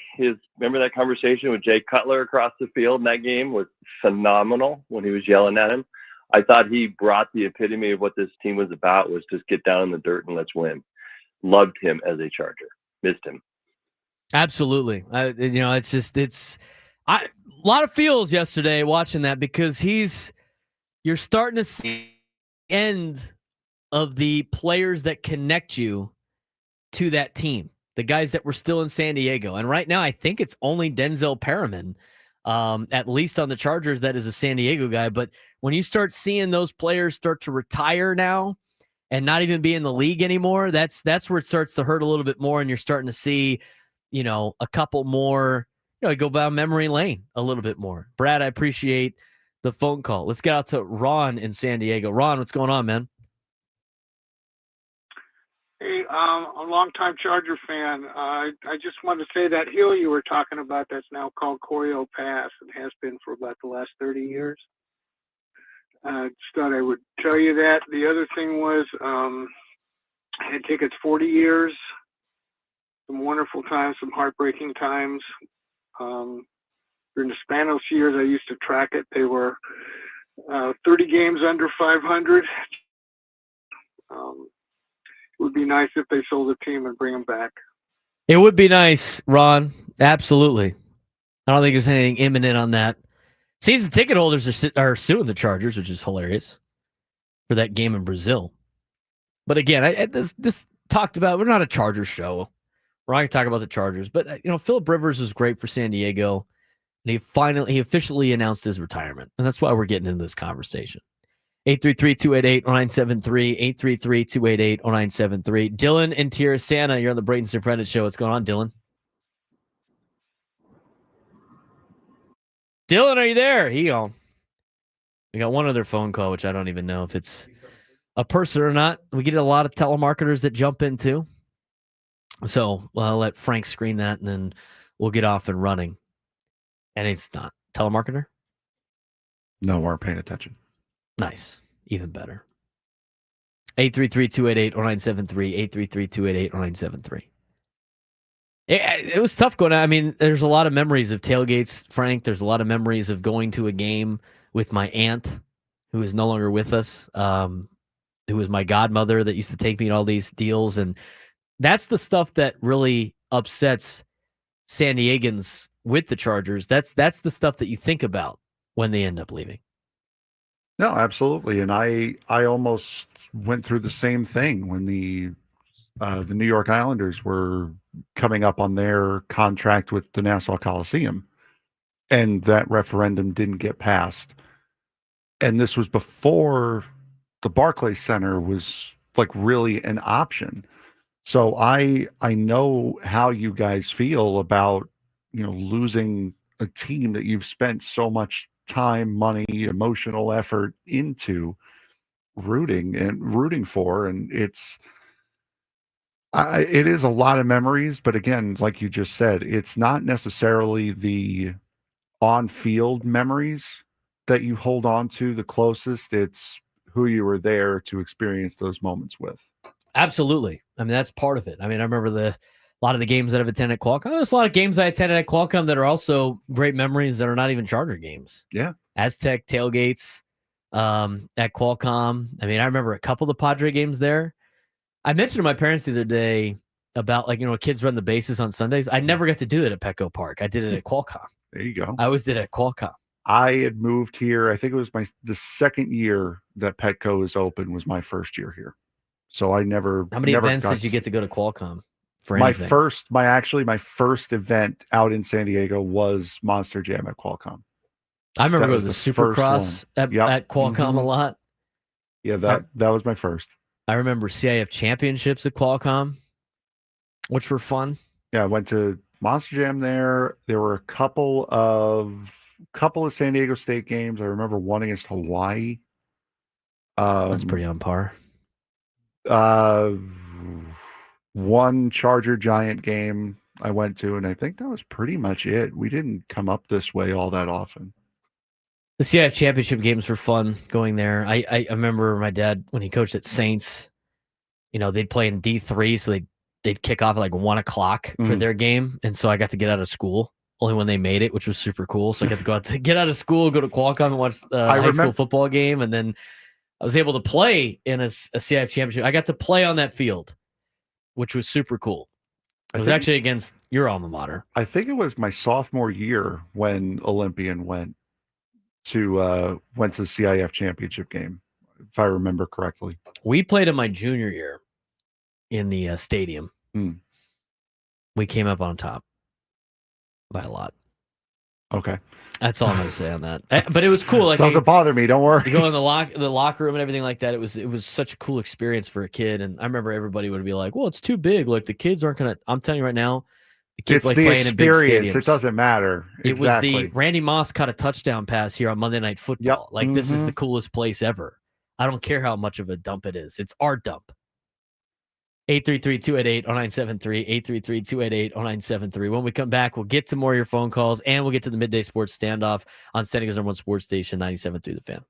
Remember that conversation with Jay Cutler across the field in that game was phenomenal when he was yelling at him. I thought he brought the epitome of what this team was about, was just get down in the dirt and let's win. Loved him as a Charger. Missed him. Absolutely. It's a lot of feels yesterday watching that because you're starting to see the end of the players that connect you to that team, the guys that were still in San Diego. And right now, I think it's only Denzel Perriman, at least on the Chargers, that is a San Diego guy. But when you start seeing those players start to retire now, and not even be in the league anymore, that's where it starts to hurt a little bit more, and you're starting to see, a couple more, go down memory lane a little bit more. Brad, I appreciate the phone call. Let's get out to Ron in San Diego. Ron, what's going on, man? Hey, I'm a longtime Charger fan. I just wanted to say that hill you were talking about that's now called Corio Pass and has been for about the last 30 years. Just thought I would tell you that. The other thing was I had tickets 40 years, some wonderful times, some heartbreaking times. During the Spanos years, I used to track it. They were 30 games under 500. It would be nice if they sold the team and bring them back. It would be nice, Ron. Absolutely. I don't think there's anything imminent on that. Season ticket holders are suing the Chargers, which is hilarious, for that game in Brazil. But again, this talked about, we're not a Chargers show. We're not going to talk about the Chargers. But, Phillip Rivers was great for San Diego. And he officially announced his retirement. And that's why we're getting into this conversation. 833-288-0973, 833-288-0973. Dylan in Tirasana, you're on the Braden Surprenant Show. What's going on, Dylan? Dylan, are you there? We got one other phone call, which I don't even know if it's a person or not. We get a lot of telemarketers that jump in too. So I'll let Frank screen that, and then we'll get off and running. And it's not. Telemarketer? No, we're paying attention. Nice. Even better. 833-288-0973, 833-288-0973. It was tough going out. I mean, there's a lot of memories of tailgates, Frank. There's a lot of memories of going to a game with my aunt, who is no longer with us, who was my godmother that used to take me to all these deals. And that's the stuff that really upsets San Diegans with the Chargers. That's the stuff that you think about when they end up leaving. No, absolutely. And I almost went through the same thing when the New York Islanders were coming up on their contract with the Nassau Coliseum, and that referendum didn't get passed. And this was before the Barclays Center was like really an option. So I know how you guys feel about, losing a team that you've spent so much time, money, emotional effort into rooting for. And it is a lot of memories, but again, like you just said, it's not necessarily the on-field memories that you hold on to the closest. It's who you were there to experience those moments with. Absolutely. I mean, that's part of it. I mean, I remember a lot of the games that I've attended at Qualcomm. There's a lot of games I attended at Qualcomm that are also great memories that are not even Charger games. Yeah. Aztec tailgates at Qualcomm. I mean, I remember a couple of the Padre games there. I mentioned to my parents the other day about, kids run the bases on Sundays. I never got to do that at Petco Park. I did it at Qualcomm. There you go. I always did it at Qualcomm. I had moved here. I think it was the second year that Petco was open was my first year here. So I never. How many never events did you get to go to Qualcomm? for my anything. my first event out in San Diego was Monster Jam at Qualcomm. I remember That going was to the the first Supercross at Qualcomm a lot. Yeah, that was my first. I remember CIF championships at Qualcomm, which were fun. Yeah, I went to Monster Jam there. There were a couple of San Diego State games. I remember one against Hawaii. That's pretty on par. One Charger Giant game I went to, and I think that was pretty much it. We didn't come up this way all that often. The CIF championship games were fun going there. I remember my dad, when he coached at Saints, they'd play in D3, so they'd kick off at like 1 o'clock for their game. And so I got to get out of school only when they made it, which was super cool. So I got to get out of school, go to Qualcomm and watch the high school football game. And then I was able to play in a CIF championship. I got to play on that field, which was super cool. It was actually against your alma mater. I think it was my sophomore year when Olympian went to the CIF championship game, if I remember correctly. We played in my junior year in the stadium. We came up on top by a lot. Okay. That's all I'm going to say on that. But it was cool. Like, doesn't bother me. Don't worry. You go in the locker room and everything like that. It was such a cool experience for a kid. And I remember everybody would be like, well, it's too big. Like, the kids aren't going to, I'm telling you right now, the kids it's like playing experience. In big stadiums. It doesn't matter. It was the Randy Moss caught a touchdown pass here on Monday Night Football. Yep. Like, this is the coolest place ever. I don't care how much of a dump it is. It's our dump. 833-288-0973, 833-288-0973. When we come back, we'll get to more of your phone calls, and we'll get to the Midday Sports Standoff on San Diego's #1 sports station, 97.3 The Fan.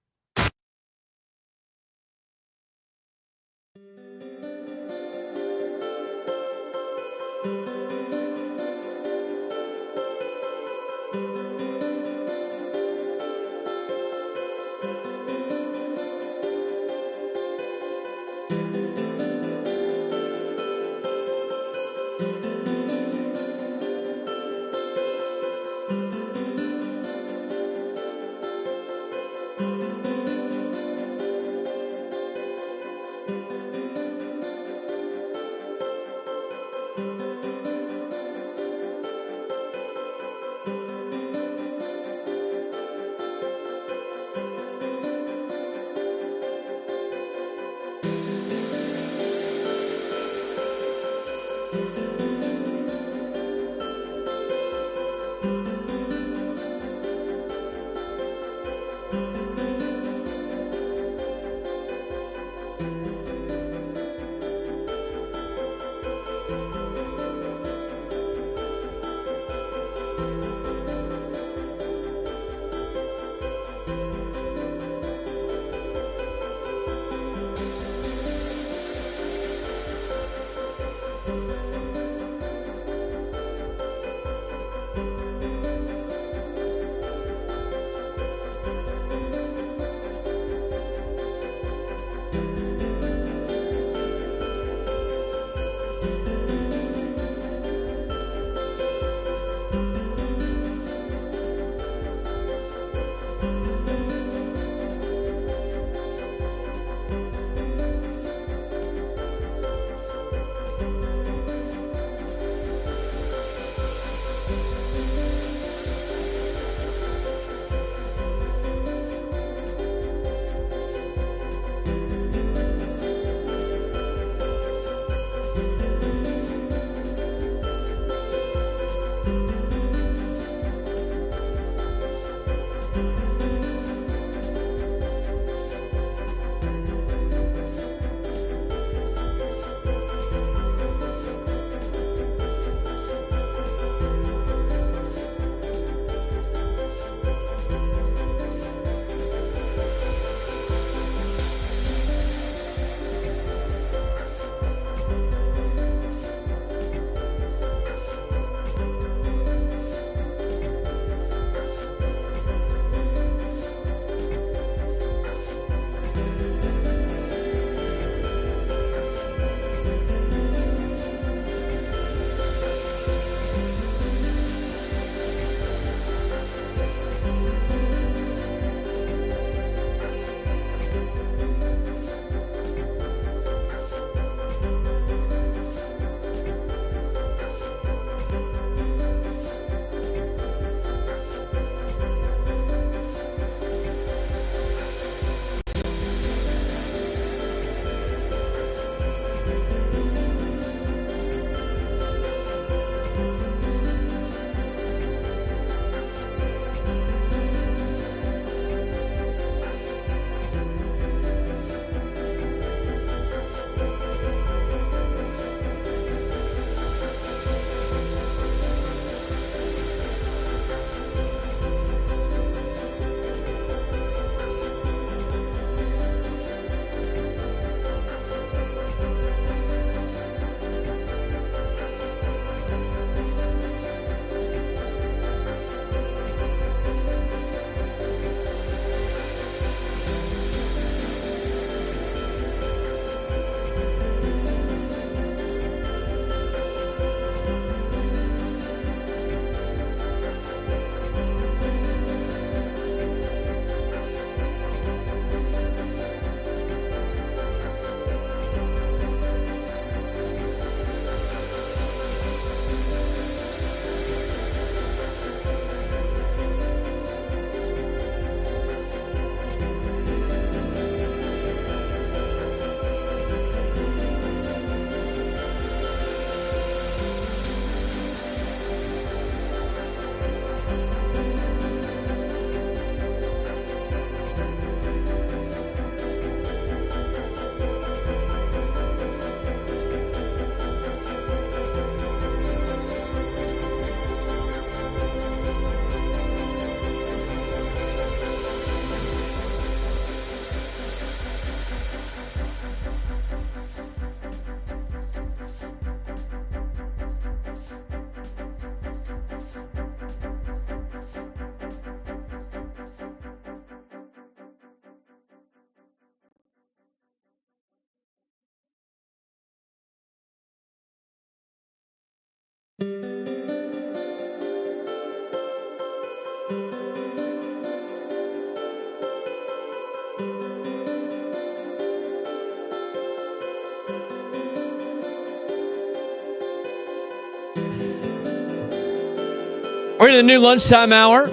We're in the new lunchtime hour,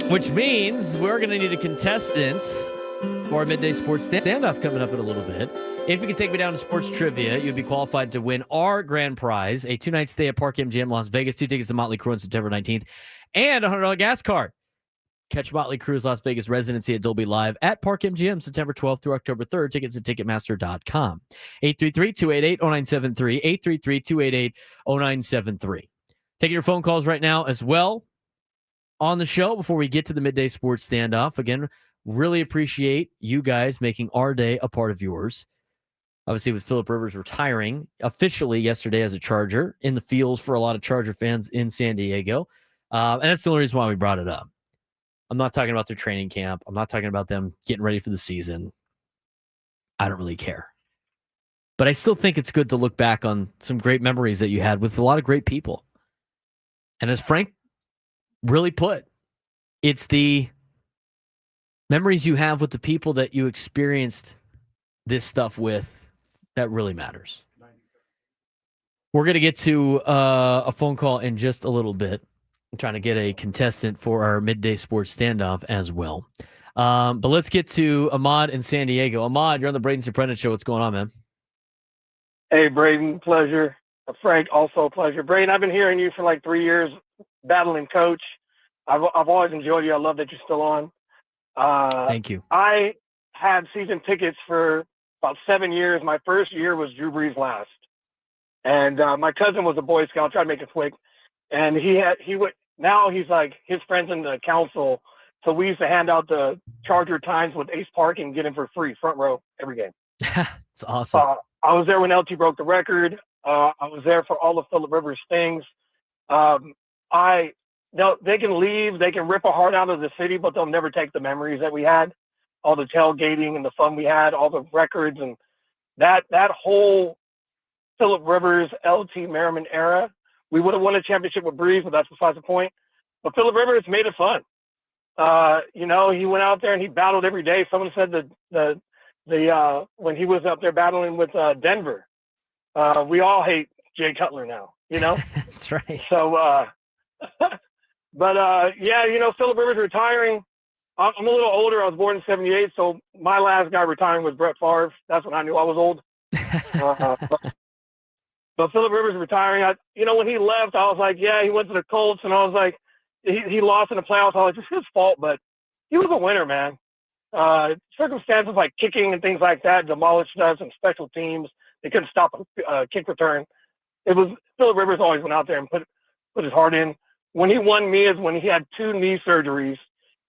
which means we're going to need a contestant for our midday sports standoff coming up in a little bit. If you can take me down to sports trivia, you'd be qualified to win our grand prize, a 2-night stay at Park MGM Las Vegas, 2 tickets to Motley Crue on September 19th, and a $100 gas card. Catch Motley Crue's Las Vegas residency at Dolby Live at Park MGM September 12th through October 3rd. Tickets at Ticketmaster.com. 833-288-0973. 833-288-0973. Taking your phone calls right now as well on the show before we get to the midday sports standoff. Again, really appreciate you guys making our day a part of yours. Obviously, with Phillip Rivers retiring officially yesterday as a Charger, in the fields for a lot of Charger fans in San Diego. And that's the only reason why we brought it up. I'm not talking about their training camp. I'm not talking about them getting ready for the season. I don't really care. But I still think it's good to look back on some great memories that you had with a lot of great people. And as Frank really put, it's the memories you have with the people that you experienced this stuff with that really matters. We're going to get to a phone call in just a little bit. I'm trying to get a contestant for our midday sports standoff as well. But let's get to Ahmad in San Diego. Ahmad, you're on the Braden Surprenant Show. What's going on, man? Hey, Braden, pleasure. Frank, also a pleasure. Braden, I've been hearing you for like 3 years, battling coach. I've always enjoyed you. I love that you're still on. Thank you. I had season tickets for about 7 years. My first year was Drew Brees' last. And my cousin was a Boy Scout. I'll try to make it quick. And now he's like his friends in the council. So we used to hand out the Charger times with Ace Park and get him for free, front row every game. It's awesome. I was there when LT broke the record. I was there for all of Phillip Rivers' things. They can leave, they can rip a heart out of the city, but they'll never take the memories that we had, all the tailgating and the fun we had, all the records, and that whole Phillip Rivers, LT Merriman era. We would have won a championship with Breeze, but that's besides the point. But Phillip Rivers made it fun. He went out there and he battled every day. Someone said that when he was up there battling with Denver, we all hate Jay Cutler now, That's right. So, Phillip Rivers retiring. I'm a little older. I was born in 78, so my last guy retiring was Brett Favre. That's when I knew I was old. But Phillip Rivers retiring, when he left, I was like, yeah, he went to the Colts, and I was like, he lost in the playoffs. I was like, it's his fault, but he was a winner, man. Circumstances like kicking and things like that demolished us, and special teams. They couldn't stop a kick return. Phillip Rivers always went out there and put his heart in. When he won me is when he had 2 knee surgeries,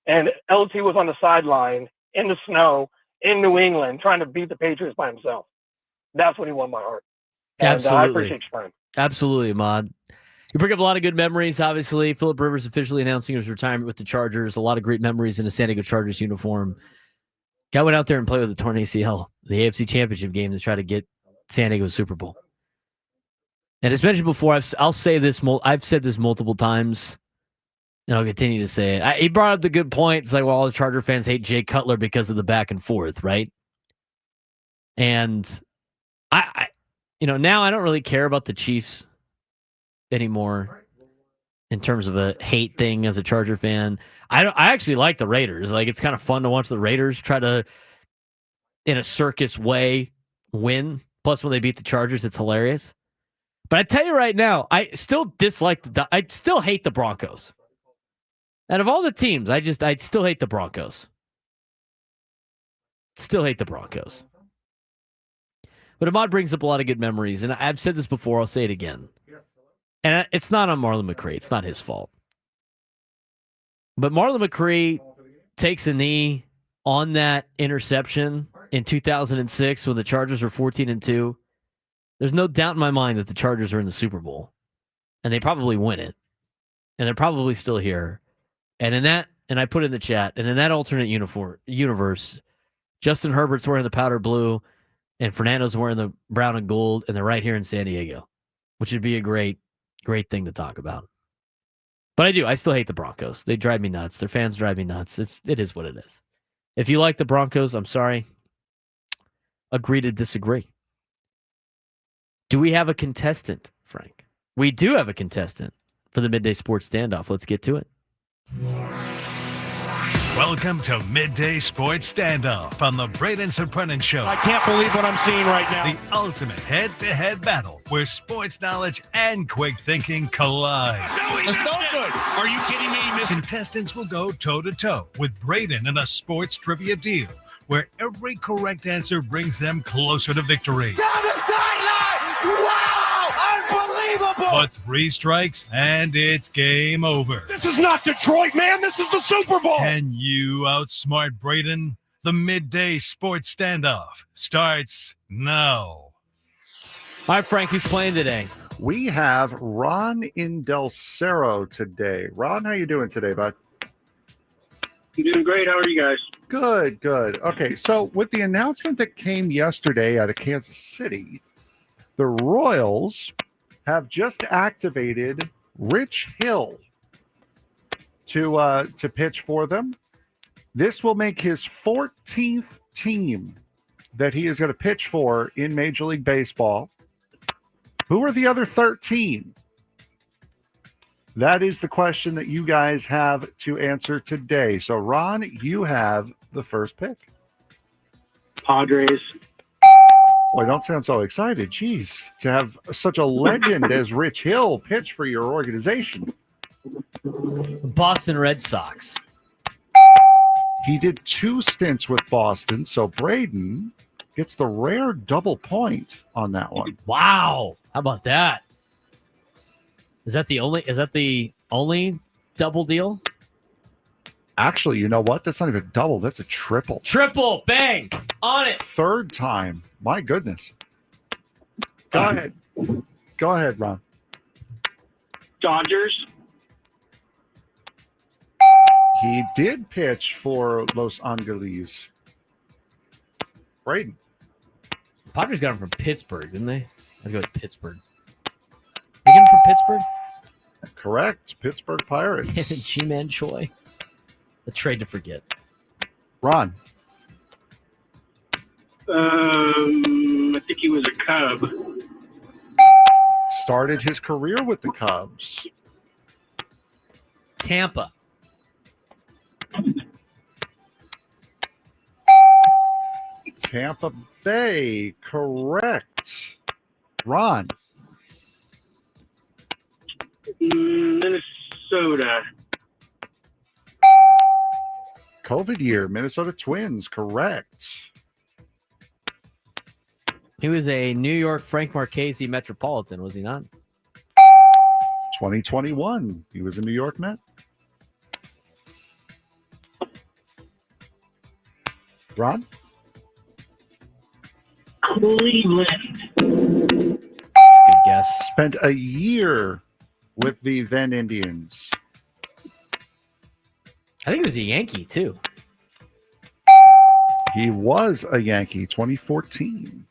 and LT was on the sideline in the snow in New England trying to beat the Patriots by himself. That's when he won my heart. Absolutely. And I appreciate your time. Absolutely, Ahmad. You bring up a lot of good memories, obviously. Phillip Rivers officially announcing his retirement with the Chargers. A lot of great memories in a San Diego Chargers uniform. Guy went out there and played with a torn ACL, the AFC Championship game, to try to get San Diego Super Bowl. And as mentioned before, I'll say this. I've said this multiple times, and I'll continue to say it. He brought up the good point. It's like, well, all the Charger fans hate Jay Cutler because of the back and forth, right? And now I don't really care about the Chiefs anymore in terms of a hate thing as a Charger fan. I actually like the Raiders. Like, it's kind of fun to watch the Raiders try to, in a circus way, win. Plus, when they beat the Chargers, it's hilarious. But I tell you right now, I still I still hate the Broncos. Out of all the teams, I still hate the Broncos. Still hate the Broncos. But Ahmad brings up a lot of good memories, and I've said this before, I'll say it again. And it's not on Marlon McCree. It's not his fault. But Marlon McCree takes a knee on that interception in 2006 when the Chargers were 14-2. There's no doubt in my mind that the Chargers are in the Super Bowl, and they probably win it, and they're probably still here. And I put in the chat, and in that alternate universe, Justin Herbert's wearing the powder blue, and Fernando's wearing the brown and gold, and they're right here in San Diego, which would be a great thing to talk about. But I still hate the Broncos. They drive me nuts. Their fans drive me nuts. It is what it is. If you like the Broncos, I'm sorry. Agree to disagree. Do we have a contestant, Frank? We do have a contestant for the Midday Sports Standoff. Let's get to it. Welcome to Midday Sports Standoff on the Braden Surprenant Show. I can't believe what I'm seeing right now. The ultimate head-to-head battle where sports knowledge and quick thinking collide. No, he's no good. Are you kidding me? Contestants will go toe-to-toe with Braden in a sports trivia deal where every correct answer brings them closer to victory. Down the sideline! Wow! Unbelievable! But 3 strikes and it's game over. This is not Detroit, man. This is the Super Bowl. Can you outsmart Braden? The Midday Sports Standoff starts now. All right, Frank, who's playing today? We have Ron in Del Cerro today. Ron, how you doing today, bud? I'm doing great. How are you guys? Good. Okay, so with the announcement that came yesterday out of Kansas City, the Royals have just activated Rich Hill to pitch for them. This will make his 14th team that he is going to pitch for in Major League Baseball. Who are the other 13? That is the question that you guys have to answer today. So, Ron, you have the first pick. Padres. Boy, don't sound so excited. Jeez, to have such a legend as Rich Hill pitch for your organization. Boston Red Sox. He did 2 stints with Boston, so Braden gets the rare double point on that one. Wow. How about that? Is that the only double deal? Actually, you know what? That's not even double. That's a triple. Triple. Bang. On it. 3rd time. My goodness. Go ahead. Go ahead, Ron. Dodgers. He did pitch for Los Angeles. Braden. Padres got him from Pittsburgh, didn't they? I'd go with Pittsburgh. They get him from Pittsburgh? Correct. Pittsburgh Pirates. G-Man Choi. A trade to forget. Ron. I think he was a Cub. Started his career with the Cubs. Tampa. Tampa Bay. Correct. Ron. Minnesota. COVID year. Minnesota Twins. Correct. He was a New York Frank Marchese Metropolitan, was he not? 2021. He was a New York Met. Ron? Cleveland. Good guess. Spent a year with the then Indians. I think he was a Yankee, too. He was a Yankee, 2014.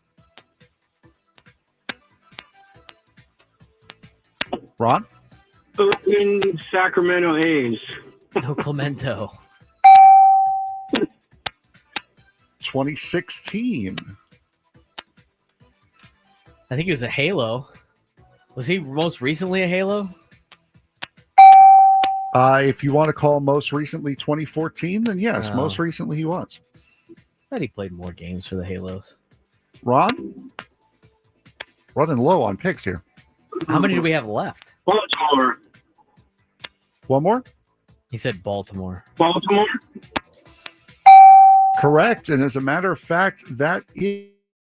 Ron? Oakland, Sacramento A's. No Clemento. 2016. I think he was a Halo. Was he most recently a Halo? If you want to call most recently 2014, then yes, most recently he was. I thought he played more games for the Halos. Ron? Running low on picks here. How many do we have left? Baltimore. One more? He said Baltimore. Baltimore. Correct. And as a matter of fact, that is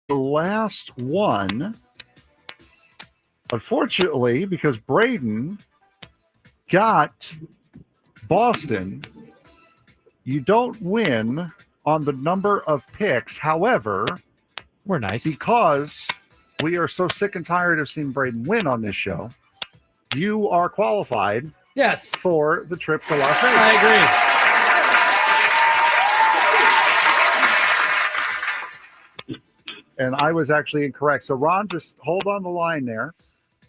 the last one. Unfortunately, because Braden got Boston, you don't win on the number of picks. However, we're nice because we are so sick and tired of seeing Braden win on this show. You are qualified, yes, for the trip to Las Vegas. I agree. And I was actually incorrect. So Ron, just hold on the line there.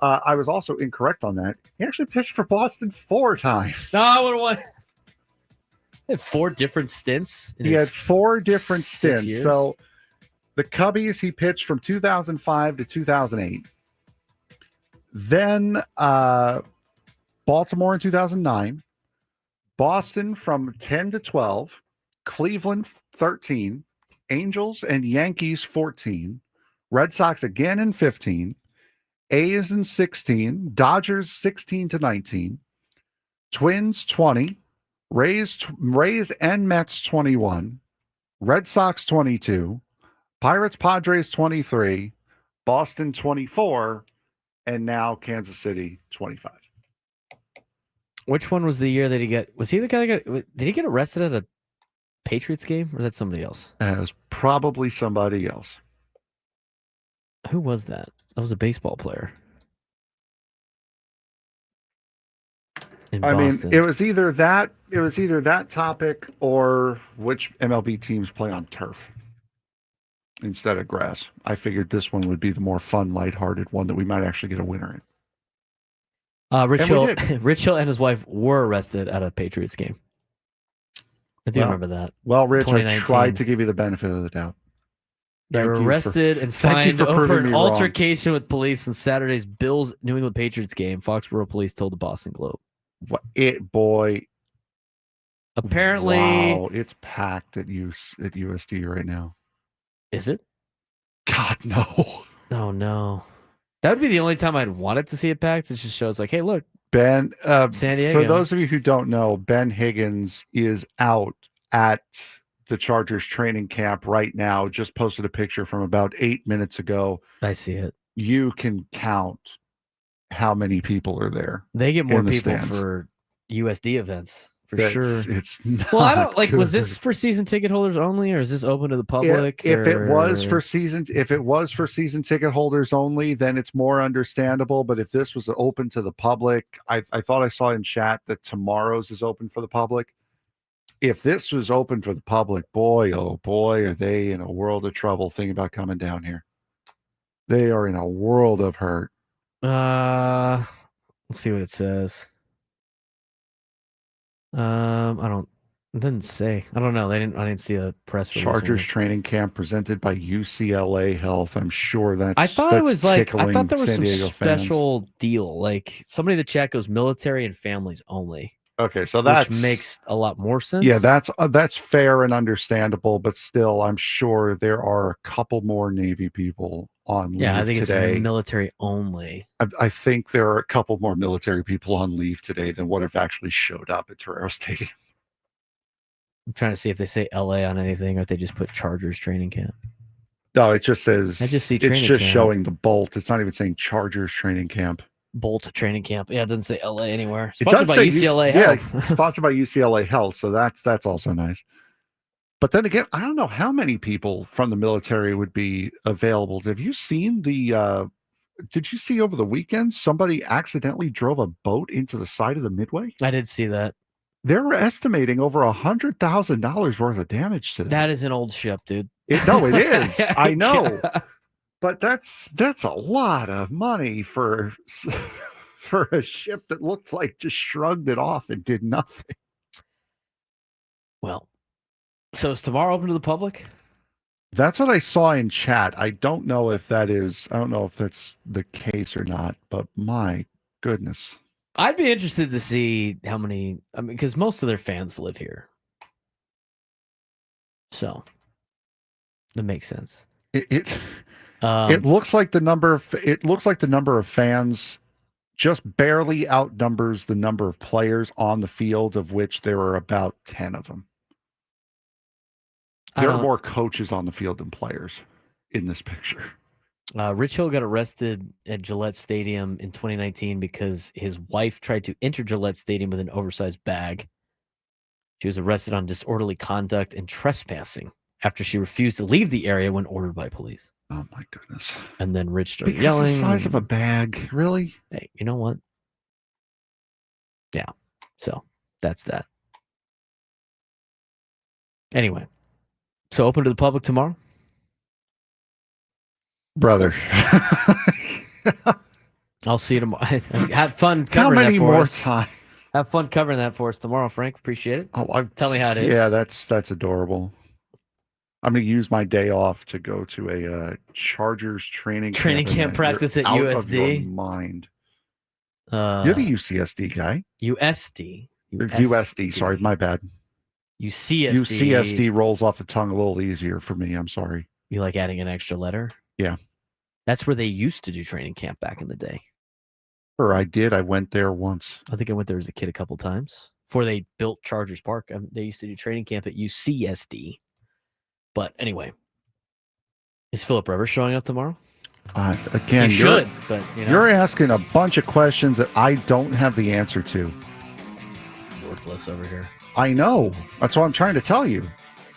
I was also incorrect on that. He actually pitched for Boston 4 times. No, I would have won. He had 4 different stints. He had 4 different stints. Years. So the Cubbies, he pitched from 2005 to 2008. Then Baltimore in 2009, Boston from 10 to 12, Cleveland 13, Angels and Yankees 14, Red Sox again in 15, A's in 16, Dodgers 16 to 19, Twins 20, Rays and Mets 21, Red Sox 22, Pirates Padres 23, Boston 24, and now Kansas City 25. Which one was the year that he got? Was he the guy that got? Did he get arrested at a Patriots game, or is that somebody else? It was probably somebody else. Who was that? That was a baseball player. I mean, it was either that topic or which MLB teams play on turf instead of grass. I figured this one would be the more fun, lighthearted one that we might actually get a winner in. Rich Hill and his wife were arrested at a Patriots game. I do remember that. Well, Rich, I tried to give you the benefit of the doubt. They were arrested and fined over an altercation with police in Saturday's Bills New England Patriots game. Foxborough police told the Boston Globe. Apparently, wow, it's packed at USD right now. Is it? God, no. Oh, no. That would be the only time I'd want it to see it packed. It just shows like, hey, look. Ben, San Diego. For those of you who don't know, Ben Higgins is out at the Chargers training camp right now. Just posted a picture from about 8 minutes ago. I see it. You can count how many people are there. They get more people for USD events. Sure. It's well, I don't like. Was this for season ticket holders only, or is this open to the public? If it was for season ticket holders only, then it's more understandable. But if this was open to the public, I thought I saw in chat that tomorrow's is open for the public. If this was open for the public, boy, oh boy, are they in a world of trouble thinking about coming down here. They are in a world of hurt. Let's see what it says. It didn't say. I don't know. I didn't see a press release. Chargers training camp presented by UCLA Health. I'm sure that's. I thought it was like. I thought there was some special fans. Deal. Like somebody in the chat goes military and families only. Okay, so that makes a lot more sense. Yeah, that's fair and understandable, but still, I'm sure there are a couple more Navy people on leave today. Yeah, I think it's military only. I think there are a couple more military people on leave today than what have actually showed up at Torero Stadium. I'm trying to see if they say LA on anything or if they just put Chargers training camp. No, it just says. I just see it's just camp. showing the Bolt. It's not even saying Chargers training camp. Bolt training camp. Yeah, it doesn't say LA anywhere. Sponsored by UCLA Health. Yeah, sponsored by UCLA Health. So that's also nice. But then again, I don't know how many people from the military would be available. Have you seen did you see over the weekend somebody accidentally drove a boat into the side of the Midway? I did see that. They're estimating over $100,000 worth of damage to that. That is an old ship, dude. It is. I know. But that's a lot of money for a ship that looked like just shrugged it off and did nothing. Well, so is tomorrow open to the public? That's what I saw in chat. I don't know if that's the case or not, but my goodness. I'd be interested to see how many, because most of their fans live here. So that makes sense. It looks like the number of fans just barely outnumbers the number of players on the field, of which there are about 10 of them. There are more coaches on the field than players in this picture. Rich Hill got arrested at Gillette Stadium in 2019 because his wife tried to enter Gillette Stadium with an oversized bag. She was arrested on disorderly conduct and trespassing after she refused to leave the area when ordered by police. Oh my goodness. And then Rich started because yelling. The size of a bag, really? Hey, you know what? Yeah. So that's that. Anyway. So open to the public tomorrow? Brother. I'll see you tomorrow. Have fun covering How many that for more us. time? Have fun covering that for us tomorrow, Frank. Appreciate it. Tell me how it is. Yeah, that's adorable. I'm going to use my day off to go to a Chargers training camp practice at out USD. Of your mind. You're the UCSD guy. USD. USD. Sorry, my bad. UCSD. UCSD rolls off the tongue a little easier for me. I'm sorry. You like adding an extra letter? Yeah. That's where they used to do training camp back in the day. Or I did. I went there once. I think I went there as a kid a couple times before they built Chargers Park. They used to do training camp at UCSD. But anyway, is Philip Rivers showing up tomorrow? Again, you're asking a bunch of questions that I don't have the answer to. Worthless over here. I know. That's what I'm trying to tell you.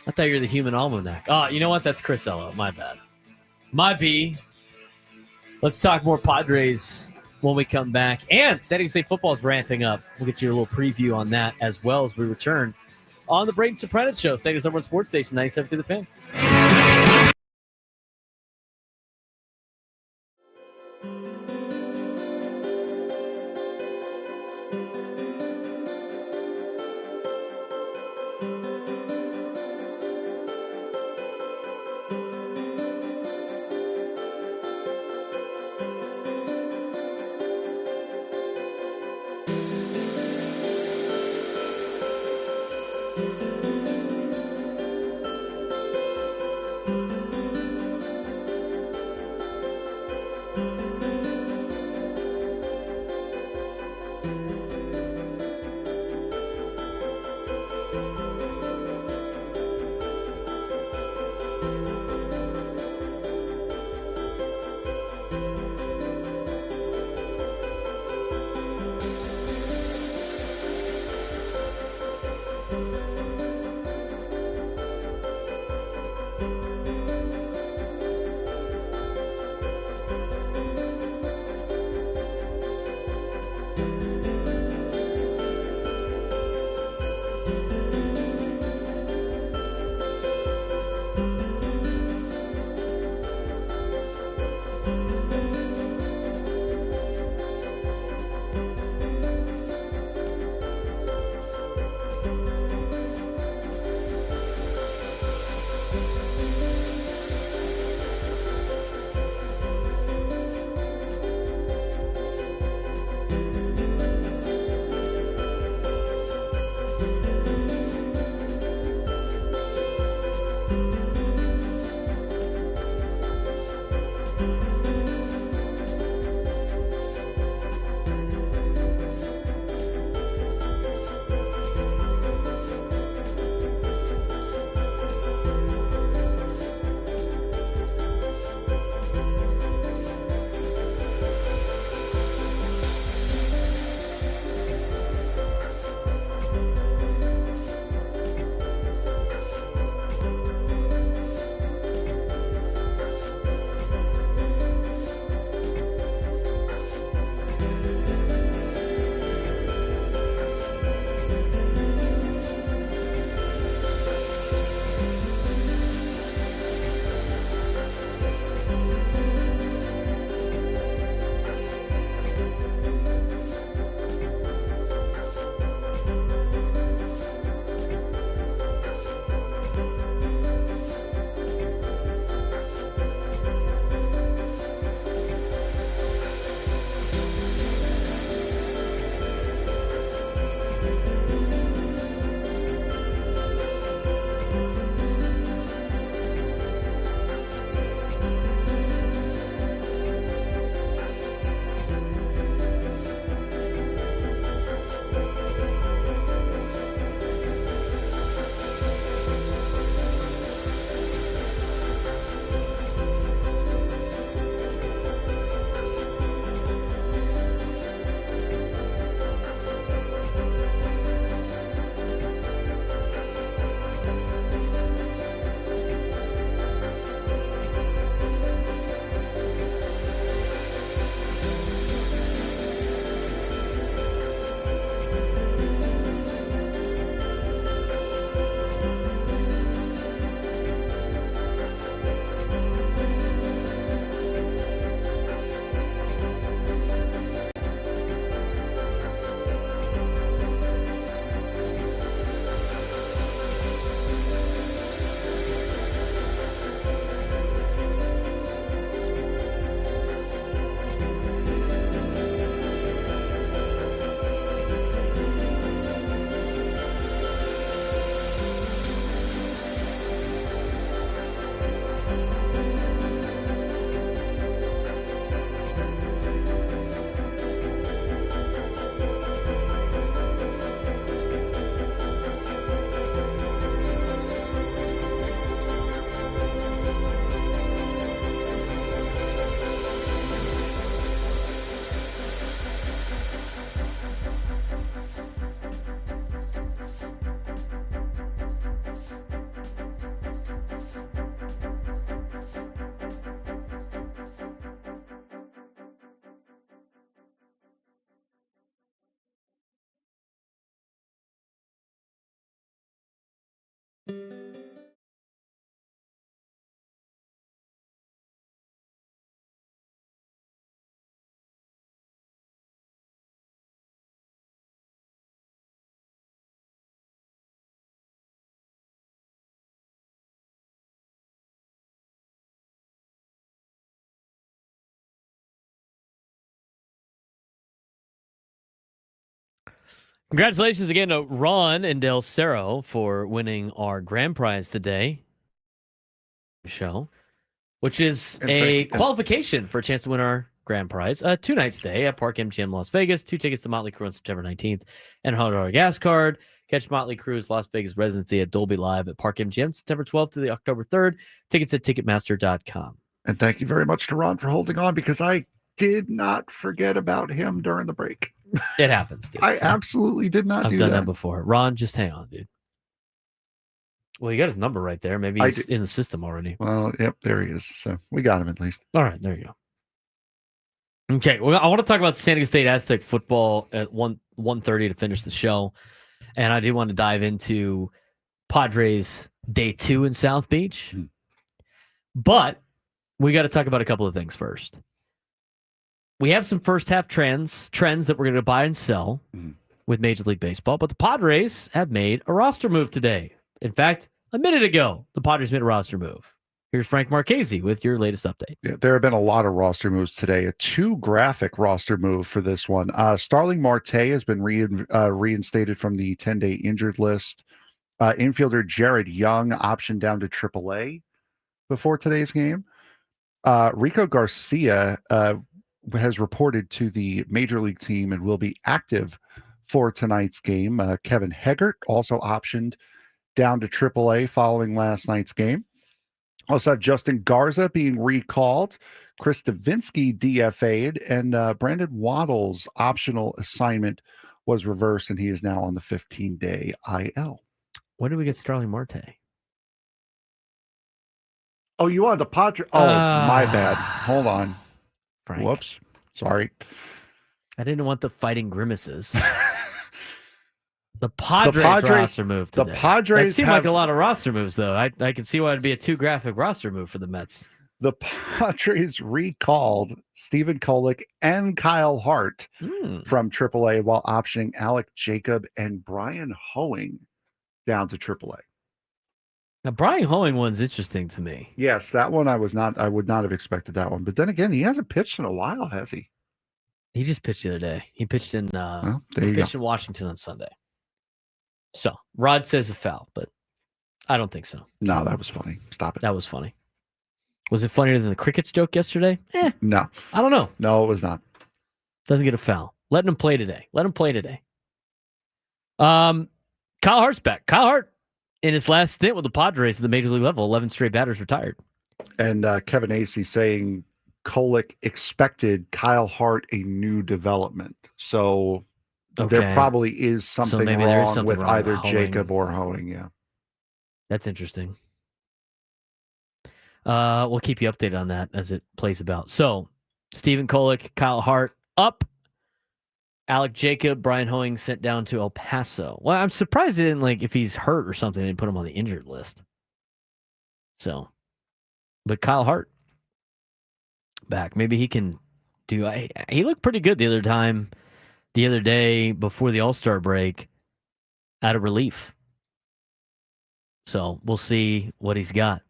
I thought you were the human almanac. Oh, you know what? That's Chris Ello. My bad. My B. Let's talk more Padres when we come back. And San Diego State football is ramping up. We'll get you a little preview on that as well as we return on the Braden Surprenant Show. San Diego's #1 sports station, 97.3 The Fan. Congratulations again to Ron and Del Cerro for winning our grand prize today. Show, which is a qualification for a chance to win our grand prize. 2 night stay at Park MGM Las Vegas, 2 tickets to Motley Crue on September 19th, and a $100 gas card. Catch Motley Crue's Las Vegas residency at Dolby Live at Park MGM September 12th to the October 3rd. Tickets at Ticketmaster.com. And thank you very much to Ron for holding on, because I did not forget about him during the break. It happens, dude. I absolutely did not I've done that before. Ron, just hang on, dude. Well, you got his number right there. Maybe he's in the system already. Well, yep, there he is. So we got him at least. All right, there you go. Okay, well, I want to talk about San Diego State Aztec football at 1:30 to finish the show. And I do want to dive into Padres Day 2 in South Beach. But we got to talk about a couple of things first. We have some first half trends that we're going to buy and sell with Major League Baseball. But the Padres have made a roster move today. In fact, a minute ago, the Padres made a roster move. Here's Frank Marchese with your latest update. Yeah, there have been a lot of roster moves today. A 2-graphic roster move for this one. Starling Marte has been reinstated from the 10-day injured list. Infielder Jared Young optioned down to AAA before today's game. Rico Garcia has reported to the Major League team and will be active for tonight's game. Kevin Heggert also optioned down to AAA following last night's game. Also have Justin Garza being recalled, Chris Davinsky DFA'd, and Brandon Waddle's optional assignment was reversed, and he is now on the 15-day IL. When did we get Starling Marte? Oh, you are the Padres? Oh, my bad. Hold on. Frank. Whoops. Sorry. I didn't want the fighting grimaces. The Padres roster move today. The Padres that seemed like a lot of roster moves, though. I can see why it'd be a 2-graphic roster move for the Mets. The Padres recalled Stephen Kolek and Kyle Hart from AAA while optioning Alec Jacob and Brian Hoeing down to AAA. Now, Brian Hoeing one's interesting to me. Yes, that one I would not have expected that one. But then again, he hasn't pitched in a while, has he? He just pitched the other day. He pitched in in Washington on Sunday. So, Rod says a foul, but I don't think so. No, that was funny. Stop it. That was funny. Was it funnier than the Crickets joke yesterday? No. I don't know. No, it was not. Doesn't get a foul. Letting him play today. Kyle Hart's back. Kyle Hart, in his last stint with the Padres at the Major League level, 11 straight batters retired. And Kevin Acee saying Kolek expected Kyle Hart a new development. So there probably is something wrong with either Jacob or Hoeing. Yeah. That's interesting. We'll keep you updated on that as it plays about. So, Stephen Kolek, Kyle Hart up. Alec Jacob, Brian Hoeing sent down to El Paso. Well, I'm surprised they didn't, if he's hurt or something, they didn't put him on the injured list. So, but Kyle Hart back. Maybe he can do. He looked pretty good the other day before the All-Star break out of relief. So we'll see what he's got.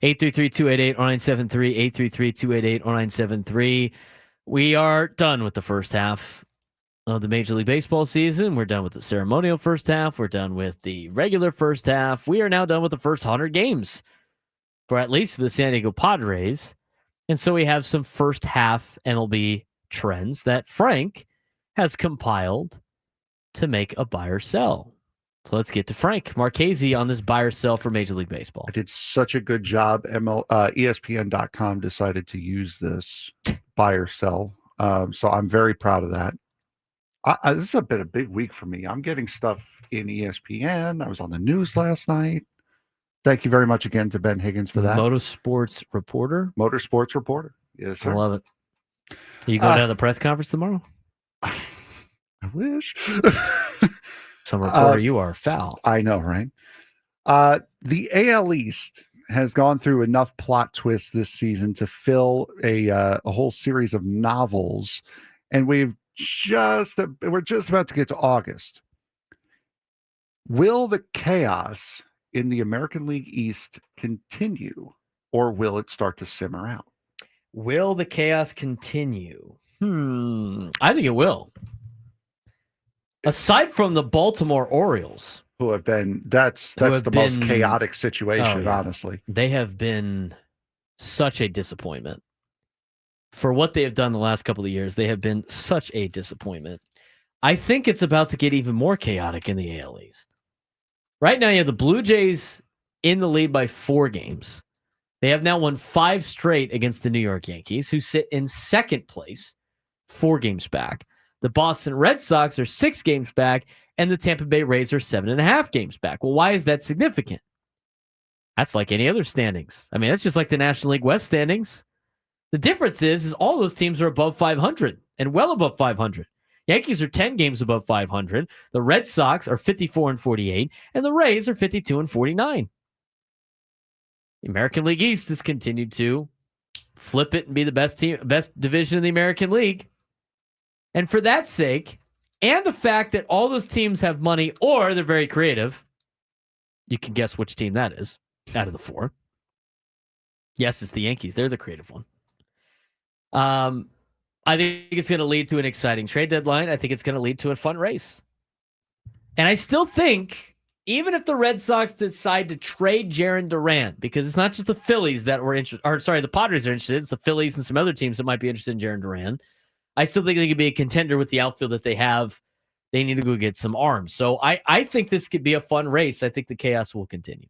833-288-0973, 833-288-0973. We are done with the first half of the Major League Baseball season. We're done with the ceremonial first half. We're done with the regular first half. We are now done with the first 100 games for at least the San Diego Padres. And so we have some first half MLB trends that Frank has compiled to make a buy or sell. So let's get to Frank Marchese on this buy or sell for Major League Baseball. I did such a good job. ESPN.com decided to use this buy or sell. So I'm very proud of that. This has been a big week for me. I'm getting stuff in ESPN. I was on the news last night. Thank you very much again to Ben Higgins for that. Motorsports reporter. Yes, sir. I love it. Are you going to the press conference tomorrow? I wish. Some reporter you are, foul. I know, right? The AL East has gone through enough plot twists this season to fill a whole series of novels, and we're just about to get to August. Will the chaos in the American League East continue, or will it start to simmer out? Will the chaos continue? I think it will. Aside from the Baltimore Orioles, who have been that's the most chaotic situation, honestly. They have been such a disappointment. For what they have done the last couple of years, they have been such a disappointment. I think it's about to get even more chaotic in the AL East. Right now, you have the Blue Jays in the lead by 4 games. They have now won 5 straight against the New York Yankees, who sit in second place, 4 games back. The Boston Red Sox are 6 games back, and the Tampa Bay Rays are 7.5 games back. Well, why is that significant? That's like any other standings. I mean, that's just like the National League West standings. The difference is all those teams are above 500 and well above 500. Yankees are 10 games above 500. The Red Sox are 54-48, and the Rays are 52-49. The American League East has continued to flip it and be the best division in the American League. And for that sake, and the fact that all those teams have money or they're very creative, you can guess which team that is out of the 4. Yes, it's the Yankees. They're the creative one. I think it's going to lead to an exciting trade deadline. I think it's going to lead to a fun race. And I still think, even if the Red Sox decide to trade Jarren Duran, because it's not just the Phillies that were interested, or sorry, the Padres are interested, it's the Phillies and some other teams that might be interested in Jarren Duran. I still think they could be a contender with the outfield that they have. They need to go get some arms. So I think this could be a fun race. I think the chaos will continue.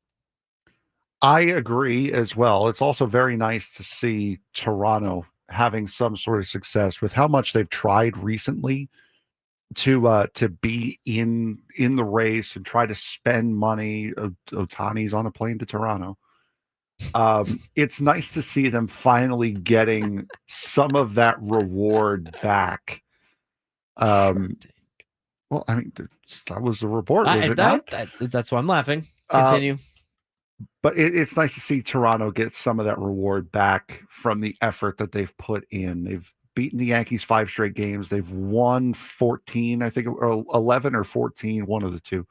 I agree as well. It's also very nice to see Toronto having some sort of success with how much they've tried recently to be in the race and try to spend money. Ohtani's on a plane to Toronto. It's nice to see them finally getting some of that reward back. Well, I mean, that was the report, was it not? That's why I'm laughing. Continue. But it's nice to see Toronto get some of that reward back from the effort that they've put in. They've beaten the Yankees 5 straight games. They've won 14, I think, or 11 or 14, one of the two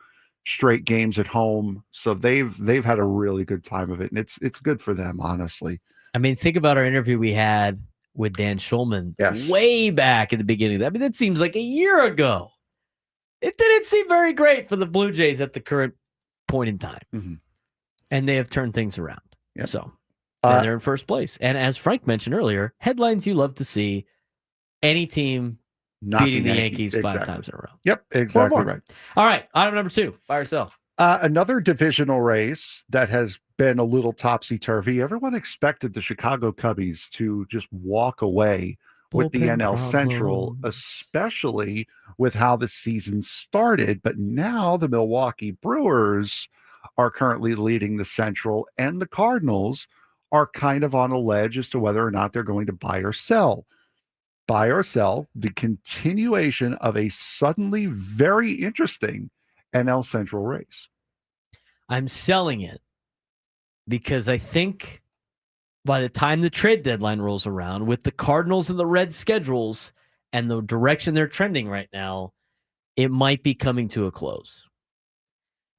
straight games at home. So they've had a really good time of it, and it's good for them, honestly. I mean, think about our interview we had with Dan Schulman way back at the beginning. I mean, that seems like a year ago. It didn't seem very great for the Blue Jays at the current point in time. Mm-hmm. And they have turned things around. Yep. So they're in first place. And as Frank mentioned earlier, headlines you love to see, any team beating the Yankees 5 times in a row. Yep, exactly right. All right, item number 2, by yourself. Another divisional race that has been a little topsy-turvy. Everyone expected the Chicago Cubbies to just walk away with the NL Central, especially with how the season started. But now the Milwaukee Brewers are currently leading the Central, and the Cardinals are kind of on a ledge as to whether or not they're going to buy or sell. Buy or sell, the continuation of a suddenly very interesting NL Central race. I'm selling it because I think by the time the trade deadline rolls around, with the Cardinals and the Reds schedules and the direction they're trending right now, it might be coming to a close.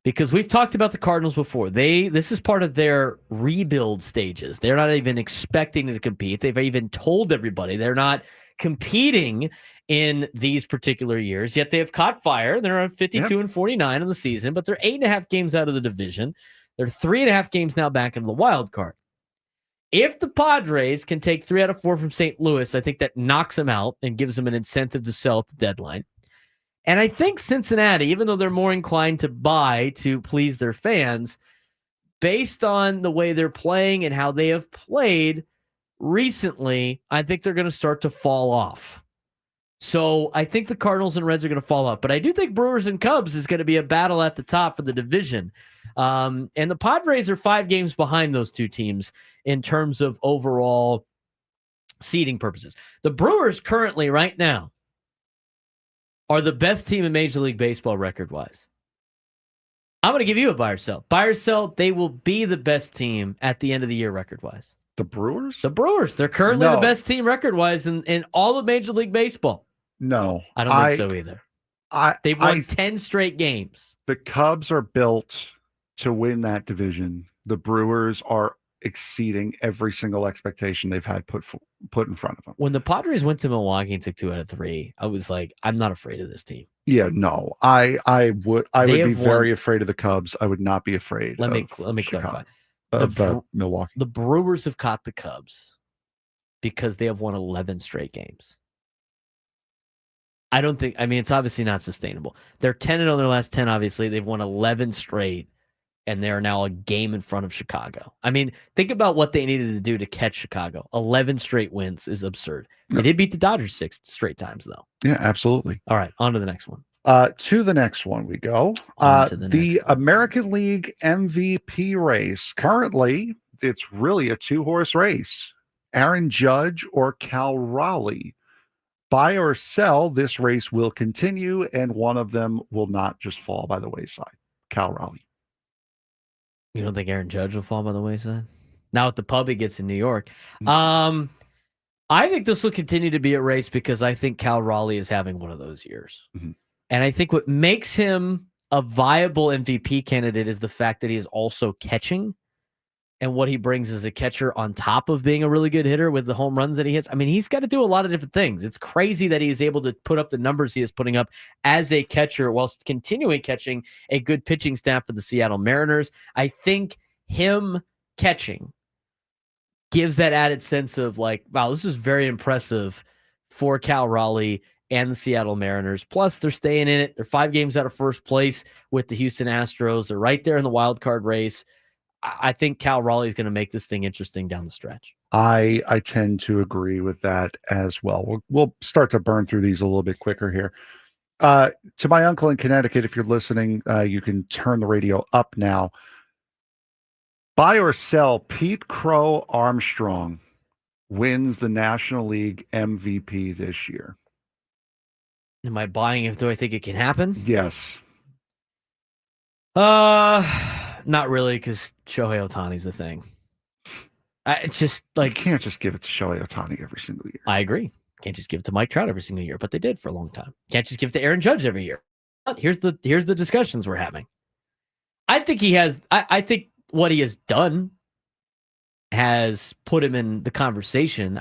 Because we've talked about the Cardinals before. This is part of their rebuild stages. They're not even expecting to compete. They've even told everybody they're not competing in these particular years, yet they have caught fire. They're on 52-49 in the season, but they're 8.5 games out of the division. They're 3.5 games now back into the wild card. If the Padres can take 3 out of 4 from St. Louis, I think that knocks them out and gives them an incentive to sell at the deadline. And I think Cincinnati, even though they're more inclined to buy to please their fans, based on the way they're playing and how they have played recently, I think they're going to start to fall off. So I think the Cardinals and Reds are going to fall off. But I do think Brewers and Cubs is going to be a battle at the top for the division. And the Padres are 5 games behind those two teams in terms of overall seeding purposes. The Brewers currently, right now, are the best team in Major League Baseball record-wise. I'm going to give you a buy or sell. Buy or sell, they will be the best team at the end of the year record-wise. The Brewers? The Brewers. They're currently the best team record-wise in all of Major League Baseball. No. I don't think so either. They've won 10 straight games. The Cubs are built to win that division. The Brewers are exceeding every single expectation they've had put in front of them. When the Padres went to Milwaukee and took 2 out of 3, I was like, I'm not afraid of this team. Yeah, no, I would be very afraid of the Cubs. I would not be afraid. Let me clarify. Milwaukee. The Brewers have caught the Cubs because they have won 11 straight games. It's obviously not sustainable. They're 10-0 on their last 10, obviously. They've won 11 straight, and they're now a game in front of Chicago. I mean, think about what they needed to do to catch Chicago. 11 straight wins is absurd. They did beat the Dodgers 6 straight times, though. Yeah, absolutely. All right, on to the next one. To the next one we go. The American League MVP race. Currently, it's really a 2-horse race. Aaron Judge or Cal Raleigh. Buy or sell, this race will continue, and one of them will not just fall by the wayside. Cal Raleigh. You don't think Aaron Judge will fall by the wayside? Now, if the pub he gets in New York. I think this will continue to be a race because I think Cal Raleigh is having one of those years. Mm-hmm. And I think what makes him a viable MVP candidate is the fact that he is also catching, and what he brings as a catcher on top of being a really good hitter with the home runs that he hits. I mean, he's got to do a lot of different things. It's crazy that he's able to put up the numbers he is putting up as a catcher whilst continuing catching a good pitching staff for the Seattle Mariners. I think him catching gives that added sense of like, wow, this is very impressive for Cal Raleigh and the Seattle Mariners. Plus, they're staying in it. They're 5 games out of first place with the Houston Astros. They're right there in the wild card race. I think Cal Raleigh is going to make this thing interesting down the stretch. I tend to agree with that as well. We'll start to burn through these a little bit quicker here. To my uncle in Connecticut, if you're listening, you can turn the radio up now. Buy or sell, Pete Crow Armstrong wins the National League MVP this year. Am I buying it? Do I think it can happen? Yes. Not really, because Shohei Ohtani's the thing. It's just like you can't just give it to Shohei Ohtani every single year. I agree. Can't just give it to Mike Trout every single year, but they did for a long time. Can't just give it to Aaron Judge every year. But here's the discussions we're having. I think he has. I think what he has done has put him in the conversation.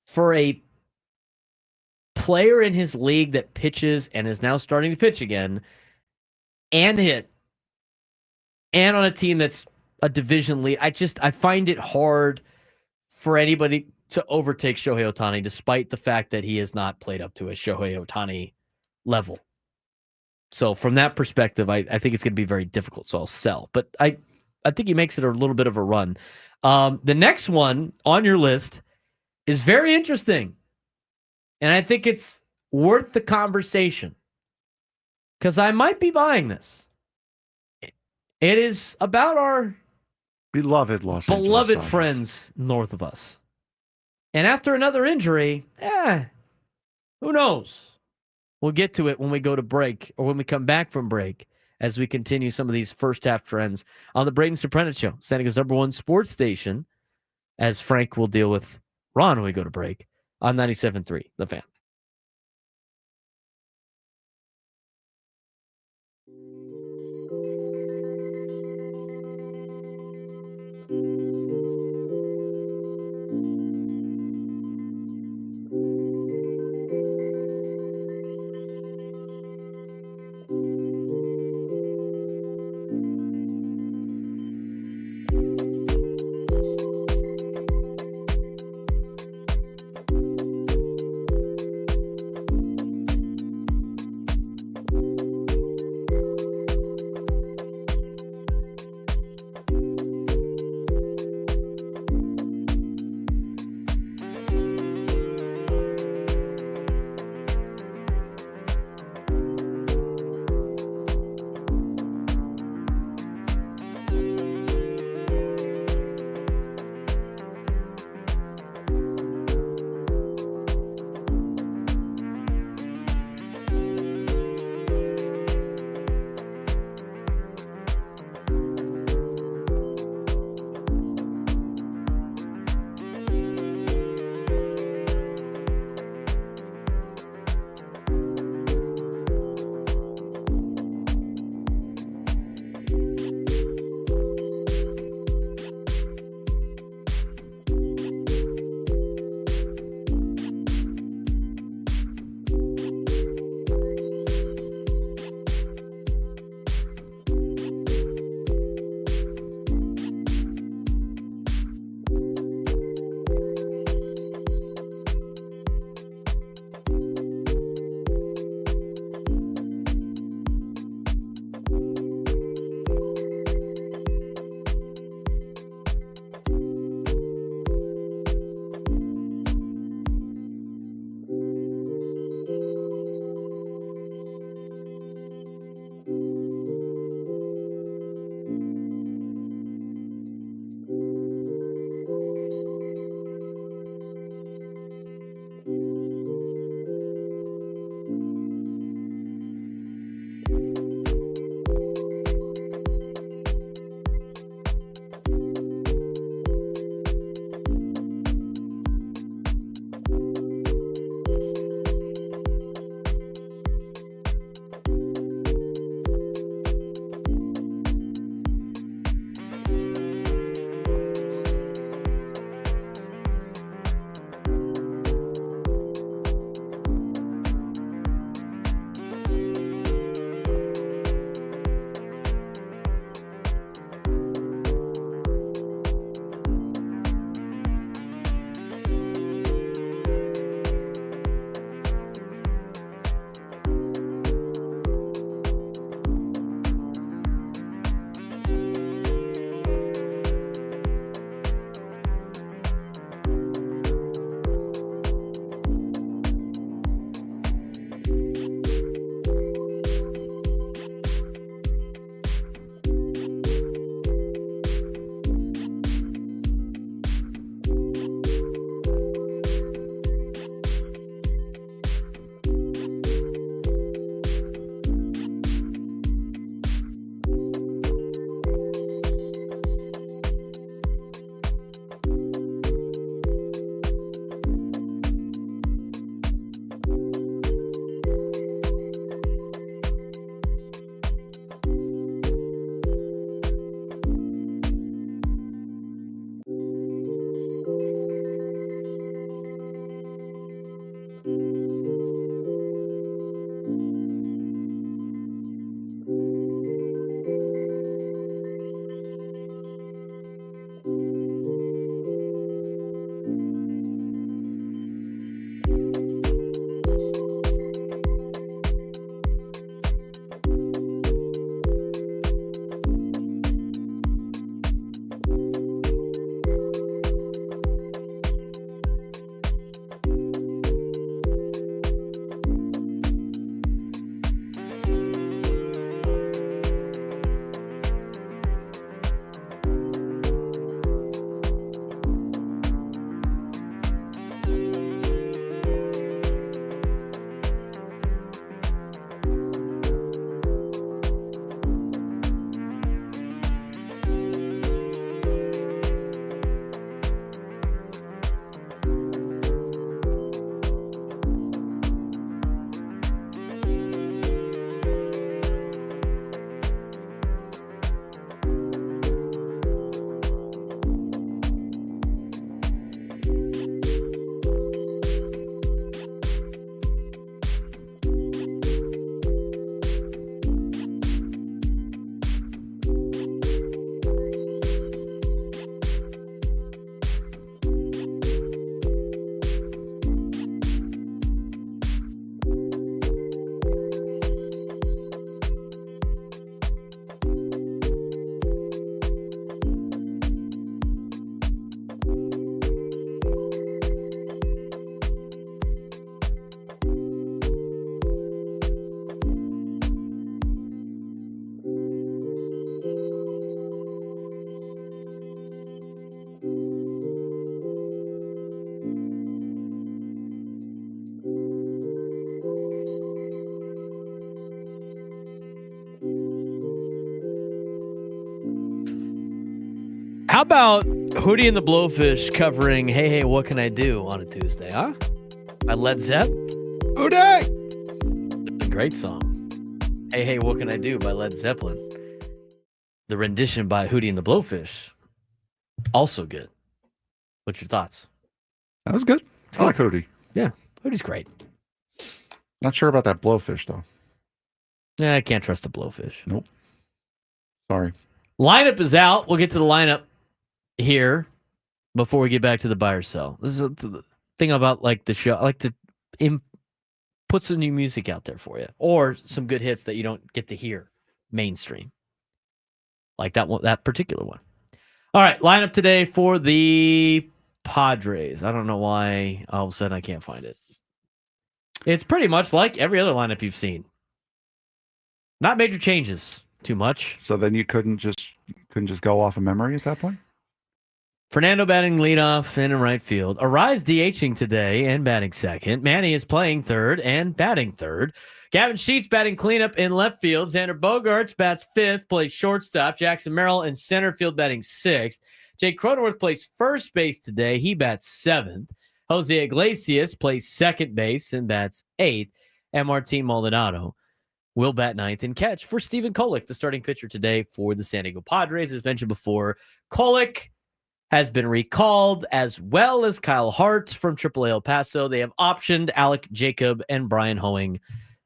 For a player in his league that pitches and is now starting to pitch again and hit, and on a team that's a division lead, I find it hard for anybody to overtake Shohei Ohtani, despite the fact that he has not played up to a Shohei Ohtani level. So from that perspective, I think it's going to be very difficult. So I'll sell. But I think he makes it a little bit of a run. The next one on your list is very interesting. And I think it's worth the conversation. Because I might be buying this. It is about our beloved beloved friends north of us. And after another injury, who knows? We'll get to it when we go to break or when we come back from break as we continue some of these first half trends on the Braden Surprenant Show, San Diego's #1 sports station, as Frank will deal with Ron when we go to break on 97.3, The Fan. How about Hootie and the Blowfish covering Hey, Hey, What Can I Do on a Tuesday, huh? By Led Zepp. Hootie! Great song. Hey, Hey, What Can I Do by Led Zeppelin. The rendition by Hootie and the Blowfish. Also good. What's your thoughts? That was good. I like Hootie. Yeah, Hootie's great. Not sure about that Blowfish, though. Yeah, I can't trust the Blowfish. Nope. Sorry. Lineup is out. We'll get to the lineup here before we get back to the buy or sell. This is the thing about like the show. I like to put some new music out there for you, or some good hits that you don't get to hear mainstream, like that particular one. All right, lineup today for the Padres. I don't know why all of a sudden I can't find it. It's pretty much like every other lineup you've seen. Not major changes. Too much. So then you couldn't just go off of memory at that point? Fernando batting leadoff and in right field. Arraez DHing today and batting second. Manny is playing third and batting third. Gavin Sheets batting cleanup in left field. Xander Bogaerts bats fifth, plays shortstop. Jackson Merrill in center field batting sixth. Jake Cronenworth plays first base today. He bats seventh. Jose Iglesias plays second base and bats eighth. And Martin Maldonado will bat ninth and catch for Stephen Kolek, the starting pitcher today for the San Diego Padres. As mentioned before, Kolek has been recalled, as well as Kyle Hart from AAA El Paso. They have optioned Alec Jacob and Brian Hoeing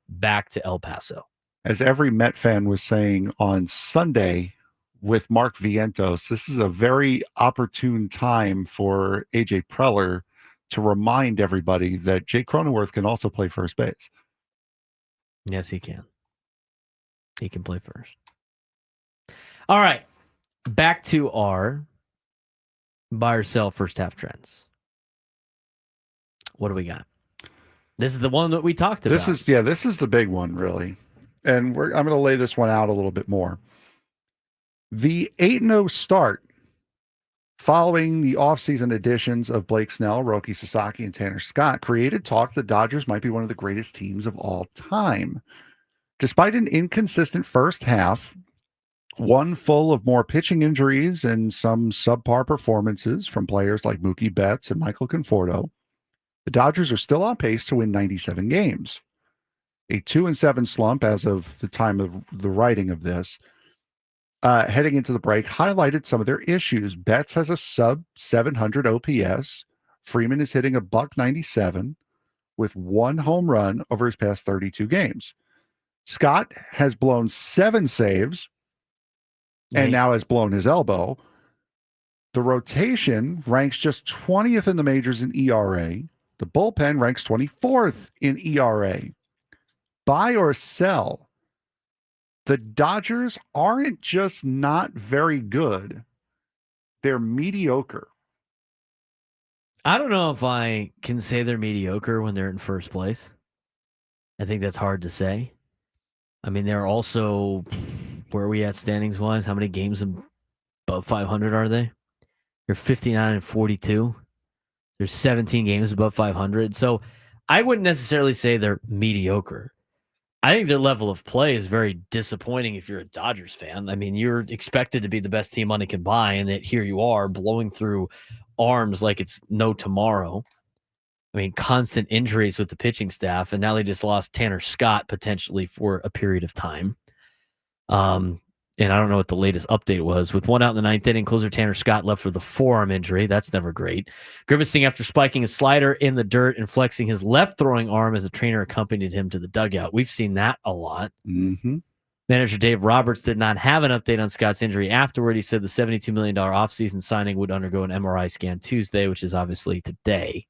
back to El Paso. As every Met fan was saying on Sunday with Mark Vientos, this is a very opportune time for AJ Preller to remind everybody that Jake Cronenworth can also play first base. Yes, he can. He can play first. All right. Back to our buy or sell first half trends. What do we got? This is the one that we talked about. This is the big one, really. And I'm going to lay this one out a little bit more. The 8-0 start following the offseason additions of Blake Snell, Roki Sasaki, and Tanner Scott created talk the Dodgers might be one of the greatest teams of all time. Despite an inconsistent first half, one full of more pitching injuries and some subpar performances from players like Mookie Betts and Michael Conforto, the Dodgers are still on pace to win 97 games. A 2-7 slump as of the time of the writing of this, heading into the break, highlighted some of their issues. Betts has a sub 700 OPS. Freeman is hitting a .197 with one home run over his past 32 games. Scott has blown 7 saves and now has blown his elbow. The rotation ranks just 20th in the majors in ERA. The bullpen ranks 24th in ERA. Buy or sell? The Dodgers aren't just not very good. They're mediocre. I don't know if I can say they're mediocre when they're in first place. I think that's hard to say. I mean, they're also, where are we at standings-wise? How many games above 500 are they? They're 59 and 42. There's 17 games above 500. So I wouldn't necessarily say they're mediocre. I think their level of play is very disappointing if you're a Dodgers fan. I mean, you're expected to be the best team money can buy, and that here you are blowing through arms like it's no tomorrow. I mean, constant injuries with the pitching staff, and now they just lost Tanner Scott potentially for a period of time. And I don't know what the latest update was. With one out in the ninth inning, closer Tanner Scott left with a forearm injury. That's never great. Grimacing after spiking a slider in the dirt and flexing his left throwing arm as a trainer accompanied him to the dugout. We've seen that a lot. Mm-hmm. Manager Dave Roberts did not have an update on Scott's injury afterward. He said the $72 million offseason signing would undergo an MRI scan Tuesday, which is obviously today.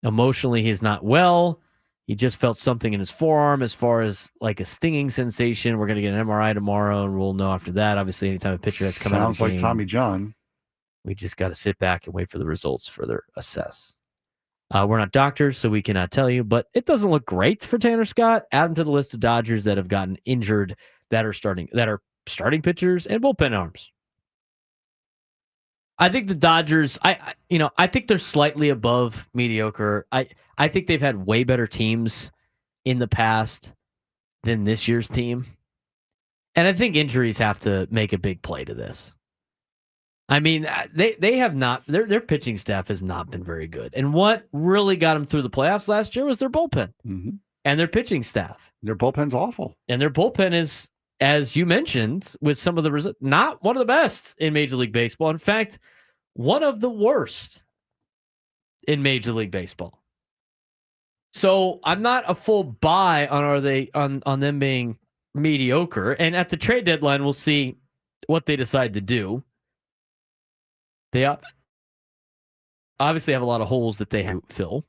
Emotionally, he's not well. He just felt something in his forearm as far as like a stinging sensation. We're going to get an MRI tomorrow, and we'll know after that. Obviously, anytime a pitcher has come out of the game, sounds like Tommy John. We just got to sit back and wait for the results further assess. We're not doctors, so we cannot tell you, but it doesn't look great for Tanner Scott. Add him to the list of Dodgers that have gotten injured that are starting pitchers and bullpen arms. I think the Dodgers, I think they're slightly above mediocre. I think they've had way better teams in the past than this year's team. And I think injuries have to make a big play to this. I mean, they have not. Their pitching staff has not been very good. And what really got them through the playoffs last year was their bullpen and their pitching staff. Their bullpen's awful, and their bullpen is, as you mentioned, with some of the results, not one of the best in Major League Baseball. In fact, one of the worst in Major League Baseball. So I'm not a full buy on them being mediocre. And at the trade deadline, we'll see what they decide to do. They obviously have a lot of holes that they have to fill.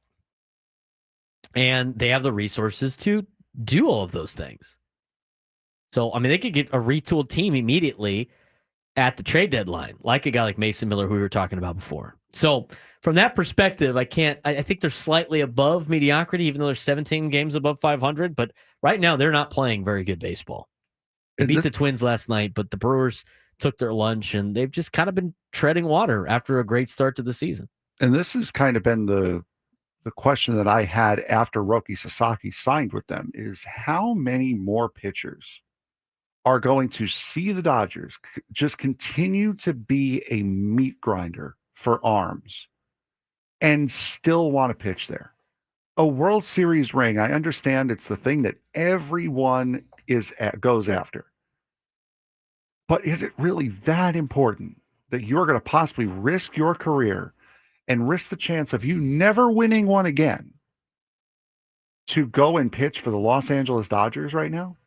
And they have the resources to do all of those things. So, I mean, they could get a retooled team immediately at the trade deadline, like a guy like Mason Miller, who we were talking about before. So, from that perspective, I think they're slightly above mediocrity, even though they're 17 games above 500. But right now, they're not playing very good baseball. They beat the Twins last night, but the Brewers took their lunch, and they've just kind of been treading water after a great start to the season. And this has kind of been the question that I had after Roki Sasaki signed with them is how many more pitchers are going to see the Dodgers just continue to be a meat grinder for arms and still want to pitch there. A World Series ring, I understand it's the thing that everyone goes after. But is it really that important that you're going to possibly risk your career and risk the chance of you never winning one again to go and pitch for the Los Angeles Dodgers right now?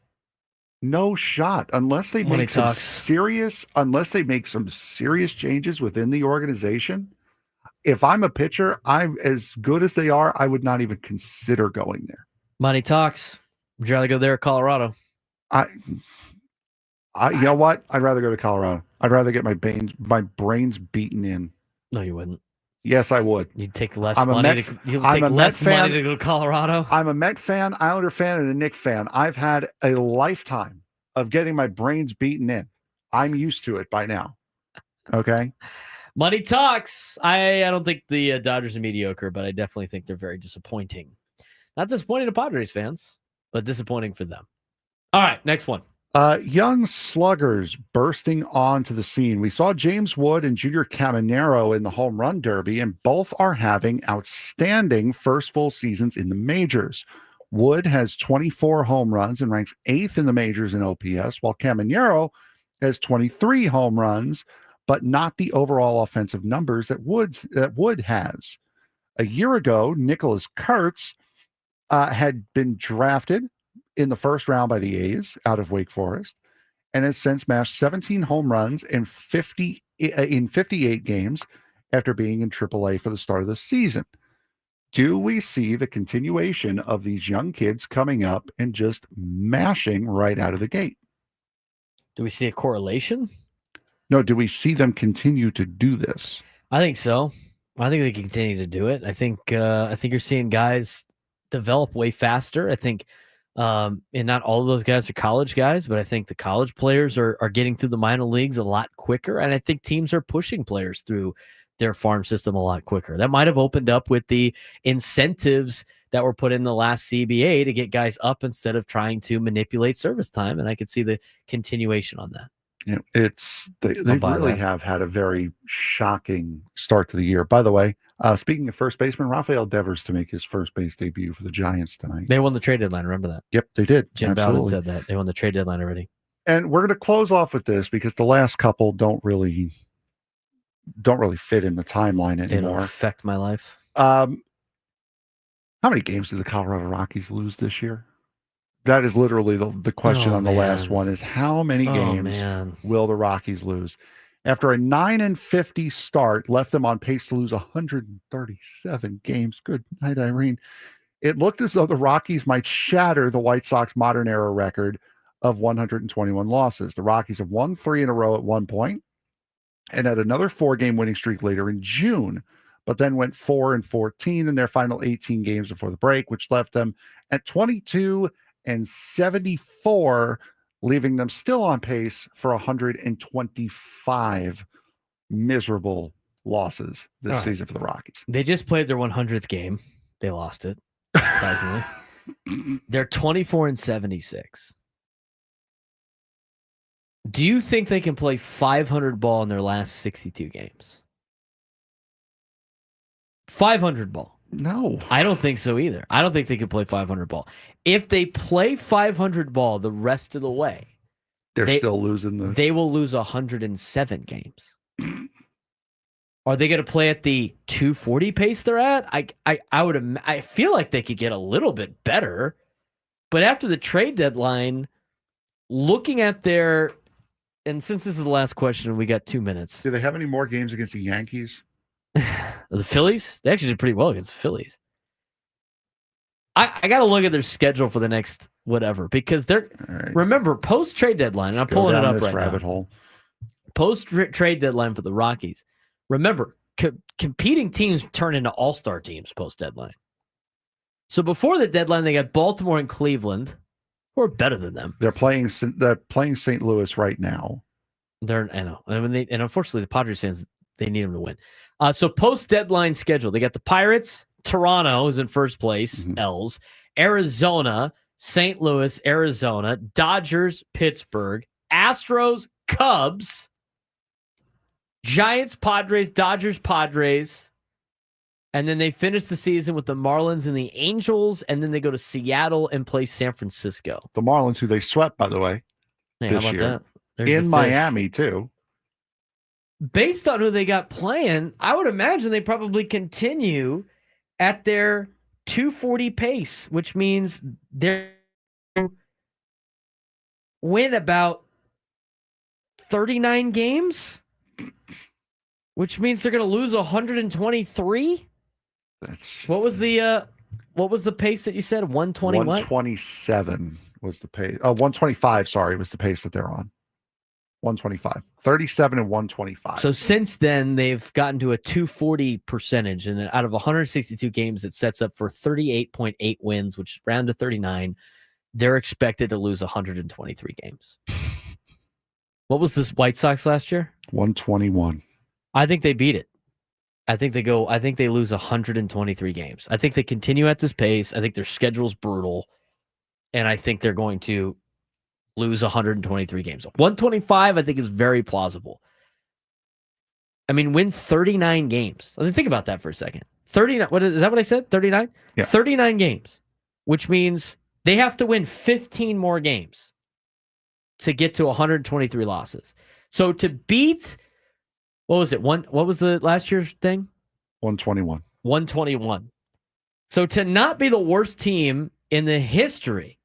No shot, unless they make some serious changes within the organization. If I'm a pitcher, I'm as good as they are, I would not even consider going there. Money talks. Would you rather go there or Colorado? You know what? I'd rather go to Colorado. I'd rather get my brains beaten in. No, you wouldn't. Yes, I would. You'd take less money to go to Colorado. I'm a Met fan, Islander fan, and a Knicks fan. I've had a lifetime of getting my brains beaten in. I'm used to it by now. Okay? Money talks. I don't think the Dodgers are mediocre, but I definitely think they're very disappointing. Not disappointing to Padres fans, but disappointing for them. All right, next one. Young sluggers bursting onto the scene. We saw James Wood and Junior Caminero in the home run derby, and both are having outstanding first full seasons in the majors. Wood has 24 home runs and ranks 8th in the majors in OPS, while Caminero has 23 home runs, but not the overall offensive numbers that Wood has. A year ago, Nicholas Kurtz had been drafted in the first round by the A's out of Wake Forest and has since mashed 17 home runs in 58 games after being in AAA for the start of the season. Do we see the continuation of these young kids coming up and just mashing right out of the gate? Do we see a correlation? No, do we see them continue to do this? I think so. I think they can continue to do it. I think you're seeing guys develop way faster. I think and not all of those guys are college guys, but I think the college players are getting through the minor leagues a lot quicker. And I think teams are pushing players through their farm system a lot quicker. That might have opened up with the incentives that were put in the last CBA to get guys up instead of trying to manipulate service time. And I could see the continuation on that. You know, they really have had a very shocking start to the year. By the way, speaking of first baseman, Rafael Devers to make his first base debut for the Giants tonight. They won the trade deadline. Remember that? Yep, they did. Jim Bowden said that they won the trade deadline already. And we're going to close off with this because the last couple don't really fit in the timeline anymore. They don't affect my life. How many games did the Colorado Rockies lose this year? That is literally the question on the last one is how many games will the Rockies lose? After a 9-50 start, left them on pace to lose 137 games. Good night, Irene. It looked as though the Rockies might shatter the White Sox modern era record of 121 losses. The Rockies have won 3 in a row at one point and had another 4-game winning streak later in June, but then went 4-14 in their final 18 games before the break, which left them at 22-74, leaving them still on pace for 125 miserable losses this season for the Rockies. They just played their 100th game. They lost it, surprisingly. They're 24-76. Do you think they can play 500 ball in their last 62 games? 500 ball. No. I don't think so either. I don't think they can play 500 ball. If they play 500 ball the rest of the way, They're still losing they will lose 107 games. Are they going to play at the 240 pace they're at? I feel like they could get a little bit better. But after the trade deadline, looking at their, and since this is the last question, we got 2 minutes. Do they have any more games against the Yankees? The Phillies? They actually did pretty well against the Phillies. I got to look at their schedule for the next whatever, because they're, remember, post-trade deadline, and I'm pulling it up right rabbit now. hole. Post-trade deadline for the Rockies. Remember, competing teams turn into all-star teams post-deadline. So before the deadline, they got Baltimore and Cleveland, who are better than them. They're playing St. Louis right now. I know. And unfortunately, the Padres fans, they need them to win. So post-deadline schedule, they got the Pirates, Toronto is in first place, L's, Arizona, St. Louis, Arizona, Dodgers, Pittsburgh, Astros, Cubs, Giants, Padres, Dodgers, Padres, and then they finish the season with the Marlins and the Angels, and then they go to Seattle and play San Francisco. The Marlins, who they swept, by the way, Hey, this how about year. that? There's In the fish. Miami, too. Based on who they got playing, I would imagine they probably continue at their 240 pace, which means they're win about 39 games, which means they're going to lose 123. What was the pace that you said? 120 what? 127 was the pace. 125, sorry, was the pace that they're on. 125. 37 and 125. So since then, they've gotten to a 240 percentage, and out of 162 games, it sets up for 38.8 wins, which round to 39. They're expected to lose 123 games. What was this White Sox last year? 121. I think they beat it. I think they lose 123 games. I think they continue at this pace. I think their schedule's brutal, and I think they're going to lose 123 games. 125, I think, is very plausible. I mean, win 39 games. I mean, think about that for a second. 39. Is that what I said? 39? Yeah. 39 games, which means they have to win 15 more games to get to 123 losses. So to beat, what was it? What was the last year's thing? 121. 121. So to not be the worst team in the history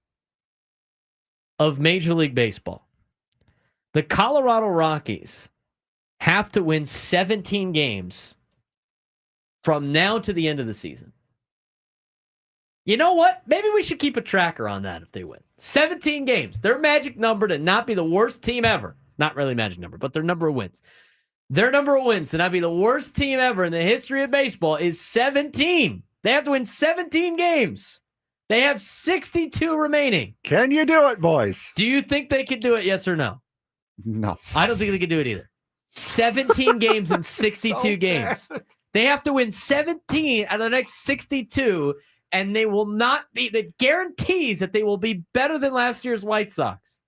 of Major League Baseball, the Colorado Rockies have to win 17 games from now to the end of the season. You know what? Maybe we should keep a tracker on that if they win. 17 games. Their magic number to not be the worst team ever. Not really magic number, but their number of wins. Their number of wins to not be the worst team ever in the history of baseball is 17. They have to win 17 games. They have 62 remaining. Can you do it, boys? Do you think they can do it, yes or no? No. I don't think they can do it either. 17 games in 62 games. They have to win 17 out of the next 62, and they will not be, that guarantees that they will be better than last year's White Sox.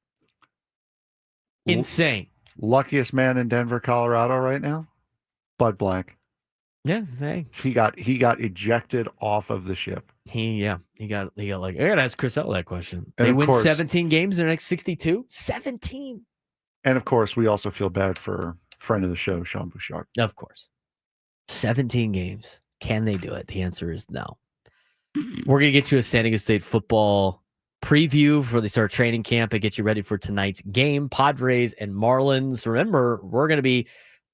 Insane. Luckiest man in Denver, Colorado right now? Bud Black. Yeah, hey. He got ejected off of the ship. He got like, I gotta ask Chris L that question. And they of win course, 17 games in the next 62? 17. And of course, we also feel bad for friend of the show, Sean Bouchard. Of course. 17 games. Can they do it? The answer is no. We're going to get you a San Diego State football preview before they start training camp and get you ready for tonight's game. Padres and Marlins. Remember, we're going to be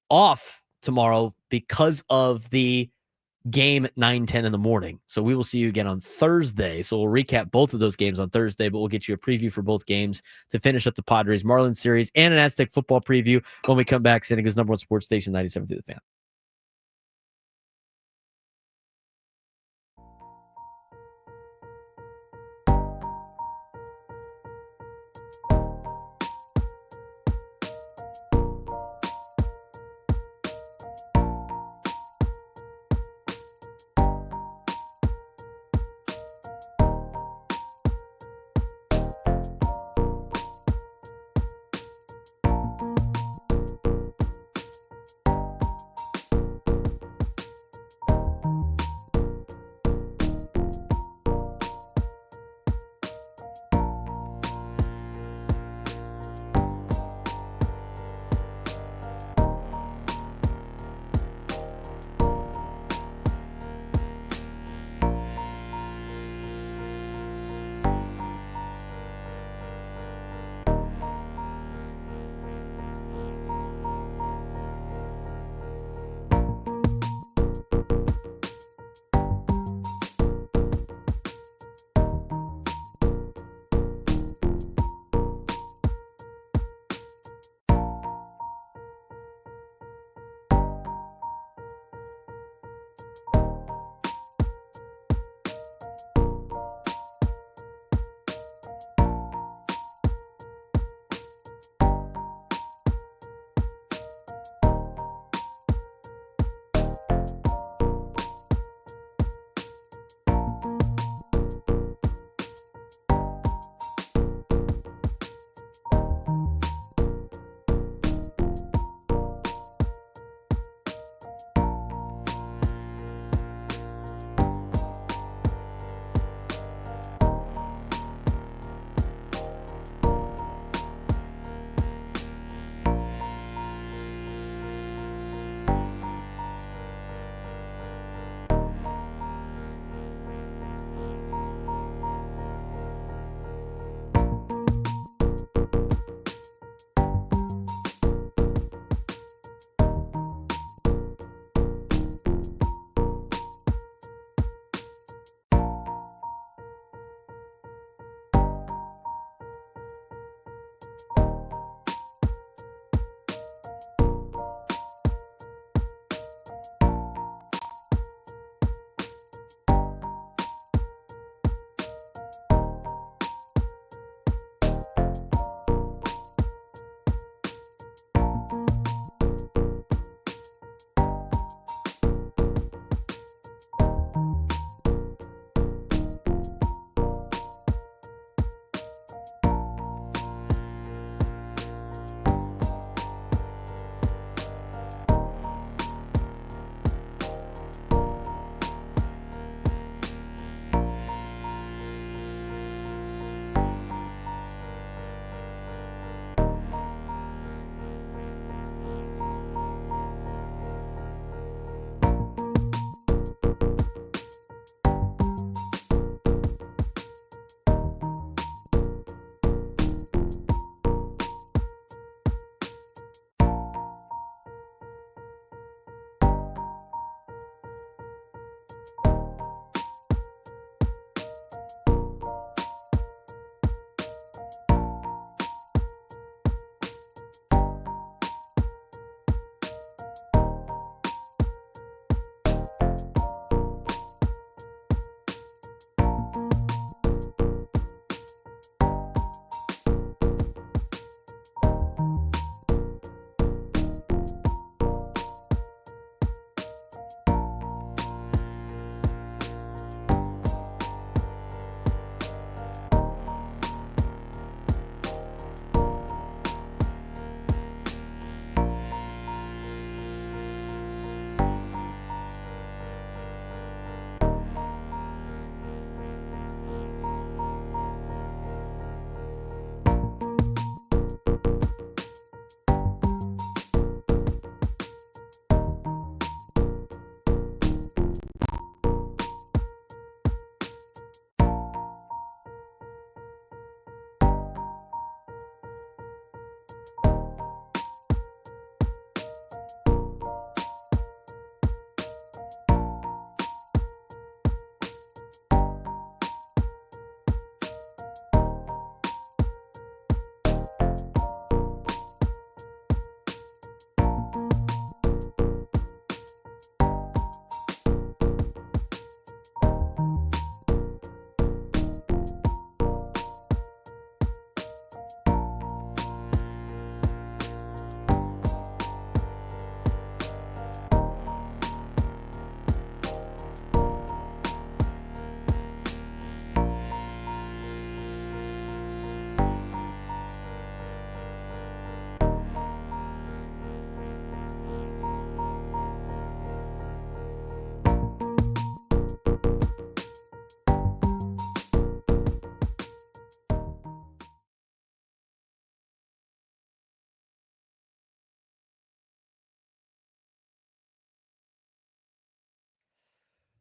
off tomorrow because of the game at 9:10 in the morning. So we will see you again on Thursday. So we'll recap both of those games on Thursday, but we'll get you a preview for both games to finish up the Padres Marlins series and an Aztec football preview when we come back. San Diego's number one sports station, 97.3 The Fan.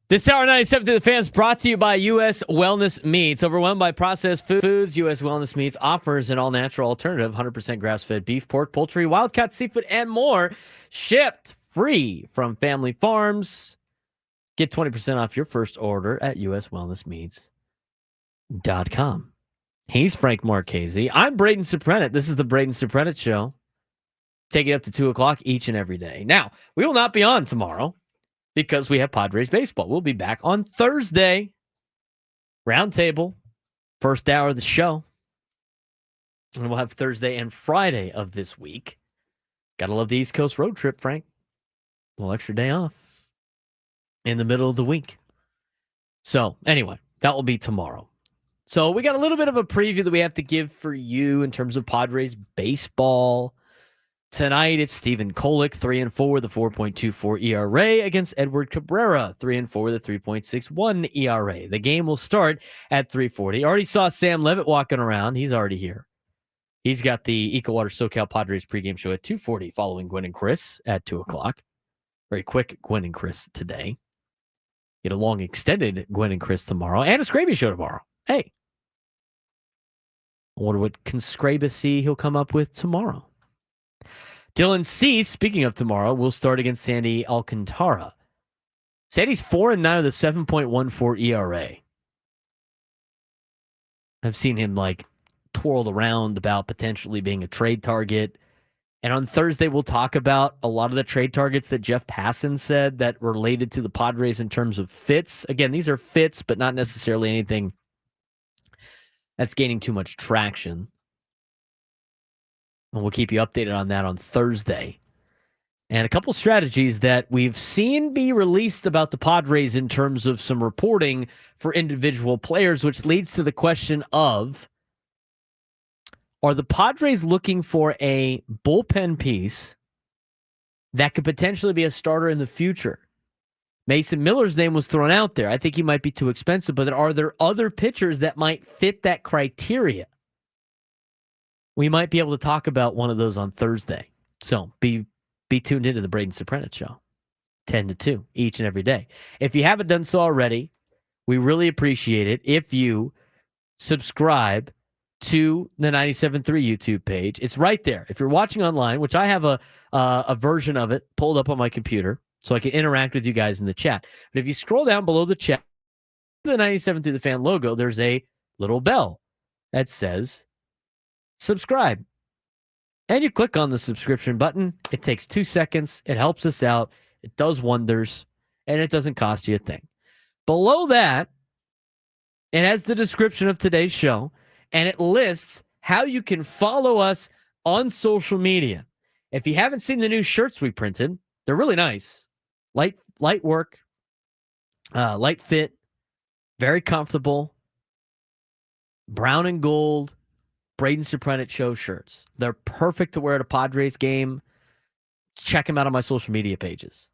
This hour 97 to the fans brought to you by U.S. Wellness Meats. Overwhelmed by processed foods, U.S. Wellness Meats offers an all-natural alternative, 100% grass-fed beef, pork, poultry, wild-caught seafood, and more, shipped free from family farms. Get 20% off your first order at uswellnessmeats.com. He's Frank Marchese. I'm Braden Surprenant. This is the Braden Surprenant Show. Take it up to 2 o'clock each and every day. Now, we will not be on tomorrow because we have Padres baseball. We'll be back on Thursday. Roundtable, first hour of the show. And we'll have Thursday and Friday of this week. Gotta love the East Coast road trip, Frank. A little extra day off in the middle of the week. So, anyway, that will be tomorrow. So, we got a little bit of a preview that we have to give for you in terms of Padres baseball. Tonight, it's Stephen Kolek, 3-4 with a 4.24 ERA against Edward Cabrera, 3-4 with a 3.61 ERA. The game will start at 3:40. Already saw Sam Levitt walking around. He's already here. He's got the EcoWater SoCal Padres pregame show at 2:40, following Gwen and Chris at 2 o'clock. Very quick Gwen and Chris today. Get a long extended Gwen and Chris tomorrow, and a Scraby show tomorrow. Hey. I wonder what conscrabacy he'll come up with tomorrow. Dylan Cease, speaking of tomorrow, will start against Sandy Alcantara. Sandy's 4-9 with a 7.14 ERA. I've seen him twirled around about potentially being a trade target. And on Thursday, we'll talk about a lot of the trade targets that Jeff Passan said that related to the Padres in terms of fits. Again, these are fits, but not necessarily anything that's gaining too much traction. And we'll keep you updated on that on Thursday. And a couple strategies that we've seen be released about the Padres in terms of some reporting for individual players, which leads to the question of, are the Padres looking for a bullpen piece that could potentially be a starter in the future? Mason Miller's name was thrown out there. I think he might be too expensive, but are there other pitchers that might fit that criteria? We might be able to talk about one of those on Thursday. So be tuned into the Braden Surprenant Show, 10 to 2, each and every day. If you haven't done so already, we really appreciate it if you subscribe to the 97.3 YouTube page. It's right there. If you're watching online, which I have a version of it pulled up on my computer so I can interact with you guys in the chat. But if you scroll down below the chat, the 97 through the fan logo, there's a little bell that says subscribe. And you click on the subscription button. It takes 2 seconds. It helps us out. It does wonders. And it doesn't cost you a thing. Below that, it has the description of today's show. And it lists how you can follow us on social media. If you haven't seen the new shirts we printed, they're really nice. Light work, light fit, very comfortable. Brown and gold. Braden Surprenant Show shirts. They're perfect to wear at a Padres game. Check them out on my social media pages.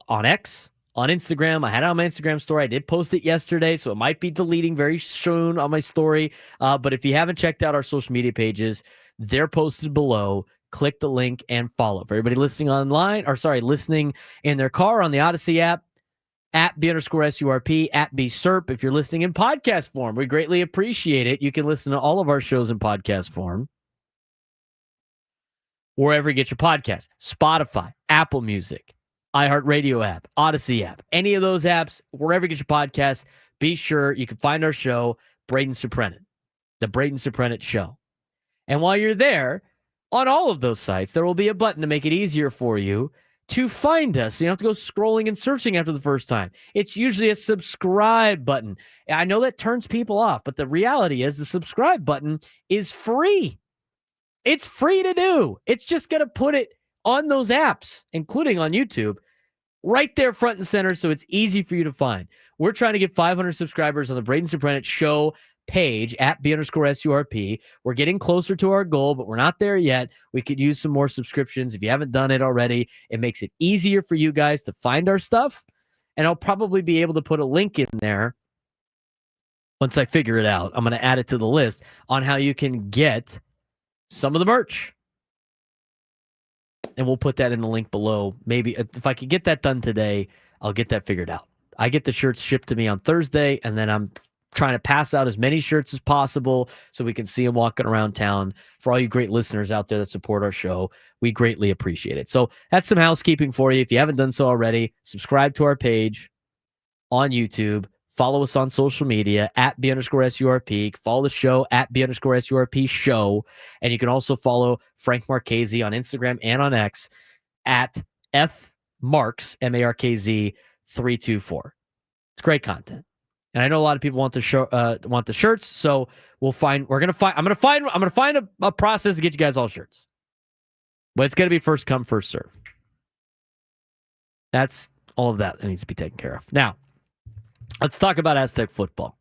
On X, on Instagram. I had it on my Instagram story. I did post it yesterday, so it might be deleting very soon on my story. But if you haven't checked out our social media pages, they're posted below. Click the link and follow. For everybody listening listening in their car on the Odyssey app, at @B_SURP, at @BSURP. If you're listening in podcast form, we greatly appreciate it. You can listen to all of our shows in podcast form wherever you get your podcast. Spotify, Apple Music, iHeartRadio app, Odyssey app, any of those apps, wherever you get your podcast, be sure you can find our show, Braden Surprenant, the Braden Surprenant Show. And while you're there, on all of those sites, there will be a button to make it easier for you to find us. So you don't have to go scrolling and searching after the first time. It's usually a subscribe button. I know that turns people off, but the reality is the subscribe button is free. It's free to do. It's just going to put it on those apps, including on YouTube, right there front and center, so it's easy for you to find. We're trying to get 500 subscribers on the Braden Surprenant Show page at @B_SURP. We're getting closer to our goal, but we're not there yet. We could use some more subscriptions. If you haven't done it already, it makes it easier for you guys to find our stuff. And I'll probably be able to put a link in there once I figure it out. I'm going to add it to the list on how you can get some of the merch. And we'll put that in the link below. Maybe if I could get that done today, I'll get that figured out. I get the shirts shipped to me on Thursday, and then I'm trying to pass out as many shirts as possible so we can see them walking around town. For all you great listeners out there that support our show, we greatly appreciate it. So that's some housekeeping for you. If you haven't done so already, subscribe to our page on YouTube. Follow us on social media at @B_SURP. Follow the show at @B_SURP show. And you can also follow Frank Marchese on Instagram and on X at FMarks, MARKZ 324. It's great content. And I know a lot of people want the show, want the shirts. So I'm going to find a process to get you guys all shirts. But it's going to be first come, first serve. That's all of that needs to be taken care of. Now, let's talk about Aztec football.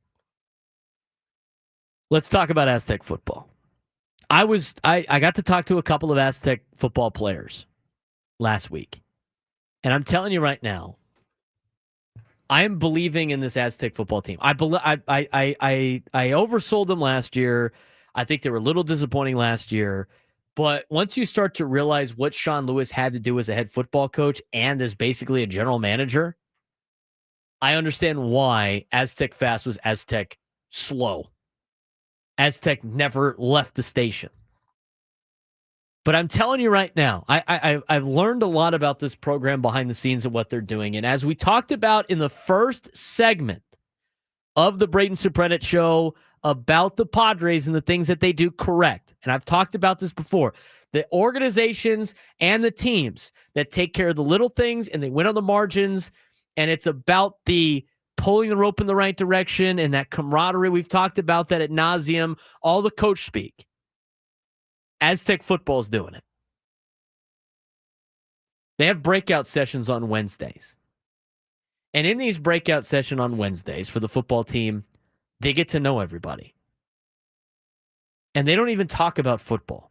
I got to talk to a couple of Aztec football players last week. And I'm telling you right now, I am believing in this Aztec football team. I oversold them last year. I think they were a little disappointing last year. But once you start to realize what Sean Lewis had to do as a head football coach and as basically a general manager, I understand why Aztec fast was Aztec slow. Aztec never left the station. But I'm telling you right now, I've learned a lot about this program behind the scenes and what they're doing. And as we talked about in the first segment of the Braden Surprenant show about the Padres and the things that they do correct, and I've talked about this before, the organizations and the teams that take care of the little things and they win on the margins, and it's about the pulling the rope in the right direction and that camaraderie. We've talked about that ad nauseum, all the coach speak. Aztec football is doing it. They have breakout sessions on Wednesdays. And in these breakout sessions on Wednesdays for the football team, they get to know everybody. And they don't even talk about football.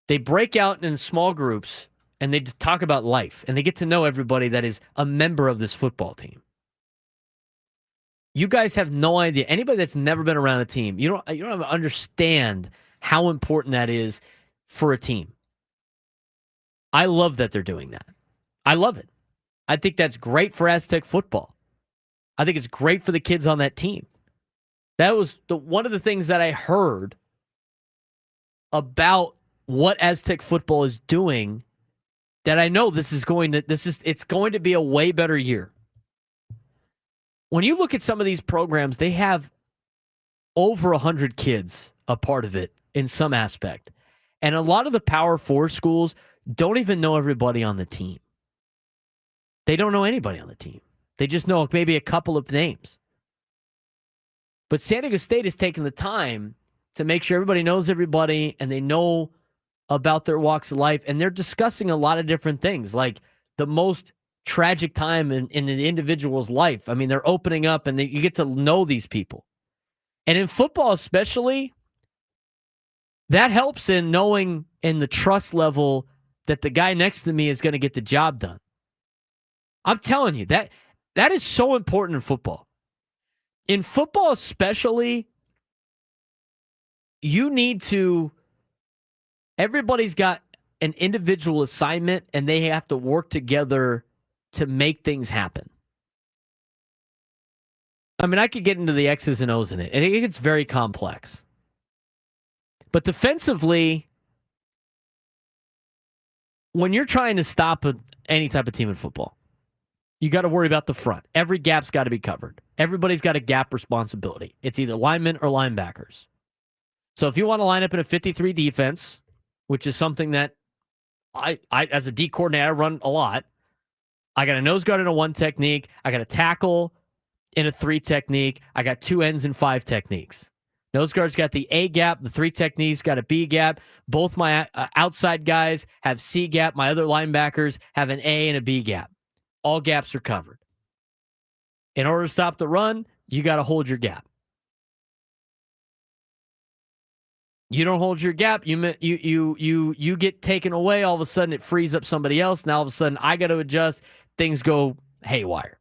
They break out in small groups and they just talk about life. And they get to know everybody that is a member of this football team. You guys have no idea. Anybody that's never been around a team, you don't even understand how important that is for a team. I love that they're doing that. I love it. I think that's great for Aztec football. I think it's great for the kids on that team. That was one of the things that I heard about what Aztec football is doing, that I know it's going to be a way better year. When you look at some of these programs, they have over 100 kids a part of it in some aspect. And a lot of the Power 4 schools don't even know everybody on the team. They don't know anybody on the team. They just know maybe a couple of names. But San Diego State has taken the time to make sure everybody knows everybody and they know about their walks of life. And they're discussing a lot of different things, like the most tragic time in an individual's life. I mean, they're opening up and you get to know these people. And in football especially, that helps in knowing in the trust level that the guy next to me is going to get the job done. I'm telling you, that is so important in football. In football especially, everybody's got an individual assignment and they have to work together to make things happen. I mean, I could get into the X's and O's in it, and it gets very complex. But defensively, when you're trying to stop any type of team in football, you got to worry about the front. Every gap's got to be covered. Everybody's got a gap responsibility. It's either linemen or linebackers. So if you want to line up in a 53 defense, which is something that I as a D coordinator, run a lot, I got a nose guard in a 1 technique. I got a tackle in a 3 technique. I got 2 ends in 5 techniques. Nose guard's got the A gap. The 3 techniques got a B gap. Both my outside guys have C gap. My other linebackers have an A and a B gap. All gaps are covered. In order to stop the run, you got to hold your gap. You don't hold your gap, you get taken away. All of a sudden, it frees up somebody else. Now, all of a sudden, I got to adjust. Things go haywire.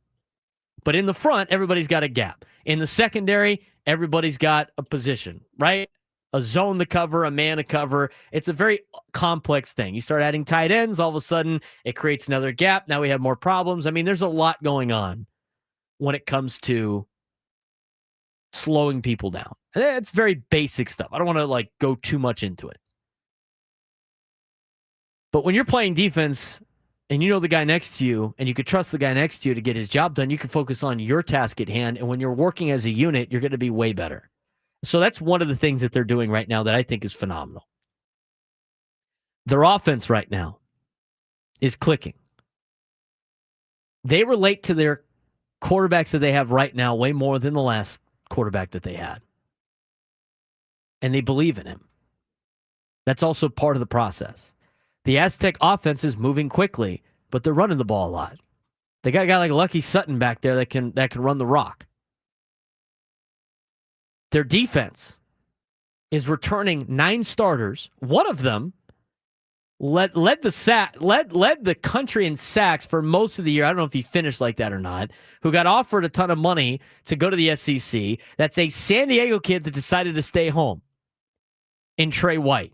But in the front, everybody's got a gap. In the secondary, everybody's got a position, right? A zone to cover, a man to cover. It's a very complex thing. You start adding tight ends, all of a sudden, it creates another gap. Now we have more problems. I mean, there's a lot going on when it comes to slowing people down. And it's very basic stuff. I don't want to go too much into it. But when you're playing defense and you know the guy next to you and you could trust the guy next to you to get his job done, you can focus on your task at hand. And when you're working as a unit, you're going to be way better. So that's one of the things that they're doing right now that I think is phenomenal. Their offense right now is clicking. They relate to their quarterbacks that they have right now way more than the last quarterback that they had. And they believe in him. That's also part of the process. The Aztec offense is moving quickly, but they're running the ball a lot. They got a guy like Lucky Sutton back there that can run the rock. Their defense is returning 9 starters. One of them led the country in sacks for most of the year. I don't know if he finished like that or not. Who got offered a ton of money to go to the SEC. That's a San Diego kid that decided to stay home. In Trey White,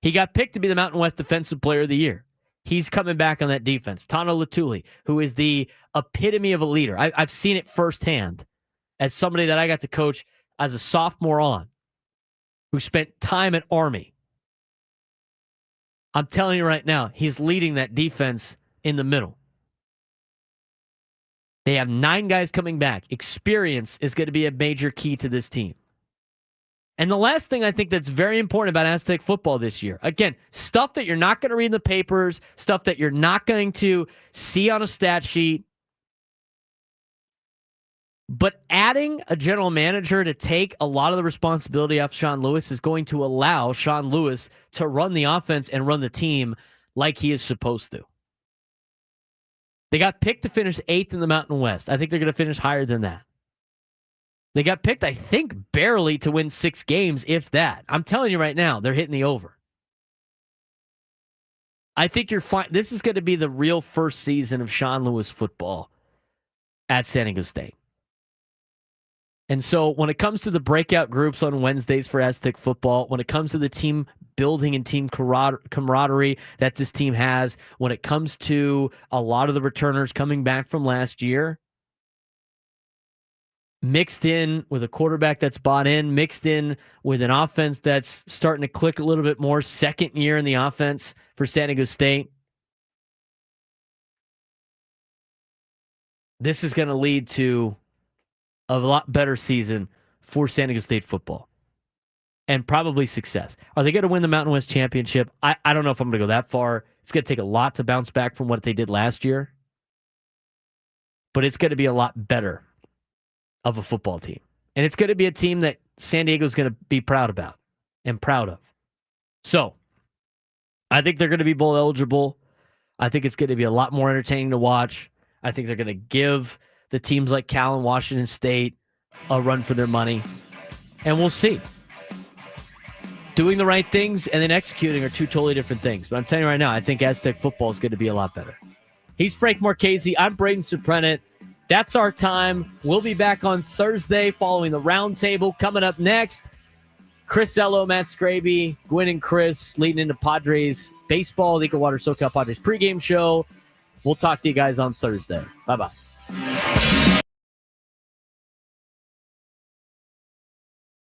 he got picked to be the Mountain West Defensive Player of the Year. He's coming back on that defense. Tano Latuli, who is the epitome of a leader. I've seen it firsthand as somebody that I got to coach as a sophomore on, who spent time at Army. I'm telling you right now, he's leading that defense in the middle. They have 9 guys coming back. Experience is going to be a major key to this team. And the last thing I think that's very important about Aztec football this year, again, stuff that you're not going to read in the papers, stuff that you're not going to see on a stat sheet, but adding a general manager to take a lot of the responsibility off Sean Lewis is going to allow Sean Lewis to run the offense and run the team like he is supposed to. They got picked to finish 8th in the Mountain West. I think they're going to finish higher than that. They got picked, I think, barely to win 6 games, if that. I'm telling you right now, they're hitting the over. I think you're fine. This is going to be the real first season of Sean Lewis football at San Diego State. And so when it comes to the breakout groups on Wednesdays for Aztec football, when it comes to the team building and team camaraderie that this team has, when it comes to a lot of the returners coming back from last year, mixed in with a quarterback that's bought in, mixed in with an offense that's starting to click a little bit more, second year in the offense for San Diego State, this is going to lead to a lot better season for San Diego State football and probably success. Are they going to win the Mountain West Championship? I don't know if I'm going to go that far. It's going to take a lot to bounce back from what they did last year, but it's going to be a lot better of a football team. And it's going to be a team that San Diego is going to be proud about and proud of. So I think they're going to be bowl eligible. I think it's going to be a lot more entertaining to watch. I think they're going to give the teams like Cal and Washington State a run for their money. And we'll see. Doing the right things and then executing are 2 totally different things. But I'm telling you right now, I think Aztec football is going to be a lot better. He's Frank Marchese. I'm Braden Surprenant. That's our time. We'll be back on Thursday following the roundtable. Coming up next, Chris Ello, Matt Scraby, Gwen and Chris leading into Padres baseball, the Eagle Water SoCal Padres pregame show. We'll talk to you guys on Thursday. Bye-bye.